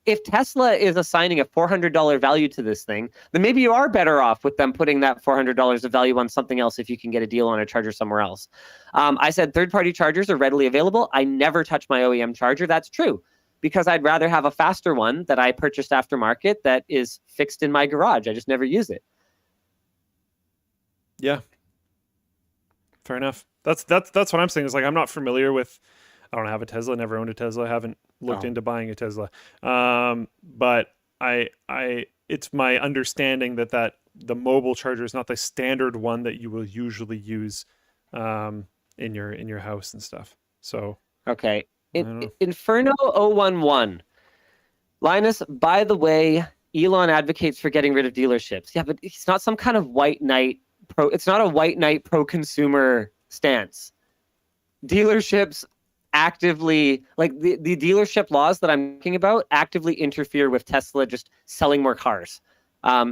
if Tesla is assigning a $400 value to this thing, then maybe you are better off with them putting that $400 of value on something else if you can get a deal on a charger somewhere else. I said third-party chargers are readily available. I never touch my OEM charger. That's true, because I'd rather have a faster one that I purchased aftermarket that is fixed in my garage. I just never use it. Yeah. Fair enough. That's what I'm saying, is like, I'm not familiar with I don't have a Tesla, never owned a Tesla, haven't looked into buying a Tesla. But it's my understanding that the mobile charger is not the standard one that you will usually use in your house and stuff. So Okay. I don't know. Inferno 011. Linus, by the way, Elon advocates for getting rid of dealerships. Yeah, but it's not some kind of white knight it's not a white knight pro-consumer stance. Dealerships actively, like the dealership laws that I'm talking about, actively interfere with Tesla just selling more cars.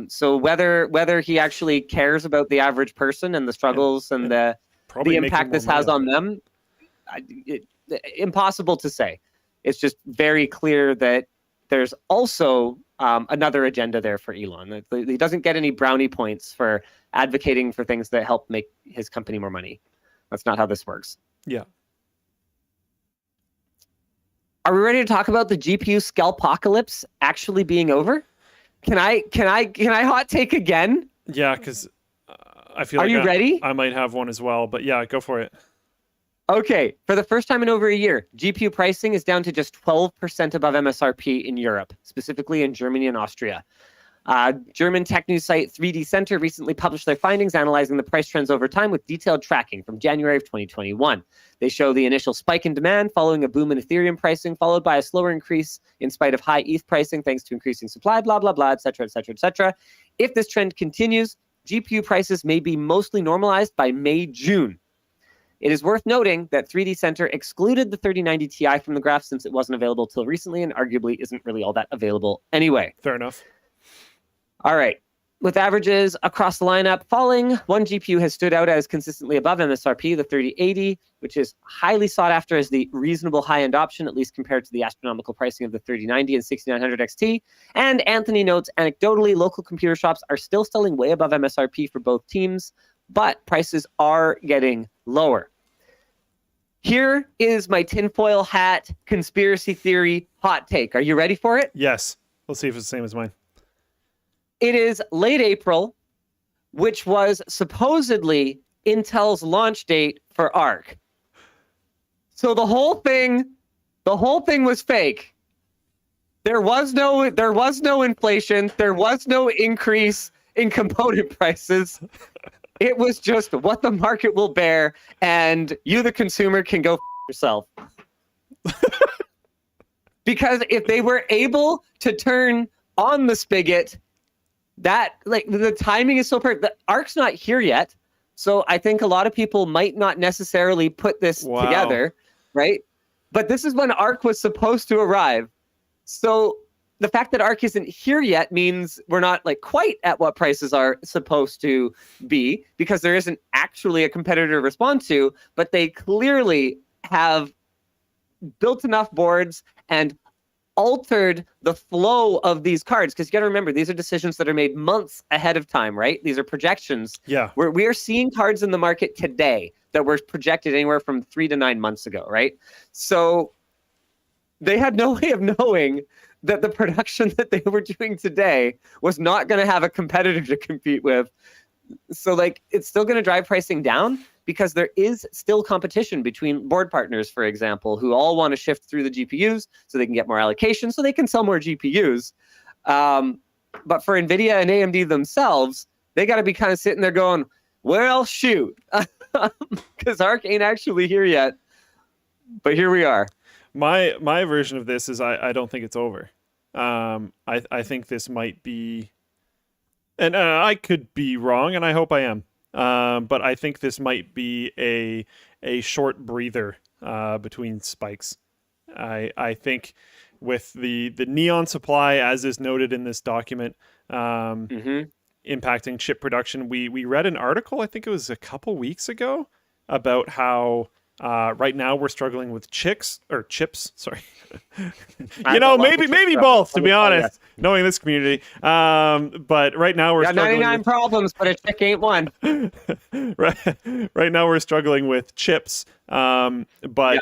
So whether he actually cares about the average person and the struggles and the impact this has on them, impossible to say. It's just very clear that there's also another agenda there for Elon. He doesn't get any brownie points for advocating for things that help make his company more money. That's not how this works. Yeah. Are we ready to talk about the GPU scalpocalypse actually being over? Can I hot take again? Yeah, because I feel Are like you ready? I might have one as well, but yeah, go for it. Okay, for the first time in over a year, GPU pricing is down to just 12% above MSRP in Europe, specifically in Germany and Austria. German tech news site 3D Center recently published their findings analyzing the price trends over time with detailed tracking from January of 2021. They show the initial spike in demand following a boom in Ethereum pricing, followed by a slower increase in spite of high ETH pricing thanks to increasing supply, blah, blah, blah, et cetera, et cetera, et cetera. If this trend continues, GPU prices may be mostly normalized by May, June. It is worth noting that 3D Center excluded the 3090 Ti from the graph since it wasn't available till recently and arguably isn't really all that available anyway. Fair enough. All right. With averages across the lineup falling, one GPU has stood out as consistently above MSRP, the 3080, which is highly sought after as the reasonable high-end option, at least compared to the astronomical pricing of the 3090 and 6900 XT. And Anthony notes, anecdotally, local computer shops are still selling way above MSRP for both teams, but prices are getting lower. Here is my tinfoil hat conspiracy theory hot take. Are you ready for it? Yes. Let's see if it's the same as mine. It is late April, which was supposedly Intel's launch date for Arc. So the whole thing was fake. There was no inflation. There was no increase in component prices. It was just what the market will bear, and you, the consumer, can go yourself. Because if they were able to turn on the spigot, that, like, the timing is so perfect. The Arc's not here yet, so I think a lot of people might not necessarily put this together, right? But this is when Arc was supposed to arrive. So the fact that Arc isn't here yet means we're not like quite at what prices are supposed to be, because there isn't actually a competitor to respond to, but they clearly have built enough boards and altered the flow of these cards, because you got to remember, these are decisions that are made months ahead of time, right? These are projections. Yeah. We are seeing cards in the market today that were projected anywhere from 3 to 9 months ago, right? So they had no way of knowing that the production that they were doing today was not going to have a competitor to compete with. So, like, it's still going to drive pricing down because there is still competition between board partners, for example, who all want to shift through the GPUs so they can get more allocation, so they can sell more GPUs. But for NVIDIA and AMD themselves, they got to be kind of sitting there going, where else shoot? Because Arc ain't actually here yet. But here we are. My version of this is I don't think it's over. I think this might be, and I could be wrong, and I hope I am. But I think this might be a short breather between spikes. I think with the neon supply, as is noted in this document, impacting chip production, we read an article, I think it was a couple weeks ago, about how right now we're struggling with chips. Sorry, maybe both, to be honest. Knowing this community, but right now we're struggling 99 problems, but a chick ain't one. Right now we're struggling with chips, but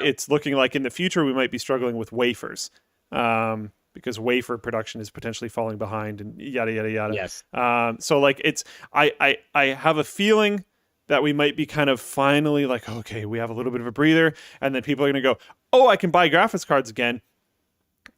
it's looking like in the future we might be struggling with wafers, because wafer production is potentially falling behind, and yada yada yada. Yes. So like I have a feeling that we might be kind of finally like, okay, we have a little bit of a breather, and then people are going to go, oh, I can buy graphics cards again.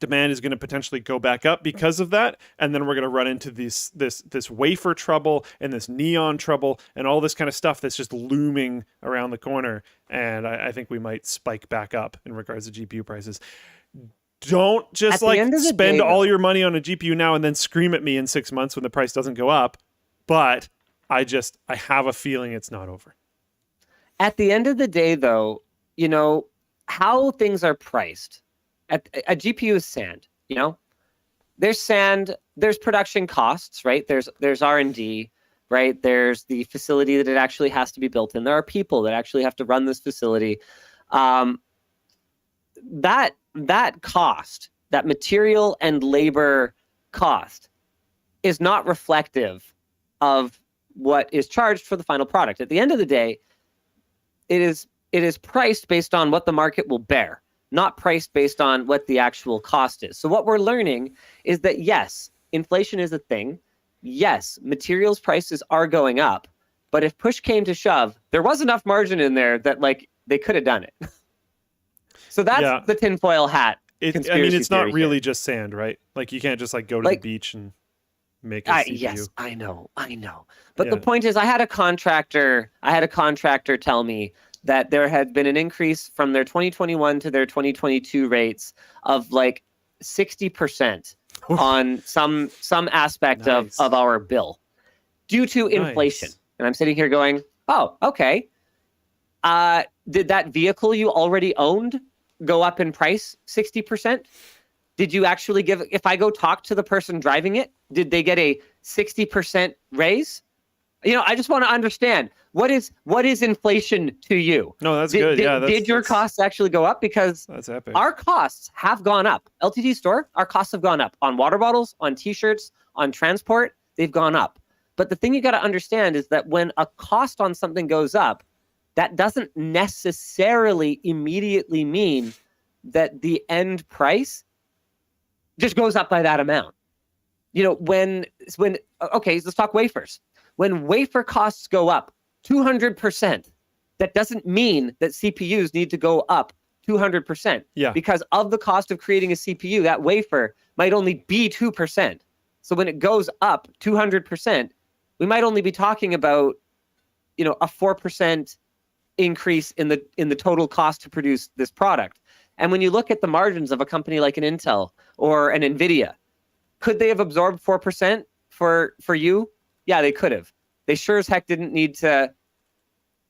Demand is going to potentially go back up because of that, and then we're going to run into this wafer trouble and this neon trouble and all this kind of stuff that's just looming around the corner. And I think we might spike back up in regards to GPU prices. Don't just like spend all your money on a GPU now and then scream at me in 6 months when the price doesn't go up. But I have a feeling it's not over. At the end of the day, though, you know, how things are priced. A GPU is sand, you know? There's sand, there's production costs, right? There's R&D, right? There's the facility that it actually has to be built in. There are people that actually have to run this facility. That cost, that material and labor cost, is not reflective of what is charged for the final product. At the end of the day, it is priced based on what the market will bear, not priced based on what the actual cost is. So what we're learning is that, yes, inflation is a thing. Yes, materials prices are going up. But if push came to shove, there was enough margin in there that like they could have done it. So that's the tinfoil hat. It's not really just sand, right? Like you can't just like go to the beach and make a CPU. Yes, I know. But the point is, I had a contractor tell me that there had been an increase from their 2021 to their 2022 rates of like 60% on some aspect of our bill due to inflation. And I'm sitting here going, oh, okay. Did that vehicle you already owned go up in price 60%? Did you actually if I go talk to the person driving it, did they get a 60% raise? You know, I just want to understand what is inflation to you? No, that's good. Did your costs actually go up? Because that's epic. Our costs have gone up. LTTStore, our costs have gone up on water bottles, on t-shirts, on transport. They've gone up. But the thing you got to understand is that when a cost on something goes up, that doesn't necessarily immediately mean that the end price just goes up by that amount. You know, okay, let's talk wafers. When wafer costs go up 200%, that doesn't mean that CPUs need to go up 200%. Yeah. Because of the cost of creating a CPU, that wafer might only be 2%. So when it goes up 200%, we might only be talking about, you know, a 4% increase in the total cost to produce this product. And when you look at the margins of a company like an Intel or an Nvidia, could they have absorbed 4% for you? Yeah, they could have. They sure as heck didn't need to,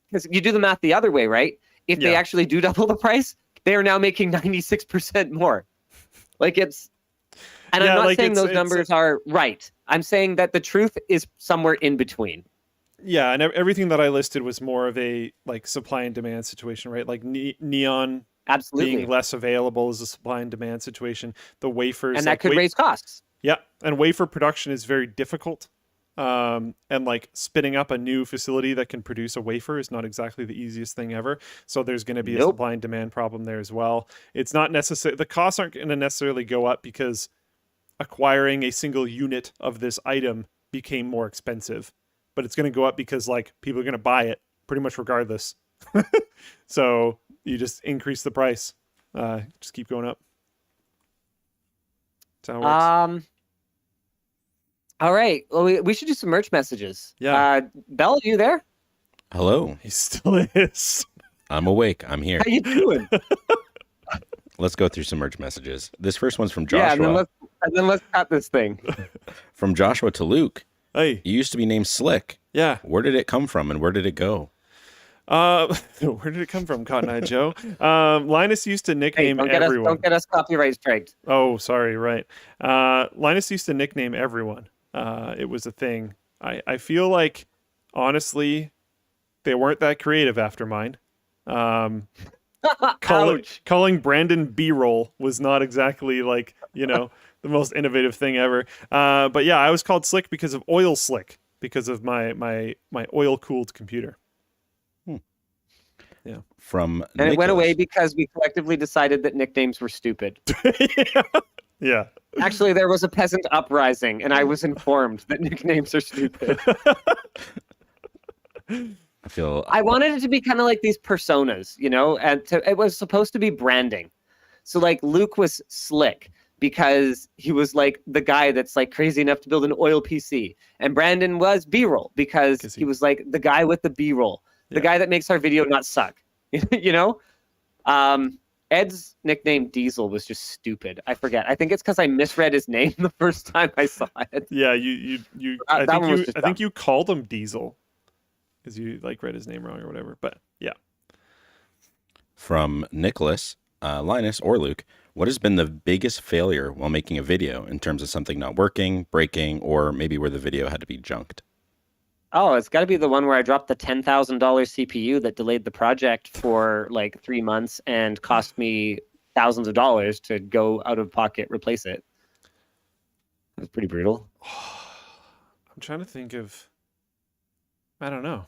because you do the math the other way, right? If they actually do double the price, they are now making 96% more. Like it's, and I'm not saying those numbers are right. I'm saying that the truth is somewhere in between. Yeah, and everything that I listed was more of a like supply and demand situation, right? Like neon absolutely being less available is a supply and demand situation. The wafers, and that could raise costs. Yeah, and wafer production is very difficult. And like spinning up a new facility that can produce a wafer is not exactly the easiest thing ever. So there's going to be a supply and demand problem there as well. It's not necessary. The costs aren't going to necessarily go up because acquiring a single unit of this item became more expensive, but it's going to go up because like people are going to buy it pretty much regardless. So you just increase the price, just keep going up. That's how it works. All right. Well, we should do some merch messages. Yeah. Bell, are you there? Hello. He still is. I'm awake. I'm here. How you doing? Let's go through some merch messages. This first one's from Joshua. Yeah, and then let's cut this thing. From Joshua to Luke. Hey. You used to be named Slick. Yeah. Where did it come from and where did it go? Where did it come from, Cotton Eye Joe? Linus used to nickname everyone. Don't get us copyright striked. Oh, sorry, right. Linus used to nickname everyone. It was a thing. I feel like, honestly, they weren't that creative after mine. Calling Brandon B-roll was not exactly like, you know, the most innovative thing ever. But yeah, I was called Slick because of Oil Slick, because of my oil-cooled computer. Yeah. From and Nicholas. It went away because we collectively decided that nicknames were stupid. Yeah. Actually, there was a peasant uprising, and I was informed that nicknames are stupid. feel I wanted it to be kind of like these personas, you know, and it was supposed to be branding. So like Luke was slick because he was like the guy that's like crazy enough to build an oil PC, and Brandon was B-roll because he was like the guy with the B-roll, the guy that makes our video not suck, you know. Ed's nickname Diesel was just stupid. I forget. I think it's because I misread his name the first time I saw it. Yeah, I think you called him Diesel because you like read his name wrong or whatever. But yeah. From Nicholas, Linus, or Luke, what has been the biggest failure while making a video in terms of something not working, breaking, or maybe where the video had to be junked? Oh, it's got to be the one where I dropped the $10,000 CPU that delayed the project for like 3 months and cost me thousands of dollars to go out of pocket replace it. That was pretty brutal. I'm trying to think of. I don't know.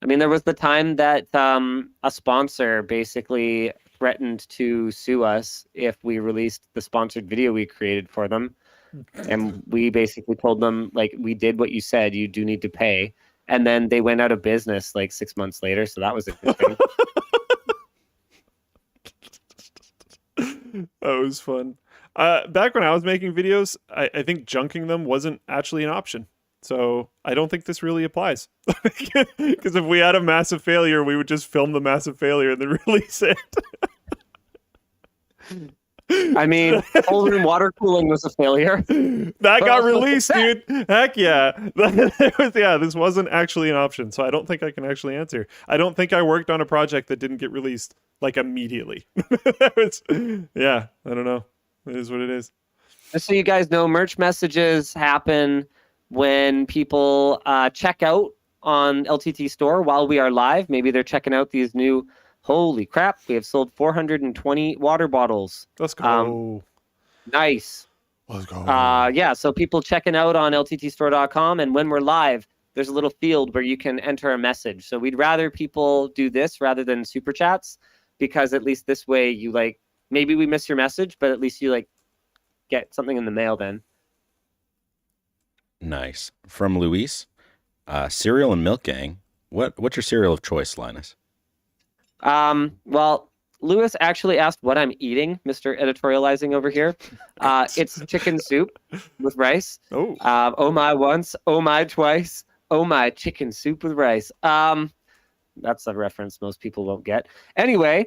I mean, there was the time that a sponsor basically threatened to sue us if we released the sponsored video we created for them. And we basically told them, like, we did what you said, you do need to pay. And then they went out of business like 6 months later. So that was interesting. That was fun. Back when I was making videos, I think junking them wasn't actually an option. So I don't think this really applies. Because if we had a massive failure, we would just film the massive failure and then release it. I mean, cold room water cooling was a failure. That got released, dude. Heck yeah. This wasn't actually an option, so I don't think I can actually answer. I don't think I worked on a project that didn't get released, like, immediately. Yeah, I don't know. It is what it is. Just so you guys know, merch messages happen when people check out on LTTStore while we are live. Maybe they're checking out these new... Holy crap, we have sold 420 water bottles. Let's go. Nice. Let's go. Yeah, so people checking out on LTTstore.com, and when we're live, there's a little field where you can enter a message. So we'd rather people do this rather than super chats, because at least this way you like, maybe we miss your message, but at least you like get something in the mail then. Nice. From Luis, cereal and milk gang. What's your cereal of choice, Linus? Well, Lewis actually asked what I'm eating, Mr. Editorializing over here. It's chicken soup with rice. Oh my once, oh my twice, oh my chicken soup with rice. That's a reference most people won't get. Anyway,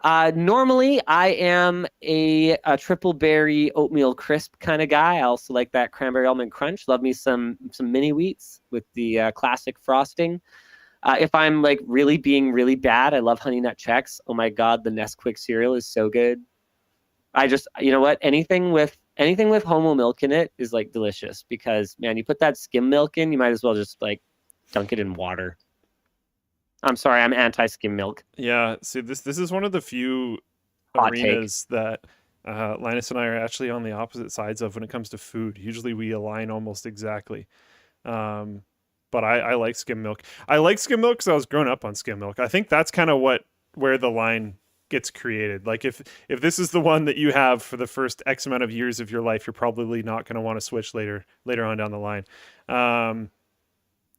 normally I am a triple berry oatmeal crisp kind of guy. I also like that cranberry almond crunch. Love me some mini wheats with the classic frosting. If I'm like really being really bad, I love Honey Nut Chex. Oh my God, the Nesquik cereal is so good. I just, you know what? Anything with Homo milk in it is like delicious, because man, you put that skim milk in, you might as well just like dunk it in water. I'm sorry, I'm anti-skim milk. Yeah, see, this is one of the few Hot arenas that Linus and I are actually on the opposite sides of when it comes to food. Usually we align almost exactly. But I like skim milk. I like skim milk because I was growing up on skim milk. I think that's kind of where the line gets created. Like if this is the one that you have for the first X amount of years of your life, you're probably not going to want to switch later on down the line.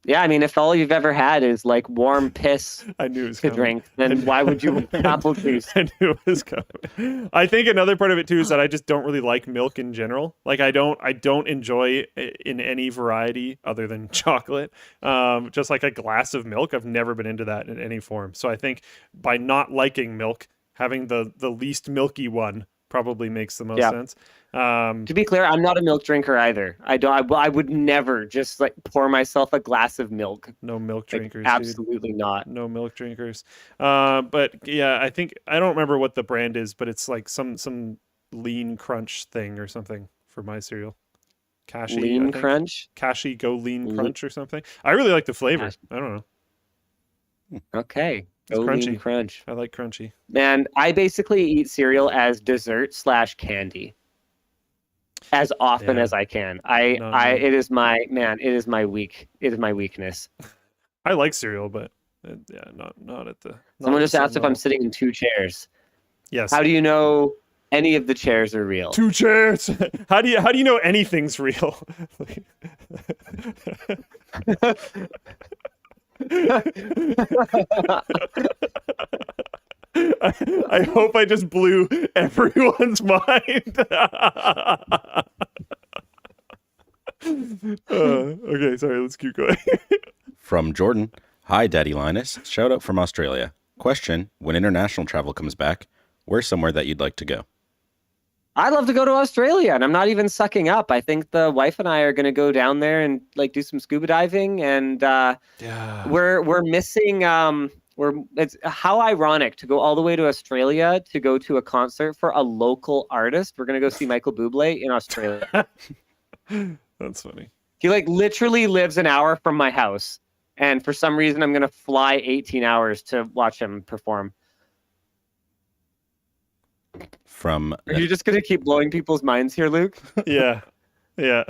Yeah, I mean, if all you've ever had is like warm piss I knew it was to coming. drink, then why would you want apple juice? I knew it was coming. I think another part of it too is that I just don't really like milk in general. Like I don't enjoy it in any variety other than chocolate. Just like a glass of milk, I've never been into that in any form. So I think by not liking milk, having the least milky one probably makes the most sense. To be clear, I'm not a milk drinker either. I would never just like pour myself a glass of milk. No milk drinkers. Absolutely not. No milk drinkers. But yeah, I think I don't remember what the brand is, but it's like some lean crunch thing or something for my cereal. Kashi, lean crunch? Kashi Go Lean Crunch or something. I really like the flavor. I don't know. Okay. It's Go crunchy. Lean crunch. I like crunchy. Man, I basically eat cereal as dessert / candy as often as I can. It is my weakness. I like cereal, but not at the. Someone just asked if I'm sitting in 2 chairs. Yes. How do you know any of the chairs are real? 2 chairs. How do you know anything's real? I hope I just blew everyone's mind. Okay, sorry, let's keep going. From Jordan. Hi, Daddy Linus. Shout out from Australia. Question, when international travel comes back, where's somewhere that you'd like to go? I'd love to go to Australia, and I'm not even sucking up. I think the wife and I are going to go down there and like do some scuba diving, and Yeah. we're missing. It's how ironic to go all the way to Australia to go to a concert for a local artist. We're going to go see Michael Bublé in Australia. That's funny. He like literally lives an hour from my house, and for some reason I'm going to fly 18 hours to watch him perform. From Are you just going to keep blowing people's minds here, Luke? Yeah. Yeah.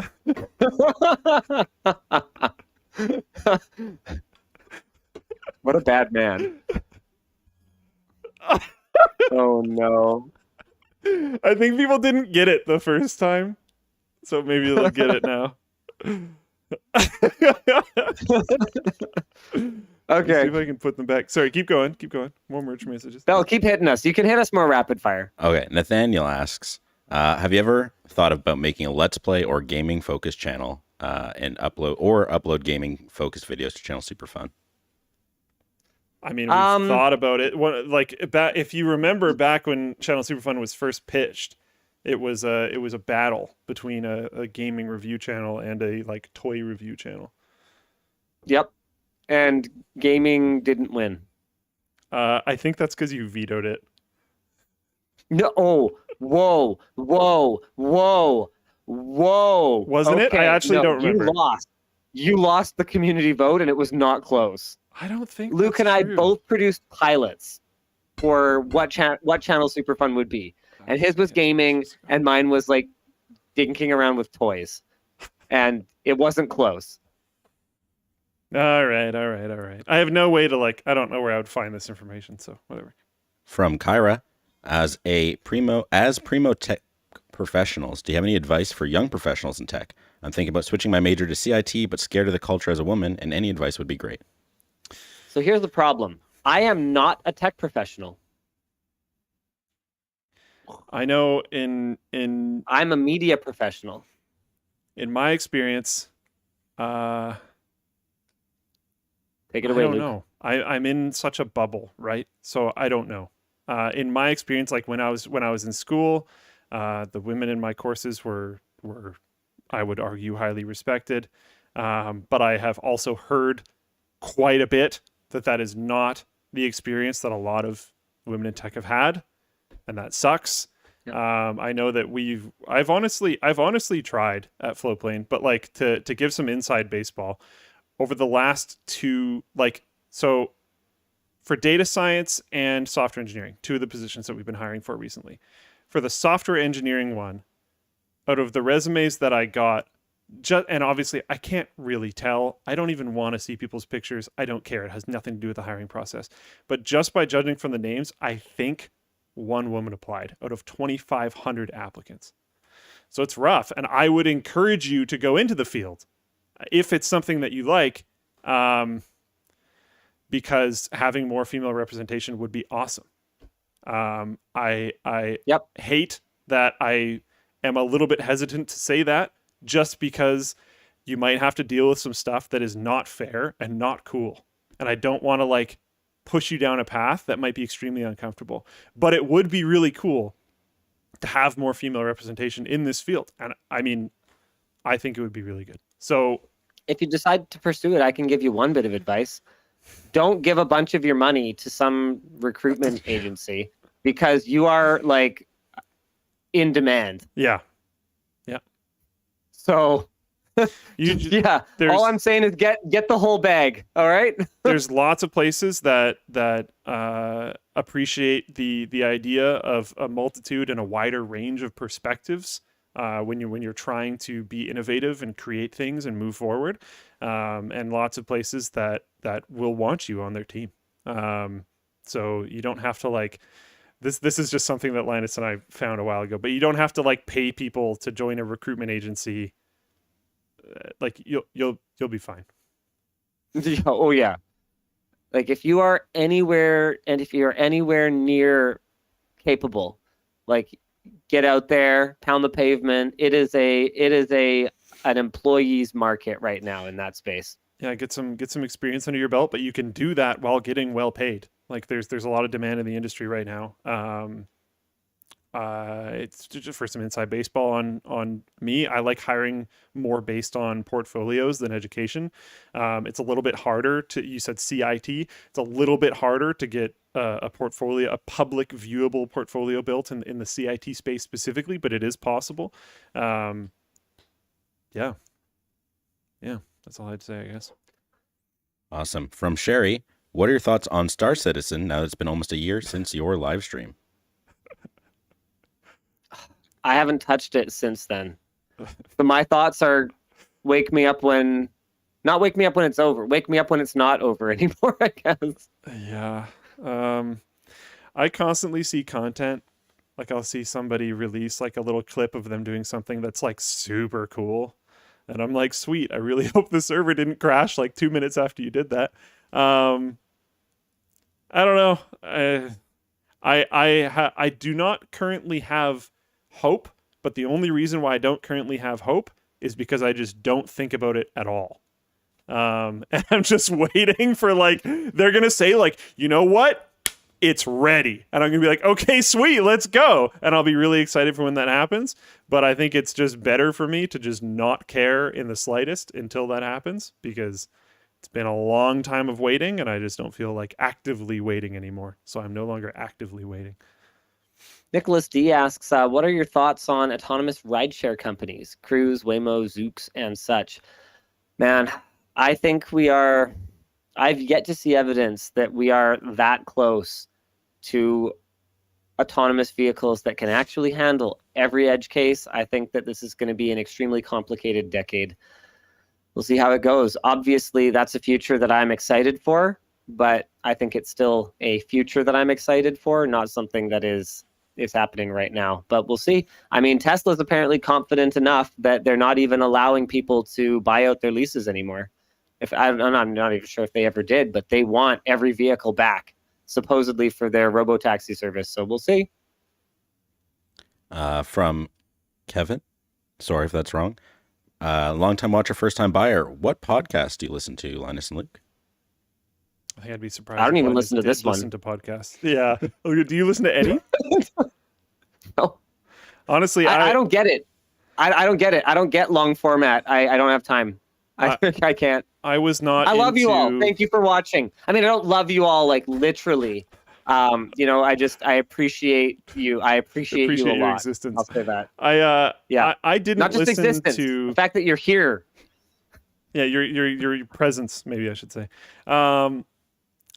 What a bad man. Oh no. I think people didn't get it the first time, so maybe they'll get it now. Okay. See if I can put them back. Sorry, keep going. Keep going. More merch messages. Bell, keep hitting us. You can hit us more rapid fire. Okay, Nathaniel asks, have you ever thought about making a Let's Play or gaming focused channel and upload gaming focused videos to Channel Super Fun? I mean, we've thought about it. If you remember back when Channel Super Fun was first pitched, it was a battle between a gaming review channel and a like toy review channel. Yep. And gaming didn't win. I think that's because you vetoed it. No. Oh, whoa. Wasn't it? I actually don't remember. You lost the community vote, and it was not close. I don't think Luke and I both produced pilots for what Channel Super Fun would be, and his was gaming, and mine was like dinking around with toys, and it wasn't close. All right. I have no way to I don't know where I would find this information, so whatever. From Kyra, as primo tech professionals, do you have any advice for young professionals in tech? I'm thinking about switching my major to CIT, but scared of the culture as a woman, and any advice would be great. So here's the problem. I am not a tech professional. I know I'm a media professional. in my experience, Take it away, I don't Luke. know. I'm in such a bubble, right? So I don't know. In my experience, like when I was in school, the women in my courses were I would argue highly respected, but I have also heard quite a bit that is not the experience that a lot of women in tech have had, and that sucks. Yep. I know that I've honestly tried at Floatplane, but like to give some inside baseball. Over the last two, so for data science and software engineering, two of the positions that we've been hiring for recently. For the software engineering one, out of the resumes that I got, and obviously I can't really tell. I don't even want to see people's pictures. I don't care. It has nothing to do with the hiring process. But just by judging from the names, I think one woman applied out of 2,500 applicants. So it's rough. And I would encourage you to go into the field if it's something that you like, because having more female representation would be awesome. I hate that I am a little bit hesitant to say that, just because you might have to deal with some stuff that is not fair and not cool. And I don't want to push you down a path that might be extremely uncomfortable. But it would be really cool to have more female representation in this field. And I mean, I think it would be really good. So if you decide to pursue it, I can give you one bit of advice. Don't give a bunch of your money to some recruitment agency, because you are in demand. Yeah. So all I'm saying is get the whole bag. All right. There's lots of places that appreciate the idea of a multitude and a wider range of perspectives when you're trying to be innovative and create things and move forward, and lots of places that will want you on their team. So you don't have to this is just something that Linus and I found a while ago, but you don't have to pay people to join a recruitment agency. You'll be fine. Oh yeah. Like if you are anywhere near capable, like get out there, pound the pavement. It is an employee's market right now in that space. Yeah, get some experience under your belt, but you can do that while getting well paid. Like there's a lot of demand in the industry right now. It's just for some inside baseball on me. I like hiring more based on portfolios than education. It's a little bit harder to, you said CIT, it's a little bit harder to get a portfolio, a public viewable portfolio built in the CIT space specifically, but it is possible. Yeah, that's all I'd say, I guess. Awesome. From Sherry, what are your thoughts on Star Citizen now that it's been almost a year since your live stream? I haven't touched it since then. So my thoughts are not wake me up when it's over. Wake me up when it's not over anymore, I guess. Yeah. I constantly see content. Like I'll see somebody release like a little clip of them doing something that's like super cool. And I'm like, sweet, I really hope the server didn't crash like 2 minutes after you did that. I don't know. I do not currently have hope, but the only reason why I don't currently have hope is because I just don't think about it at all. And I'm just waiting for like, they're going to say like, you know what? It's ready. And I'm going to be like, okay, sweet, let's go. And I'll be really excited for when that happens. But I think it's just better for me to just not care in the slightest until that happens, because it's been a long time of waiting and I just don't feel like actively waiting anymore. So I'm no longer actively waiting. Nicholas D asks, what are your thoughts on autonomous rideshare companies, Cruise, Waymo, Zoox, and such? Man, I think I've yet to see evidence that we are that close to autonomous vehicles that can actually handle every edge case. I think that this is going to be an extremely complicated decade. We'll see how it goes. Obviously, that's a future that I'm excited for, but I think it's still a future that I'm excited for, not something that is happening right now. But we'll see. I mean, Tesla's apparently confident enough that they're not even allowing people to buy out their leases anymore. I'm not even sure if they ever did, but they want every vehicle back, supposedly for their robo-taxi service. So we'll see. From Kevin, sorry if that's wrong. Long-time watcher, first-time buyer. What podcast do you listen to, Linus and Luke? I think I'd be surprised. I don't if even Linus listen to did this one. Listen to podcasts. Yeah. Do you listen to any? No. Honestly, I don't get it. I don't get it. I don't get long format. I don't have time. I can't. I was not. I love you all. Thank you for watching. I mean, I don't love you all like literally. I appreciate you. I appreciate you a your lot. existence. I'll say that. I didn't Not just listen existence. to The fact that you're here. Yeah, your presence, maybe I should say.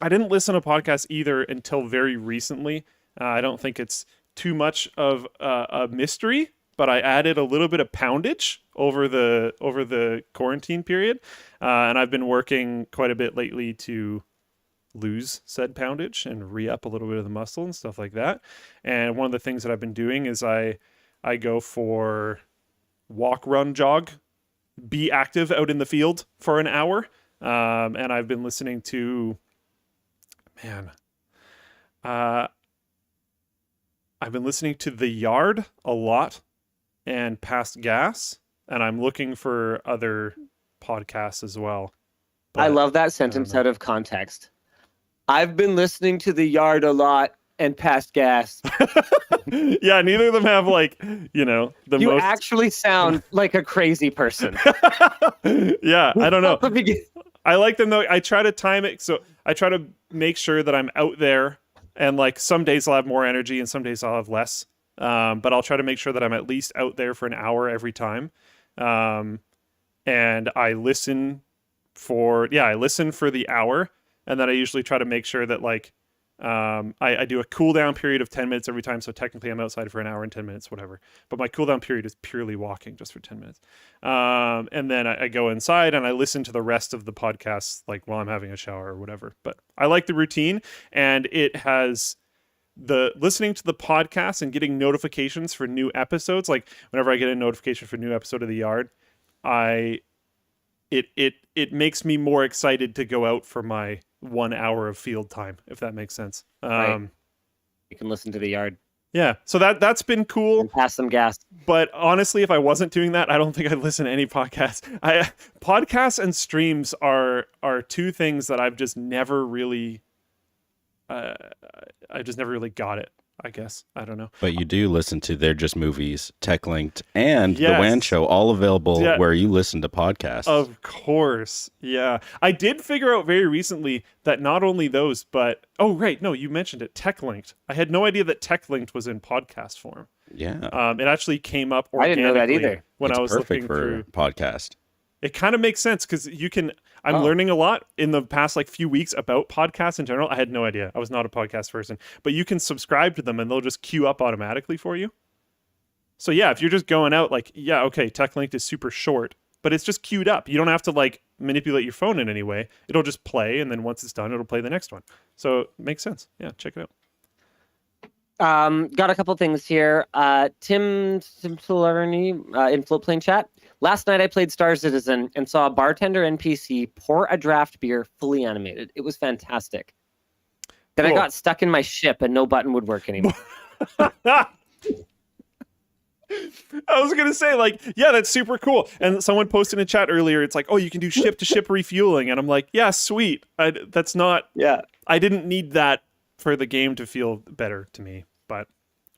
I didn't listen to podcasts either until very recently. I don't think it's too much of a mystery, but I added a little bit of poundage over the quarantine period, and I've been working quite a bit lately to lose said poundage and re-up a little bit of the muscle and stuff like that. And one of the things that I've been doing is I go for walk, run, jog, be active out in the field for an hour, and I've been listening to I've been listening to The Yard a lot and Past Gas, and I'm looking for other podcasts as well. I love that sentence out of context. I've been listening to The Yard a lot and Past Gas. Yeah, neither of them have you actually sound like a crazy person. Yeah, I don't know. I like them though. I try to time it, so I try to make sure that I'm out there, and some days I'll have more energy and some days I'll have less. But I'll try to make sure that I'm at least out there for an hour every time. And I listen for the hour, and then I usually try to make sure that I do a cool down period of 10 minutes every time. So technically I'm outside for an hour and 10 minutes, whatever. But my cool down period is purely walking just for 10 minutes. And then I go inside and I listen to the rest of the podcasts, while I'm having a shower or whatever. But I like the routine, and it has the listening to the podcast and getting notifications for new episodes. Like whenever I get a notification for a new episode of The Yard, it makes me more excited to go out for my 1 hour of field time, if that makes sense. Right. You can listen to the yard Yeah, so that's been cool. and pass some gas. But honestly, if I wasn't doing that, I don't think I'd listen to any podcasts. Podcasts and streams are two things that I've just never really, I just never really got it. I guess I don't know. But you do listen to They're Just Movies, Tech Linked, and the Yes. WAN Show, all available Yeah. where you listen to podcasts. Of course, yeah. I did figure out very recently that not only those, but oh right, no, you mentioned it, Tech Linked. I had no idea that Tech Linked was in podcast form. Yeah, It actually came up I didn't know that organically either. when it's I was perfect looking for through. podcast. It kind of makes sense because you can. I'm Oh. learning a lot in the past like few weeks about podcasts in general. I had no idea. I was not a podcast person, but you can subscribe to them and they'll just queue up automatically for you. So yeah, if you're just going out like, yeah, okay, Tech Linked is super short, but it's just queued up. You don't have to like manipulate your phone in any way. It'll just play, and then once it's done, it'll play the next one. So it makes sense. Yeah, check it out. Got a couple things here. Tim Simplerny in Floatplane chat. Last night I played Star Citizen and saw a bartender NPC pour a draft beer fully animated. It was fantastic. Then I Cool. got stuck in my ship and no button would work anymore. I was gonna say, like, yeah, that's super cool. And someone posted in chat earlier, it's like, oh, you can do ship-to-ship refueling, and I'm like, yeah, sweet. That's not. Yeah. I didn't need that for the game to feel better to me, but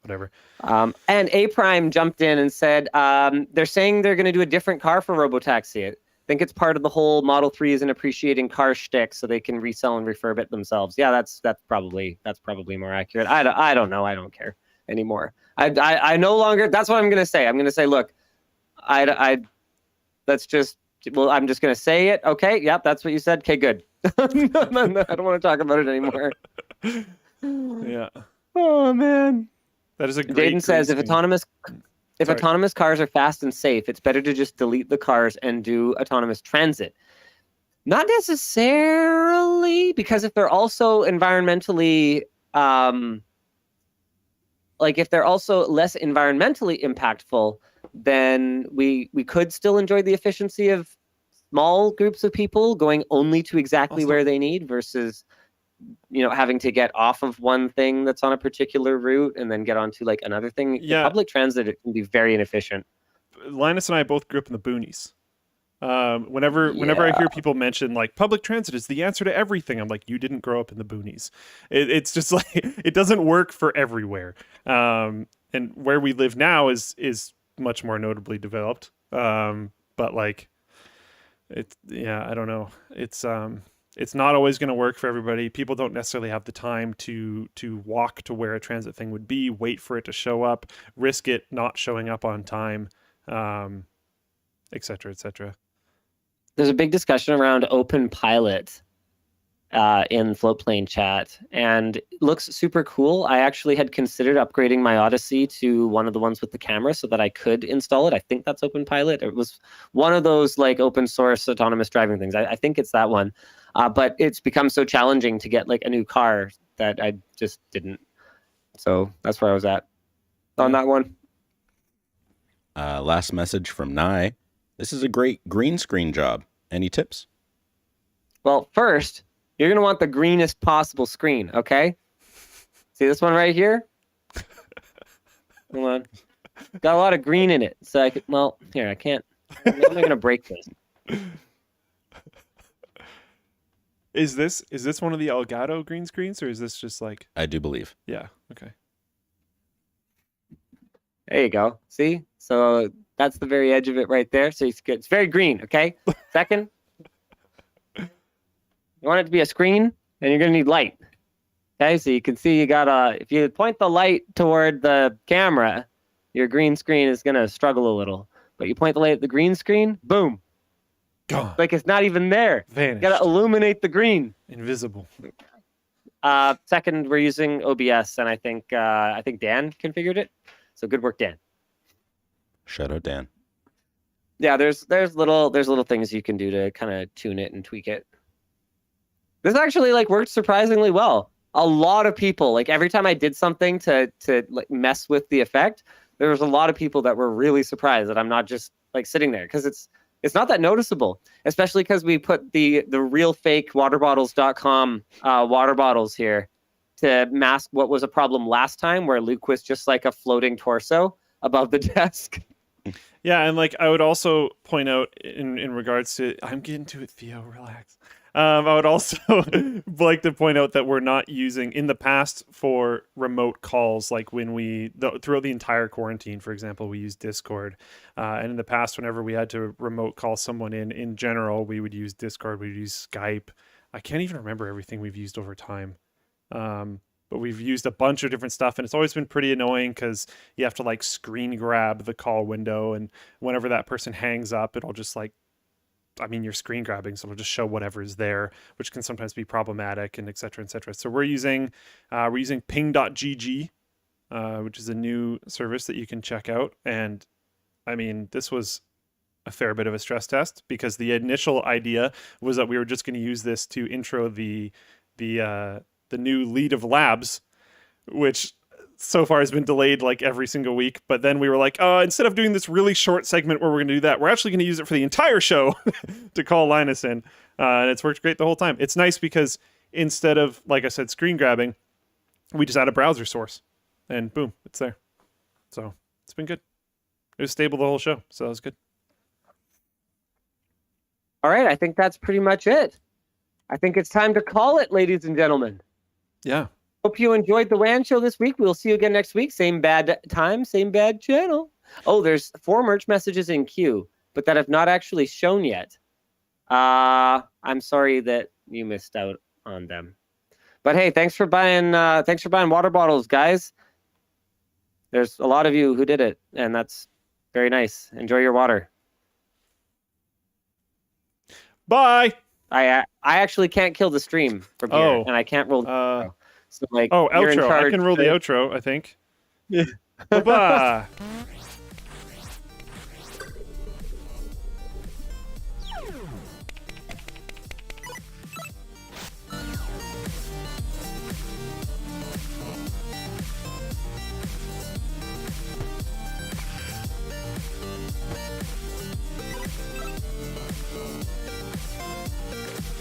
whatever. And A Prime jumped in and said they're saying they're going to do a different car for Robotaxi. I think it's part of the whole Model 3 and appreciating car shtick, so they can resell and refurb it themselves. Yeah, that's probably more accurate. I don't know. I don't care anymore. I no longer. That's what I'm going to say. I'm going to say, look, let's just. Well, I'm just going to say it. Okay. Yep. That's what you said. Okay. Good. I don't want to talk about it anymore. Yeah, Oh man. that is a great. Jaden says if Sorry. autonomous cars are fast and safe, it's better to just delete the cars and do autonomous transit. Not necessarily, because if they're also environmentally if they're also less environmentally impactful, then we could still enjoy the efficiency of small groups of people going only to exactly Also- where they need versus having to get off of one thing that's on a particular route and then get onto like another thing. Yeah. Public transit, it can be very inefficient. Linus and I both grew up in the boonies. Whenever I hear people mention like public transit is the answer to everything, I'm like, you didn't grow up in the boonies. It's just like it doesn't work for everywhere. And where we live now is much more notably developed. But like, I don't know. It's not always going to work for everybody. People don't necessarily have the time to walk to where a transit thing would be, wait for it to show up, risk it not showing up on time, et cetera, et cetera. There's a big discussion around open pilot in Floatplane chat, and it looks super cool. I actually had considered upgrading my Odyssey to one of the ones with the camera so that I could install it. I think that's open pilot. It was one of those like open source autonomous driving things. I think it's that one. But it's become so challenging to get like a new car that I just didn't. So that's where I was at on that one. Last message from Nye. This is a great green screen job. Any tips? Well, first, you're going to want the greenest possible screen, okay? See this one right here? Hold on. Got a lot of green in it. So I can't. I'm not going to break this. Is this one of the Elgato green screens, or is this just like? I do believe. Yeah. Okay. There you go. See? So that's the very edge of it right there. So it's very green, okay? Second, you want it to be a screen, and you're going to need light. Okay, so you can see you got if you point the light toward the camera, your green screen is going to struggle a little. But you point the light at the green screen, boom. Gone. Like it's not even there. Vanished. You got to illuminate the green. Invisible. Second, we're using OBS, and I think Dan configured it. So good work, Dan. Shout out Dan. Yeah, there's little things you can do to kind of tune it and tweak it. This actually like worked surprisingly well. A lot of people, like every time I did something to like mess with the effect, there was a lot of people that were really surprised that I'm not just like sitting there, because It's not that noticeable, especially because we put the real fake waterbottles.com water bottles here to mask what was a problem last time, where Luke was just like a floating torso above the desk. Yeah, and like I would also point out in regards to, I'm getting to it, Theo, relax. I would also like to point out that we're not using, in the past for remote calls, like when throughout the entire quarantine, for example, we used Discord. And in the past, whenever we had to remote call someone in general, we would use Discord, we would use Skype. I can't even remember everything we've used over time. But we've used a bunch of different stuff, and it's always been pretty annoying because you have to like screen grab the call window, and whenever that person hangs up, it'll just like, I mean, you're screen grabbing, so it'll just show whatever's there, which can sometimes be problematic, and et cetera, et cetera. So we're using ping.gg, which is a new service that you can check out. And I mean, this was a fair bit of a stress test because the initial idea was that we were just going to use this to intro the new lead of labs, which so far has been delayed like every single week. But then we were like, instead of doing this really short segment where we're going to do that, we're actually going to use it for the entire show to call Linus in. And it's worked great the whole time. It's nice because instead of, like I said, screen grabbing, we just add a browser source and boom, it's there. So it's been good. It was stable the whole show. So that was good. All right, I think that's pretty much it. I think it's time to call it, ladies and gentlemen. Yeah. Hope you enjoyed the WAN show this week. We'll see you again next week. Same bad time, same bad channel. Oh, there's 4 merch messages in queue, but that have not actually shown yet. I'm sorry that you missed out on them. But hey, thanks for buying water bottles, guys. There's a lot of you who did it, and that's very nice. Enjoy your water. Bye. I actually can't kill the stream from here, and I can't roll. So like, you're in outro. charge. I can roll the outro, I think. Yeah. Bye-bye.